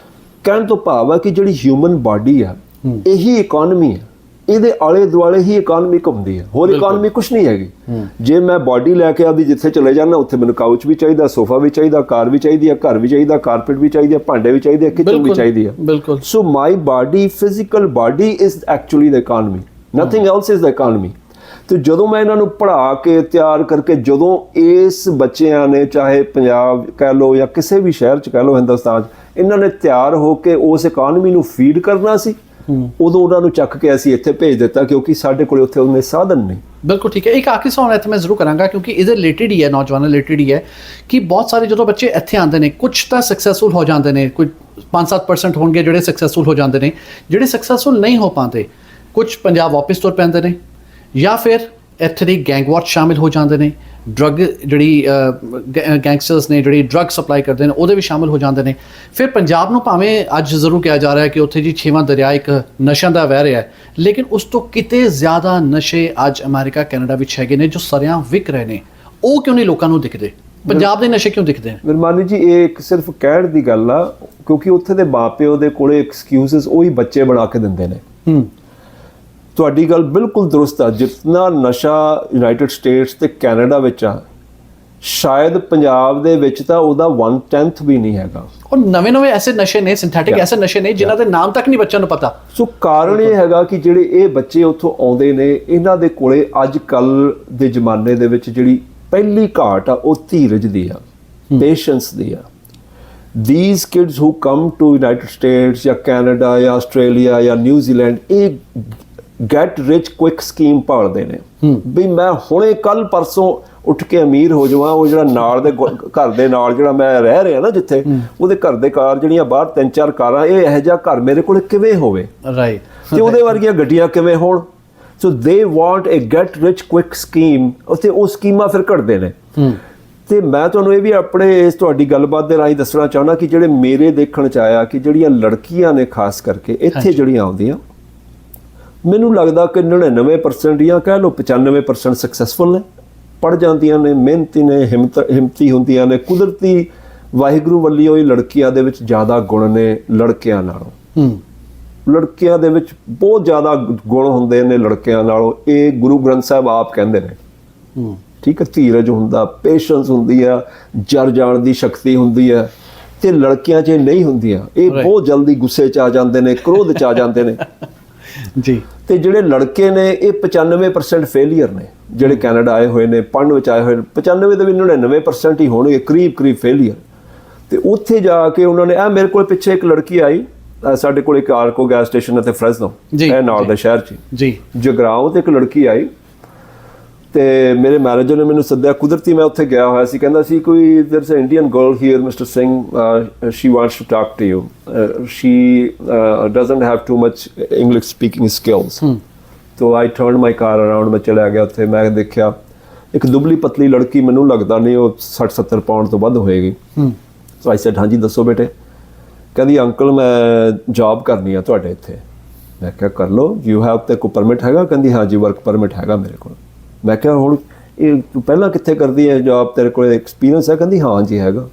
Speaker 2: ਕਹਿਣ ਤੋਂ ਭਾਵ ਹੈ ਕਿ ਜਿਹੜੀ ਹਿਊਮਨ ਬਾਡੀ ਆ, ਇਹੀ ਇਕਾਨਮੀ ਹੈ, ਇਹਦੇ ਆਲੇ ਦੁਆਲੇ ਹੀ ਇਕਾਨਮੀ ਘੁੰਮਦੀ ਹੈ, ਹੋਰ ਇਕਾਨਮੀ ਕੁਛ ਨਹੀਂ ਹੈਗੀ। ਜੇ ਮੈਂ ਬਾਡੀ ਲੈ ਕੇ ਆਪਦੀ ਜਿੱਥੇ ਚਲੇ ਜਾਣਾ, ਉੱਥੇ ਮੈਨੂੰ ਕਾਊਚ ਵੀ ਚਾਹੀਦਾ, ਸੋਫਾ ਵੀ ਚਾਹੀਦਾ, ਕਾਰ ਵੀ ਚਾਹੀਦੀ ਹੈ, ਘਰ ਵੀ ਚਾਹੀਦਾ, ਕਾਰਪੇਟ ਵੀ ਚਾਹੀਦੀ ਹੈ, ਭਾਂਡੇ ਵੀ ਚਾਹੀਦੇ, ਕਿਚਨ ਵੀ ਚਾਹੀਦੀ ਹੈ। ਬਿਲਕੁਲ। So my body, physical body is actually the economy, nothing else is the economy. ਤੇ ਜਦੋਂ ਮੈਂ ਇਹਨਾਂ ਨੂੰ ਪੜ੍ਹਾ ਕੇ ਤਿਆਰ ਕਰਕੇ, ਜਦੋਂ ਇਸ ਬੱਚਿਆਂ ਨੇ, ਚਾਹੇ ਪੰਜਾਬ ਕਹਿ ਲਓ ਜਾਂ ਕਿਸੇ ਵੀ ਸ਼ਹਿਰ 'ਚ ਕਹਿ ਲਓ ਹਿੰਦੁਸਤਾਨ 'ਚ, ਇਹਨਾਂ ਨੇ ਤਿਆਰ ਹੋ ਕੇ ਉਸ ਇਕਾਨਮੀ ਨੂੰ ਫੀਡ ਕਰਨਾ ਸੀ, ਉਦੋਂ ਉਹਨਾਂ ਨੂੰ ਚੱਕ ਕੇ ਅਸੀਂ ਇੱਥੇ ਭੇਜ ਦਿੱਤਾ, ਕਿਉਂਕਿ ਸਾਡੇ ਕੋਲ ਉੱਥੇ ਉਹਨੇ ਸਾਧਨ ਨਹੀਂ। ਬਿਲਕੁਲ ਠੀਕ ਹੈ। ਇੱਕ ਆਖਰੀ ਸਵਾਲ ਇੱਥੇ ਮੈਂ ਜ਼ਰੂਰ ਕਰਾਂਗਾ, ਕਿਉਂਕਿ ਇਹਦੇ ਰਿਲੇਟਿਡ ਹੀ ਹੈ, ਨੌਜਵਾਨਾਂ ਰਿਲੇਟਿਡ ਹੀ ਹੈ, ਕਿ ਬਹੁਤ ਸਾਰੇ ਜਦੋਂ ਬੱਚੇ ਇੱਥੇ ਆਉਂਦੇ ਨੇ, ਕੁਛ ਤਾਂ ਸਕਸੈਸਫੁਲ ਹੋ ਜਾਂਦੇ ਨੇ, ਕੋਈ 5-7% ਹੋਣਗੇ ਜਿਹੜੇ ਸਕਸੈਸਫੁਲ ਹੋ ਜਾਂਦੇ ਨੇ, ਜਿਹੜੇ ਸਕਸੈਸਫੁਲ ਨਹੀਂ ਹੋ ਪਾਉਂਦੇ, ਕੁਛ ਪੰਜਾਬ ਵਾਪਿਸ ਤੁਰ ਪੈਂਦੇ ਨੇ, ਜਾਂ ਫਿਰ
Speaker 1: ਇੱਥੇ ਦੀ ਗੈਂਗਵਾਰ ਸ਼ਾਮਿਲ ਹੋ ਜਾਂਦੇ ਨੇ, ਡਰੱਗ ਜਿਹੜੀ ਗੈਂਗਸਟਰਸ ਨੇ ਜਿਹੜੀ ਡਰੱਗ ਸਪਲਾਈ ਕਰਦੇ ਨੇ ਉਹਦੇ ਵੀ ਸ਼ਾਮਿਲ ਹੋ ਜਾਂਦੇ ਨੇ। ਫਿਰ ਪੰਜਾਬ ਨੂੰ ਭਾਵੇਂ ਅੱਜ ਜ਼ਰੂਰ ਕਿਹਾ ਜਾ ਰਿਹਾ ਕਿ ਉੱਥੇ ਜੀ 6ਵਾਂ ਦਰਿਆ ਇੱਕ ਨਸ਼ਿਆਂ ਦਾ ਵਹਿ ਰਿਹਾ ਹੈ, ਲੇਕਿਨ ਉਸ ਤੋਂ ਕਿਤੇ ਜ਼ਿਆਦਾ ਨਸ਼ੇ ਅੱਜ ਅਮਰੀਕਾ ਕੈਨੇਡਾ ਵਿੱਚ ਹੈਗੇ ਨੇ ਜੋ ਸਰਿਆਂ ਵਿਕ ਰਹੇ ਨੇ। ਉਹ ਕਿਉਂ ਨਹੀਂ ਲੋਕਾਂ ਨੂੰ ਦਿਖਦੇ? ਪੰਜਾਬ ਦੇ ਨਸ਼ੇ ਕਿਉਂ ਦਿਖਦੇ ਨੇ?
Speaker 2: ਮਿਰਮਾਨੀ ਜੀ, ਇਹ ਇੱਕ ਸਿਰਫ ਕਹਿਣ ਦੀ ਗੱਲ ਆ, ਕਿਉਂਕਿ ਉੱਥੇ ਦੇ ਮਾਪਿਓ ਦੇ ਕੋਲੇ ਐਕਸਕਿਊਜ਼ਸ ਉਹੀ ਬੱਚੇ ਬਣਾ ਕੇ ਦਿੰਦੇ ਨੇ। ਤੁਹਾਡੀ ਗੱਲ ਬਿਲਕੁਲ ਦਰੁਸਤ ਆ। ਜਿੰਨਾ ਨਸ਼ਾ ਯੂਨਾਈਟਿਡ ਸਟੇਟਸ ਤੇ ਕੈਨੇਡਾ ਵਿੱਚ ਆ, ਸ਼ਾਇਦ ਪੰਜਾਬ ਦੇ ਵਿੱਚ ਤਾਂ ਉਹਦਾ 1/10 ਵੀ ਨਹੀਂ ਹੈਗਾ।
Speaker 1: ਔਰ ਨਵੇਂ ਐਸੇ ਨਸ਼ੇ ਨੇ, ਸਿੰਥੈਟਿਕ ਐਸੇ ਨਸ਼ੇ ਨੇ ਜਿਨ੍ਹਾਂ ਦੇ ਨਾਮ ਤੱਕ ਨਹੀਂ ਬੱਚਿਆਂ ਨੂੰ ਪਤਾ।
Speaker 2: ਸੋ ਕਾਰਨ ਇਹ ਹੈਗਾ ਕਿ ਜਿਹੜੇ ਇਹ ਬੱਚੇ ਉੱਥੋਂ ਆਉਂਦੇ ਨੇ, ਇਹਨਾਂ ਦੇ ਕੋਲੇ ਅੱਜ ਕੱਲ ਦੇ ਜ਼ਮਾਨੇ ਦੇ ਵਿੱਚ ਜਿਹੜੀ ਪਹਿਲੀ ਘਾਟ ਆ ਉਹ ਧੀਰਜ ਦੀ ਆ, ਪੇਸ਼ੈਂਸ ਦੀ ਆ। These kids who come to United States ਜਾਂ ਕੈਨੇਡਾ ਜਾਂ ਆਸਟ੍ਰੇਲੀਆ ਜਾਂ ਨਿਊਜ਼ੀਲੈਂਡ, ਇਹ ਗੈਟ ਰਿਚ ਕੁਇਕ ਸਕੀਮ ਭਾਲਦੇ ਨੇ ਵੀ ਮੈਂ ਹੁਣੇ ਕੱਲ ਪਰਸੋਂ ਉੱਠ ਕੇ ਅਮੀਰ ਹੋ ਜਾਵਾਂ। ਉਹ ਜਿਹੜਾ ਨਾਲ ਦੇ ਘਰ ਦੇ ਨਾਲ ਜਿਹੜਾ ਮੈਂ ਰਹਿ ਰਿਹਾ ਨਾ, ਜਿੱਥੇ ਉਹਦੇ ਘਰ ਦੇ ਕਾਰ ਜਿਹੜੀਆਂ ਬਾਹਰ 3-4 ਕਾਰਾਂ, ਇਹ ਇਹੋ ਜਿਹਾ ਘਰ ਮੇਰੇ ਕੋਲ ਕਿਵੇਂ ਹੋਵੇ,
Speaker 1: ਰਾਈਟ,
Speaker 2: ਤੇ ਉਹਦੇ ਵਰਗੀਆਂ ਗੱਡੀਆਂ ਕਿਵੇਂ ਹੋਣ। So they want a get rich quick scheme, ਉੱਥੇ ਉਹ ਸਕੀਮਾਂ ਫਿਰ ਘੜਦੇ ਨੇ। ਤੇ ਮੈਂ ਤੁਹਾਨੂੰ ਇਹ ਵੀ ਆਪਣੇ ਇਸ ਤੁਹਾਡੀ ਗੱਲਬਾਤ ਦੇ ਰਾਹੀਂ ਦੱਸਣਾ ਚਾਹੁੰਦਾ ਕਿ ਜਿਹੜੇ ਮੇਰੇ ਦੇਖਣ 'ਚ ਆਇਆ ਕਿ ਜਿਹੜੀਆਂ ਲੜਕੀਆਂ ਨੇ ਖਾਸ ਕਰਕੇ ਇੱਥੇ ਜਿਹੜੀਆਂ ਆਉਂਦੀਆਂ, ਮੈਨੂੰ ਲੱਗਦਾ ਕਿ 99% ਜਾਂ ਕਹਿ ਲਓ 95% ਸਕਸੈਸਫੁਲ ਨੇ, ਪੜ੍ਹ ਜਾਂਦੀਆਂ ਨੇ, ਮਿਹਨਤੀ ਨੇ, ਹਿੰਮਤੀ ਹੁੰਦੀਆਂ ਨੇ। ਕੁਦਰਤੀ ਵਾਹਿਗੁਰੂ ਵੱਲੋਂ ਹੀ ਲੜਕੀਆਂ ਦੇ ਵਿੱਚ ਜ਼ਿਆਦਾ ਗੁਣ ਨੇ ਲੜਕਿਆਂ ਨਾਲੋਂ। ਲੜਕਿਆਂ ਦੇ ਵਿੱਚ ਬਹੁਤ ਜ਼ਿਆਦਾ ਗੁਣ ਹੁੰਦੇ ਨੇ ਲੜਕਿਆਂ ਨਾਲੋਂ, ਇਹ ਗੁਰੂ ਗ੍ਰੰਥ ਸਾਹਿਬ ਆਪ ਕਹਿੰਦੇ ਨੇ। ਠੀਕ ਹੈ, ਧੀਰਜ ਹੁੰਦਾ, ਪੇਸ਼ੈਂਸ ਹੁੰਦੀ ਆ, ਜਰ ਜਾਣ ਦੀ ਸ਼ਕਤੀ ਹੁੰਦੀ ਹੈ, ਤੇ ਲੜਕੀਆਂ 'ਚ ਨਹੀਂ ਹੁੰਦੀਆਂ। ਇਹ ਬਹੁਤ ਜਲਦੀ ਗੁੱਸੇ 'ਚ ਆ ਜਾਂਦੇ ਨੇ, ਕ੍ਰੋਧ 'ਚ ਆ ਜਾਂਦੇ ਨੇ
Speaker 1: ਜੀ।
Speaker 2: ਤੇ ਜਿਹੜੇ ਲੜਕੇ ਨੇ ਇਹ 95% ਫੇਲੀਅਰ ਨੇ, ਜਿਹੜੇ ਕੈਨੇਡਾ ਆਏ ਹੋਏ ਨੇ, ਪੜ੍ਹਨ ਵਿੱਚ ਆਏ ਹੋਏ ਨੇ। 95 ਦੇ ਵੀ 99% ਹੀ ਹੋਣਗੇ ਕਰੀਬ ਫੇਲੀਅਰ। ਤੇ ਉੱਥੇ ਜਾ ਕੇ ਉਹਨਾਂ ਨੇ, ਮੇਰੇ ਕੋਲ ਪਿੱਛੇ ਇੱਕ ਲੜਕੀ ਆਈ, ਸਾਡੇ ਕੋਲ ਇੱਕ ਆਰਕੋ ਗੈਸ ਸਟੇਸ਼ਨ ਹੈ ਤੇ ਫਰੈਸਨੋ, ਇਹ ਨਾਲ ਦੇ ਸ਼ਹਿਰ 'ਚ ਜੀ, ਜਗਰਾਉਂ, ਤੇ ਇੱਕ ਲੜਕੀ ਆਈ ਤੇ ਮੇਰੇ ਮੈਨੇਜਰ ਨੇ ਮੈਨੂੰ ਸੱਦਿਆ। ਕੁਦਰਤੀ ਮੈਂ ਉੱਥੇ ਗਿਆ ਹੋਇਆ ਸੀ। ਕਹਿੰਦਾ ਸੀ ਕੋਈ there is a Indian girl here mister Singh, she wants to talk to you, she doesn't have too much English speaking skills. ਤੋ I turned my car around, ਮੈਂ ਚਲਿਆ ਗਿਆ ਉੱਥੇ। ਮੈਂ ਦੇਖਿਆ ਇੱਕ ਦੁਬਲੀ ਪਤਲੀ ਲੜਕੀ, ਮੈਨੂੰ ਲੱਗਦਾ ਨਹੀਂ ਉਹ 60-70 ਪਾਉਂਡ ਤੋਂ ਵੱਧ ਹੋਏਗੀ। ਸੋ ਆਈ ਸੈਡ ਹਾਂਜੀ ਦੱਸੋ ਬੇਟੇ। ਕਹਿੰਦੀ ਅੰਕਲ ਮੈਂ ਜੌਬ ਕਰਨੀ ਆ ਤੁਹਾਡੇ ਇੱਥੇ। ਮੈਂ ਕਿਹਾ ਕਰ ਲਓ, ਯੂ ਹੈਵ ਤੇ ਕੋਈ ਪਰਮਿਟ ਹੈਗਾ? ਕਹਿੰਦੀ ਹਾਂਜੀ ਵਰਕ ਪਰਮਿਟ ਹੈਗਾ ਮੇਰੇ ਕੋਲ। ਮੈਂ ਕਿਹਾ ਹੁਣ ਇਹ ਤੂੰ ਪਹਿਲਾਂ ਕਿੱਥੇ ਕਰਦੀ ਹੈ ਜੌਬ, ਤੇਰੇ ਕੋਲ ਐਕਸਪੀਰੀਅੰਸ ਹੈ? ਕਹਿੰਦੀ ਹਾਂ ਜੀ ਹੈਗਾ।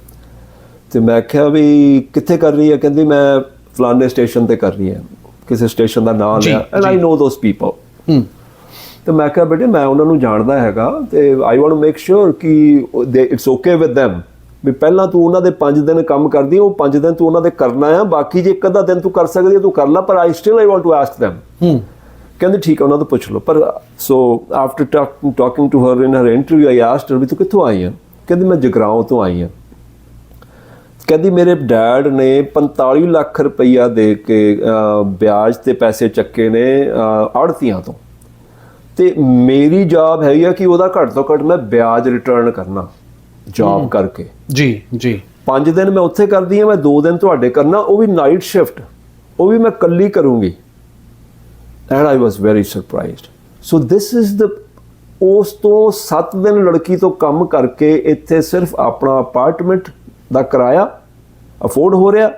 Speaker 2: ਤੇ ਮੈਂ ਕਿਹਾ ਵੀ ਕਿੱਥੇ ਕਰ ਰਹੀ ਹੈ? ਕਹਿੰਦੀ ਮੈਂ ਫਲਾਣੇ ਸਟੇਸ਼ਨ ਤੇ ਕਰ ਰਹੀ ਹੈ, ਕਿਸੇ ਸਟੇਸ਼ਨ ਦਾ ਨਾਮ ਲਿਆ, ਐਂਡ ਆਈ ਨੋ ਦੋਸ ਪੀਪਲ। ਤੇ ਮੈਂ ਕਿਹਾ ਬੇਟੇ ਮੈਂ ਉਹਨਾਂ ਨੂੰ ਜਾਣਦਾ ਹੈਗਾ, ਤੇ I want to make sure ਕਿ ਇਟਸ ਓਕੇ ਵਿਦ them, ਵੀ ਪਹਿਲਾਂ ਤੂੰ ਉਹਨਾਂ ਦੇ 5 ਦਿਨ ਕੰਮ ਕਰਦੀ, ਉਹ 5 ਦਿਨ ਤੂੰ ਉਹਨਾਂ ਦੇ ਕਰਨਾ ਆ, ਬਾਕੀ ਜੇ ਇੱਕ ਅੱਧਾ ਦਿਨ ਤੂੰ ਕਰ ਸਕਦੀ ਹੈ ਤੂੰ ਕਰ ਲਾ, ਪਰ I want to ask them। ਕਹਿੰਦੇ ਠੀਕ ਹੈ, ਉਹਨਾਂ ਤੋਂ ਪੁੱਛ ਲਓ। ਪਰ so after talking to her in her interview I asked her ਵੀ ਤੂੰ ਕਿੱਥੋਂ ਆਈ ਹੈ? ਕਹਿੰਦੀ ਮੈਂ ਜਗਰਾਉਂ ਤੋਂ ਆਈ ਹਾਂ। ਕਹਿੰਦੀ ਮੇਰੇ ਡੈਡ ਨੇ 45 ਲੱਖ ਰੁਪਈਆ ਦੇ ਕੇ ਵਿਆਜ ਤੇ ਪੈਸੇ ਚੱਕੇ ਨੇ ਆੜ੍ਹਤੀਆਂ ਤੋਂ, ਤੇ ਮੇਰੀ ਜੌਬ ਹੈਗੀ ਆ ਕਿ ਉਹਦਾ ਘੱਟ ਤੋਂ ਘੱਟ ਮੈਂ ਵਿਆਜ ਰਿਟਰਨ ਕਰਨਾ ਜੌਬ ਕਰਕੇ। ਜੀ 5 ਦਿਨ ਮੈਂ ਉੱਥੇ ਕਰਦੀ ਹਾਂ, ਮੈਂ 2 ਦਿਨ ਤੁਹਾਡੇ ਕਰਨਾ, ਉਹ ਵੀ ਨਾਈਟ ਸ਼ਿਫਟ, ਉਹ ਵੀ ਮੈਂ ਇਕੱਲੀ ਕਰੂੰਗੀ। And I was very surprised. So this is the, ਉਸ ਤੋਂ 7 ਦਿਨ ਲੜਕੀ ਤੋਂ ਕੰਮ ਕਰਕੇ ਇੱਥੇ ਸਿਰਫ ਆਪਣਾ ਅਪਾਰਟਮੈਂਟ ਦਾ ਕਿਰਾਇਆ ਅਫੋਰਡ ਹੋ ਰਿਹਾ,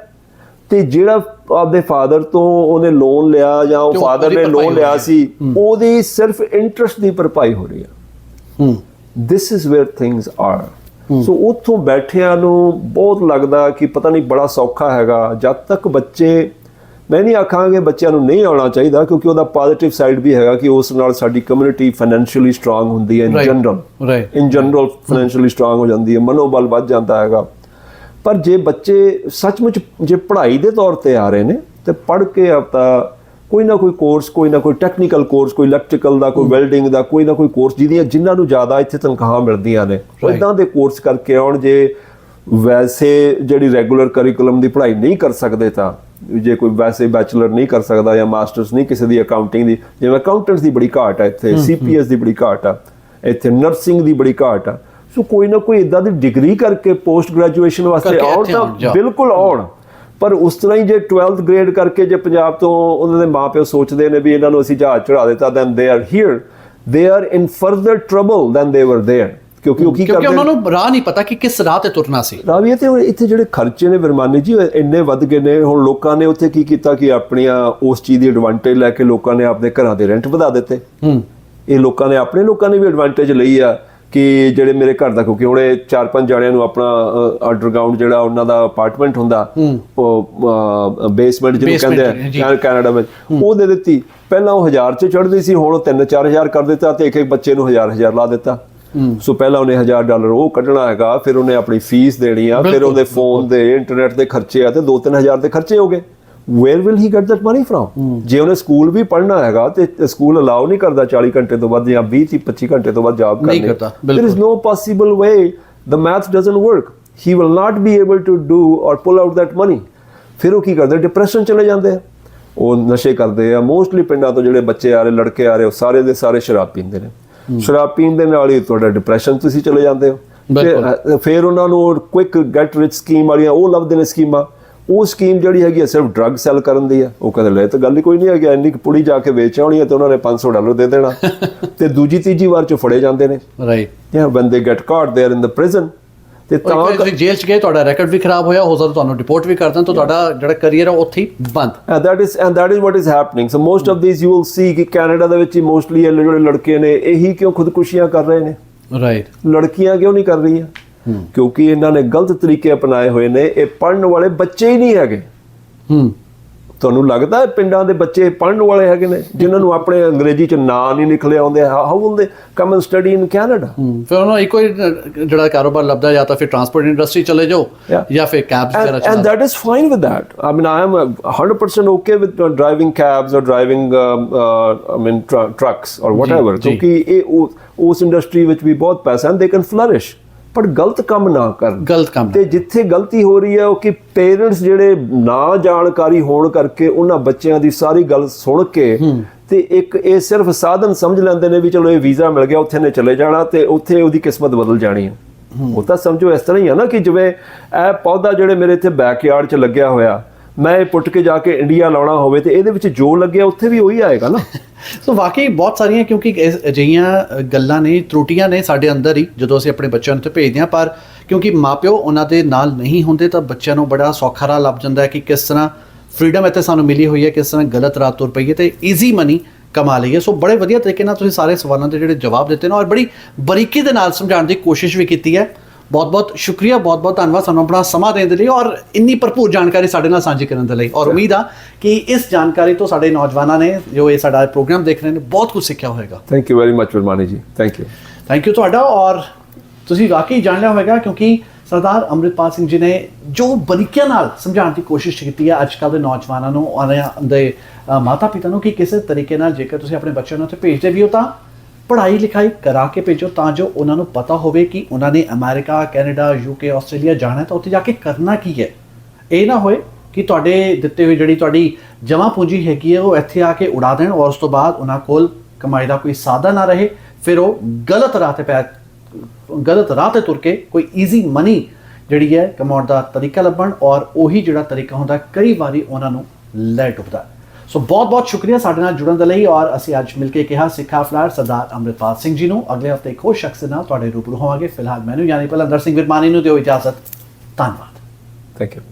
Speaker 2: ਤੇ ਜਿਹੜਾ ਆਪਦੇ ਫਾਦਰ ਤੋਂ ਉਹਨੇ ਲੋਨ ਲਿਆ ਜਾਂ ਉਹ ਫਾਦਰ ਨੇ ਲੋਨ ਲਿਆ ਸੀ, ਉਹਦੀ ਸਿਰਫ ਇੰਟਰਸਟ ਦੀ ਭਰਪਾਈ ਹੋ ਰਹੀ ਹੈ। This is where things are. So ਉੱਥੋਂ ਬੈਠਿਆਂ ਨੂੰ ਬਹੁਤ ਲੱਗਦਾ ਕਿ ਪਤਾ ਨਹੀਂ ਬੜਾ ਸੌਖਾ ਹੈਗਾ। ਜਦ ਤੱਕ ਬੱਚੇ, ਮੈਂ ਨਹੀਂ ਆਖਾਂਗੇ ਬੱਚਿਆਂ ਨੂੰ ਨਹੀਂ ਆਉਣਾ ਚਾਹੀਦਾ, ਕਿਉਂਕਿ ਉਹਦਾ ਪੋਜ਼ਿਟਿਵ ਸਾਈਡ ਵੀ ਹੈਗਾ ਕਿ ਉਸ ਨਾਲ ਸਾਡੀ ਕਮਿਊਨਿਟੀ ਫਾਈਨੈਂਸ਼ੀਅਲੀ ਸਟਰੋਂਗ ਹੁੰਦੀ ਹੈ, ਇਨ ਜਨਰਲ ਫਾਈਨੈਂਸ਼ੀਅਲੀ ਸਟਰੋਂਗ ਹੋ ਜਾਂਦੀ ਹੈ, ਮਨੋਬਲ ਵੱਧ ਜਾਂਦਾ ਹੈਗਾ। ਪਰ ਜੇ ਬੱਚੇ ਸੱਚਮੁੱਚ ਜੇ ਪੜ੍ਹਾਈ ਦੇ ਤੌਰ ਤੇ ਆ ਰਹੇ ਨੇ ਤੇ ਪੜ੍ਹ ਕੇ ਆਪਦਾ ਕੋਈ ਨਾ ਕੋਈ ਕੋਰਸ, ਕੋਈ ਨਾ ਕੋਈ ਟੈਕਨੀਕਲ ਕੋਰਸ, ਕੋਈ ਇਲੈਕਟ੍ਰੀਕਲ ਦਾ, ਕੋਈ ਵੈਲਡਿੰਗ ਦਾ, ਕੋਈ ਨਾ ਕੋਈ ਕੋਰਸ ਜਿਨ੍ਹਾਂ ਨੂੰ ਜ਼ਿਆਦਾ ਇੱਥੇ ਤਨਖਾਹਾਂ ਮਿਲਦੀਆਂ ਨੇ, ਇੱਦਾਂ ਦੇ ਕੋਰਸ ਕਰਕੇ ਆਉਣ। ਜੇ ਵੈਸੇ ਜਿਹੜੀ ਰੈਗੂਲਰ ਕਰਿਕੂਲਮ ਦੀ ਪੜ੍ਹਾਈ ਨਹੀਂ ਕਰ ਸਕਦੇ, ਤਾਂ ਜੇ ਕੋਈ ਵੈਸੇ ਬੈਚਲਰ ਨਹੀਂ ਕਰ ਸਕਦਾ ਜਾਂ ਮਾਸਟਰਸ ਨਹੀਂ ਕਿਸੇ ਦੀ ਅਕਾਊਂਟਿੰਗ ਦੀ, ਜਿਵੇਂ ਅਕਾਊਂਟੈਂਟਸ ਦੀ ਬੜੀ ਘਾਟ ਹੈ ਇੱਥੇ, CPS ਦੀ ਬੜੀ ਘਾਟ ਆ ਇੱਥੇ, ਨਰਸਿੰਗ ਦੀ ਬੜੀ ਘਾਟ ਆ। ਸੋ ਕੋਈ ਨਾ ਕੋਈ ਇੱਦਾਂ ਦੀ ਡਿਗਰੀ ਕਰਕੇ ਪੋਸਟ ਗ੍ਰੈਜੂਏਸ਼ਨ ਵਾਸਤੇ ਆਉਣ ਤਾਂ ਬਿਲਕੁਲ ਆਉਣ। ਪਰ ਉਸ ਤਰ੍ਹਾਂ ਹੀ ਜੇ 12th ਗ੍ਰੇਡ ਕਰਕੇ ਜੇ ਪੰਜਾਬ ਤੋਂ ਉਹਨਾਂ ਦੇ ਮਾਂ ਪਿਓ ਸੋਚਦੇ ਨੇ ਵੀ ਇਹਨਾਂ ਨੂੰ ਅਸੀਂ ਜਹਾਜ਼ ਚੜਾ ਦਿੱਤਾ, then they are here, they are in further trouble than they were there, ਕਿਉਂਕਿ ਉਹ ਕੀ
Speaker 1: ਕਿਉਂਕਿ
Speaker 2: ਕਰਦੇ
Speaker 1: ਉਹਨਾਂ ਨੂੰ ਰਾਹ ਨਹੀਂ ਪਤਾ ਕਿ ਕਿਸ ਰਾਹ ਤੇ ਤੁਰਨਾ ਸੀ।
Speaker 2: ਰਾਵੀ ਤੇ ਇੱਥੇ ਜਿਹੜੇ ਖਰਚੇ ਨੇ ਵਰਮਾਨੀ ਜੀ ਇੰਨੇ ਵੱਧ ਗਏ ਨੇ। ਹੁਣ ਲੋਕਾਂ ਨੇ ਉੱਥੇ ਕੀ ਕੀਤਾ ਕਿ ਆਪਣੀਆਂ ਉਸ ਚੀਜ਼ ਦੀ ਐਡਵਾਂਟੇਜ ਲੈ ਕੇ ਲੋਕਾਂ ਨੇ ਆਪਣੇ ਘਰਾਂ ਦੇ ਰੈਂਟ ਵਧਾ ਦਿੱਤੇ। ਇਹ ਲੋਕਾਂ ਨੇ ਵੀ ਐਡਵਾਂਟੇਜ ਲਈ ਆ ਕਿ ਜਿਹੜੇ ਮੇਰੇ ਘਰ ਦਾ, ਕਿਉਂਕਿ ਹੁਣ ਇਹ 4-5 ਜਣਿਆਂ ਨੂੰ ਆਪਣਾ ਅੰਡਰਗਰਾਉਂਡ ਜਿਹੜਾ ਉਹਨਾਂ ਦਾ ਅਪਾਰਟਮੈਂਟ ਹੁੰਦਾ, ਉਹ ਬੇਸਮੈਂਟ ਜਿਹਨੂੰ ਕਹਿੰਦੇ ਆ ਕੈਨੇਡਾ ਵਿੱਚ, ਉਹ ਦੇ ਦਿੱਤੀ। ਪਹਿਲਾਂ ਉਹ 1000 'ਚ ਚੜ੍ਹਦੀ ਸੀ, ਹੁਣ ਉਹ 3-4 ਹਜ਼ਾਰ ਕਰ ਦਿੱਤਾ ਤੇ ਇੱਕ ਬੱਚੇ ਨੂੰ 1000 ਲਾ ਦਿੱਤਾ। ਸੋ ਪਹਿਲਾਂ ਉਹਨੇ $1000 ਉਹ ਕੱਢਣਾ ਹੈਗਾ, ਫਿਰ ਉਹਨੇ ਆਪਣੀ ਫੀਸ ਦੇਣੀ ਆ, ਫਿਰ ਉਹਦੇ ਫੋਨ ਦੇ ਇੰਟਰਨੈਟ ਦੇ ਖਰਚੇ ਆ, ਤੇ 2-3 ਹਜ਼ਾਰ ਦੇ ਖਰਚੇ ਹੋ ਗਏ। where will he get that money from? ਜੇ ਉਹਨੇ ਸਕੂਲ ਵੀ ਪੜ੍ਹਨਾ ਹੈਗਾ ਤੇ ਸਕੂਲ ਅਲਾਉ ਨਹੀਂ ਕਰਦਾ 40 ਘੰਟੇ ਤੋਂ ਵੱਧ ਜਾਂ 20-25 ਘੰਟੇ ਤੋਂ ਵੱਧ ਜੌਬ ਕਰਨੀ। there is no possible way, the math doesn't work, he will not be able to do or pull out that money। ਫਿਰ ਉਹ ਕੀ ਕਰਦੇ, ਡਿਪਰੈਸ਼ਨ ਚਲੇ ਜਾਂਦੇ ਆ, ਉਹ ਨਸ਼ੇ ਕਰਦੇ ਆ। ਮੋਸਟਲੀ ਪਿੰਡਾਂ ਤੋਂ ਜਿਹੜੇ ਬੱਚੇ ਆ ਰਹੇ, ਲੜਕੇ ਆ ਰਹੇ, ਉਹ ਸਾਰੇ ਦੇ ਸਾਰੇ ਸ਼ਰਾਬ ਪੀਂਦੇ ਨੇ। ਸ਼ਰਾਬ ਪੀਣ ਦੇ ਨਾਲ ਹੀ ਤੁਹਾਡਾ ਡਿਪਰੈਸ਼ਨ ਤੁਸੀਂ ਚਲੇ ਜਾਂਦੇ ਹੋ। ਫਿਰ ਉਹਨਾਂ ਨੂੰ ਕੁਇਕ ਗੈਟ ਰਿਚ ਸਕੀਮ ਵਾਲੀਆਂ ਉਹ ਲੱਭਦੇ ਨੇ ਸਕੀਮਾਂ। ਉਹ ਸਕੀਮ ਜਿਹੜੀ ਹੈਗੀ ਸਿਰਫ ਡਰੱਗ ਸੈਲ ਕਰਨ ਦੀ ਆ। ਉਹ ਕਹਿੰਦੇ ਲੈ ਤਾਂ ਗੱਲ ਹੀ ਕੋਈ ਨਹੀਂ ਹੈਗੀ, ਇੰਨੀ ਪੁੜੀ ਜਾ ਕੇ ਵੇਚ ਆਉਣੀ ਹੈ ਤੇ ਉਹਨਾਂ ਨੇ $500 ਦੇ ਦੇਣਾ ਤੇ ਦੂਜੀ ਤੀਜੀ ਵਾਰ 'ਚ ਫੜੇ ਜਾਂਦੇ ਨੇ।
Speaker 1: ਰਾਈਟ,
Speaker 2: ਵੈਨ ਦੇ ਗੈਟ ਕਾਟ they are in the prison. ਤੇ ਤਾਂ
Speaker 1: ਤੁਸੀਂ ਜੇਲ੍ਹ 'ਚ ਗਏ, ਤੁਹਾਡਾ ਰੈਕੋਰਡ ਵੀ ਖਰਾਬ ਹੋਇਆ, ਹੋ ਸਕਦਾ ਤੁਹਾਨੂੰ ਰਿਪੋਰਟ ਵੀ ਕਰ ਦੇਣ, ਤਾਂ ਤੁਹਾਡਾ ਜਿਹੜਾ ਕਰੀਅਰ ਹੈ ਉੱਥੇ ਹੀ ਬੰਦ।
Speaker 2: that is what is happening। so most of these you will see ਕਿ ਕੈਨੇਡਾ ਦੇ ਵਿੱਚ ਹੀ ਮੋਸਟਲੀ ਇਹ ਜਿਹੜੇ ਲੜਕੇ ਨੇ ਇਹੀ ਕਿਉਂ ਖੁਦਕੁਸ਼ੀਆਂ ਕਰ ਰਹੇ ਨੇ।
Speaker 1: ਰਾਈਟ,
Speaker 2: ਲੜਕੀਆਂ ਕਿਉਂ ਨਹੀਂ ਕਰ ਰਹੀਆਂ? ਕਿਉਂਕਿ ਇਹਨਾਂ ਨੇ ਗਲਤ ਤਰੀਕੇ ਅਪਣਾਏ ਹੋਏ ਨੇ। ਇਹ ਪੜ੍ਹਨ ਵਾਲੇ ਬੱਚੇ ਹੀ ਨਹੀਂ ਹੈਗੇ। ਤੁਹਾਨੂੰ ਲੱਗਦਾ ਪਿੰਡਾਂ ਦੇ ਬੱਚੇ ਪੜ੍ਹਨ ਵਾਲੇ ਹੈਗੇ ਨੇ ਜਿਨ੍ਹਾਂ ਨੂੰ ਆਪਣੇ ਅੰਗਰੇਜ਼ੀ 'ਚ ਨਾਂ ਨਹੀਂ ਲਿਖਲੇ ਆਉਂਦੇ? How will they come and study in Canada?
Speaker 1: ਫਿਰ ਉਹਨਾਂ ਇੱਕੋ ਹੀ ਜਿਹੜਾ ਕਾਰੋਬਾਰ ਲੱਭਦਾ, ਜਾਂ ਤਾਂ ਫਿਰ ਟਰਾਂਸਪੋਰਟ ਇੰਡਸਟਰੀ ਚਲੇ ਜਾਓ ਜਾਂ ਫਿਰ ਕੈਬਸ ਵਗੈਰਾ ਚਲਾ।
Speaker 2: and that is fine with that। I mean, I am 100% okay with driving cabs or driving trucks or whatever, ਕਿਉਂਕਿ ਇਹ ਉਸ ਇੰਡਸਟਰੀ ਵਿੱਚ ਵੀ ਬਹੁਤ ਪੈਸਾ ਹੈ, they can flourish। ਪਰ ਗਲਤ ਕੰਮ ਨਾ ਕਰਨ।
Speaker 1: ਗਲਤ ਕੰਮ
Speaker 2: ਤੇ ਜਿੱਥੇ ਗਲਤੀ ਹੋ ਰਹੀ ਹੈ ਉਹ ਕਿ ਪੇਰੈਂਟਸ ਜਿਹੜੇ ਨਾ ਜਾਣਕਾਰੀ ਹੋਣ ਕਰਕੇ ਉਹਨਾਂ ਬੱਚਿਆਂ ਦੀ ਸਾਰੀ ਗੱਲ ਸੁਣ ਕੇ ਤੇ ਇੱਕ ਇਹ ਸਿਰਫ ਸਾਧਨ ਸਮਝ ਲੈਂਦੇ ਨੇ ਵੀ ਚਲੋ ਇਹ ਵੀਜ਼ਾ ਮਿਲ ਗਿਆ, ਉੱਥੇ ਨੇ ਚਲੇ ਜਾਣਾ ਤੇ ਉੱਥੇ ਉਹਦੀ ਕਿਸਮਤ ਬਦਲ ਜਾਣੀ ਹੈ। ਉਹ ਤਾਂ ਸਮਝੋ ਇਸ ਤਰ੍ਹਾਂ ਹੀ ਆ ਨਾ ਕਿ ਜਿਵੇਂ ਇਹ ਪੌਦਾ ਜਿਹੜੇ ਮੇਰੇ ਇੱਥੇ ਬੈਕਯਾਰਡ 'ਚ ਲੱਗਿਆ ਹੋਇਆ, ਮੈਂ ਇਹ ਪੁੱਟ ਕੇ ਜਾ ਕੇ ਇੰਡੀਆ ਲਾਉਣਾ ਹੋਵੇ ਤੇ ਇਹਦੇ ਵਿੱਚ ਜੋ ਲੱਗਿਆ ਉੱਥੇ ਵੀ ਉਹੀ ਆਏਗਾ ਨਾ।
Speaker 1: ਸੋ ਵਾਕਈ ਬਹੁਤ ਸਾਰੀਆਂ ਕਿਉਂਕਿ ਅਜਿਹੀਆਂ ਗੱਲਾਂ ਨੇ, ਤਰੁੱਟੀਆਂ ਨੇ ਸਾਡੇ ਅੰਦਰ ਹੀ ਜਦੋਂ ਅਸੀਂ ਆਪਣੇ ਬੱਚਿਆਂ ਨੂੰ ਤੇ ਭੇਜਦੇ ਹਾਂ। ਪਰ ਕਿਉਂਕਿ ਮਾਪਿਓ ਉਹਨਾਂ ਦੇ ਨਾਲ ਨਹੀਂ ਹੁੰਦੇ ਤਾਂ ਬੱਚਿਆਂ ਨੂੰ ਬੜਾ ਸੌਖਾ ਰਾਹ ਲੱਭ ਜਾਂਦਾ ਹੈ ਕਿ ਕਿਸ ਤਰ੍ਹਾਂ ਫਰੀਡਮ ਇੱਥੇ ਸਾਨੂੰ ਮਿਲੀ ਹੋਈ ਹੈ, ਕਿਸ ਤਰ੍ਹਾਂ ਗਲਤ ਰਾਹ ਤੁਰ ਪਈਏ ਤੇ ਈਜ਼ੀ ਮਨੀ ਕਮਾ ਲਈਏ। ਸੋ ਬੜੇ ਵਧੀਆ ਤਰੀਕੇ ਨਾਲ ਤੁਸੀਂ ਸਾਰੇ ਸਵਾਲਾਂ ਦੇ ਜਿਹੜੇ ਜਵਾਬ ਦਿੱਤੇ ਨੇ ਔਰ ਬੜੀ ਬਰੀਕੀ ਦੇ ਨਾਲ ਸਮਝਾਉਣ ਦੀ ਕੋਸ਼ਿਸ਼ ਵੀ ਕੀਤੀ ਹੈ। ਬਹੁਤ ਬਹੁਤ ਸ਼ੁਕਰੀਆ, ਬਹੁਤ ਬਹੁਤ ਧੰਨਵਾਦ ਸਾਨੂੰ ਆਪਣਾ ਸਮਾਂ ਦੇਣ ਦੇ ਲਈ ਔਰ ਇੰਨੀ ਭਰਪੂਰ ਜਾਣਕਾਰੀ ਸਾਡੇ ਨਾਲ ਸਾਂਝੀ ਕਰਨ ਦੇ ਲਈ। ਔਰ ਉਮੀਦ ਆ ਕਿ ਇਸ ਜਾਣਕਾਰੀ ਤੋਂ ਸਾਡੇ ਨੌਜਵਾਨਾਂ ਨੇ ਜੋ ਇਹ ਸਾਡਾ ਪ੍ਰੋਗਰਾਮ ਦੇਖ ਰਹੇ ਨੇ ਬਹੁਤ ਕੁਝ ਸਿੱਖਿਆ ਹੋਵੇਗਾ।
Speaker 2: Thank you very much Varmani ਜੀ, ਥੈਂਕ ਯੂ ਤੁਹਾਡਾ। ਔਰ ਤੁਸੀਂ ਵਾਕਈ ਜਾਣ ਲਿਆ ਹੋਵੇਗਾ ਕਿਉਂਕਿ ਸਰਦਾਰ ਅੰਮ੍ਰਿਤਪਾਲ ਸਿੰਘ ਜੀ ਨੇ ਜੋ ਬਰੀਕੀਆਂ ਨਾਲ ਸਮਝਾਉਣ ਦੀ ਕੋਸ਼ਿਸ਼ ਕੀਤੀ ਹੈ ਅੱਜ ਕੱਲ੍ਹ ਦੇ ਨੌਜਵਾਨਾਂ ਨੂੰ, ਉਹਨਾਂ ਦੇ ਮਾਤਾ ਪਿਤਾ ਨੂੰ, ਕਿ ਕਿਸੇ ਤਰੀਕੇ ਨਾਲ ਜੇਕਰ ਤੁਸੀਂ ਆਪਣੇ ਬੱਚਿਆਂ ਨੂੰ ਉੱਥੇ ਭੇਜਦੇ ਵੀ ਹੋ ਤਾਂ ਪੜ੍ਹਾਈ ਲਿਖਾਈ ਕਰਾ ਕੇ ਭੇਜੋ ਤਾਂ ਜੋ ਉਹਨਾਂ ਨੂੰ ਪਤਾ ਹੋਵੇ ਕਿ ਉਹਨਾਂ ਨੇ ਅਮਰੀਕਾ, ਕੈਨੇਡਾ, UK, ਆਸਟ੍ਰੇਲੀਆ ਜਾਣਾ ਤਾਂ ਉੱਥੇ ਜਾ ਕੇ ਕਰਨਾ ਕੀ ਹੈ। ਇਹ ਨਾ ਹੋਏ ਕਿ ਤੁਹਾਡੇ ਦਿੱਤੇ ਹੋਏ ਜਿਹੜੀ ਤੁਹਾਡੀ ਜਮ੍ਹਾਂ ਪੂੰਜੀ ਹੈਗੀ ਹੈ ਉਹ ਇੱਥੇ ਆ ਕੇ ਉਡਾ ਦੇਣ ਔਰ ਉਸ ਤੋਂ ਬਾਅਦ ਉਹਨਾਂ ਕੋਲ ਕਮਾਈ ਦਾ ਕੋਈ ਸਾਧਨ ਨਾ ਰਹੇ, ਫਿਰ ਉਹ ਗਲਤ ਰਾਹ ਤੇ ਤੁਰ ਕੇ ਕੋਈ ਈਜ਼ੀ ਮਨੀ ਜਿਹੜੀ ਹੈ ਕਮਾਉਣ ਦਾ ਤਰੀਕਾ ਲੱਭਣ ਔਰ ਉਹੀ ਜਿਹੜਾ ਤਰੀਕਾ ਹੁੰਦਾ ਕਈ ਵਾਰੀ ਉਹਨਾਂ ਨੂੰ ਲੈ ਡੁੱਬਦਾ। ਸੋ ਬਹੁਤ ਬਹੁਤ ਸ਼ੁਕਰੀਆ ਸਾਡੇ ਨਾਲ ਜੁੜਨ ਦੇ ਲਈ ਔਰ ਅਸੀਂ ਅੱਜ ਮਿਲ ਕੇ ਕਿਹਾ ਸਿੱਖਾ ਫਲਾਰ ਸਰਦਾਰ ਅੰਮ੍ਰਿਤਪਾਲ ਸਿੰਘ ਜੀ ਨੂੰ। ਅਗਲੇ ਹਫ਼ਤੇ ਇੱਕ ਹੋਰ ਸ਼ਖਸ ਨਾਲ ਤੁਹਾਡੇ ਰੂਬਰੂ ਹੋਵਾਂਗੇ। ਫਿਲਹਾਲ ਮੈਨੂੰ ਯਾਨੀ ਪਲੰਦਰ ਸਿੰਘ ਵਿਰਮਾਨੀ ਨੂੰ ਦਿਓ ਇਜਾਜ਼ਤ। ਧੰਨਵਾਦ। Thank you.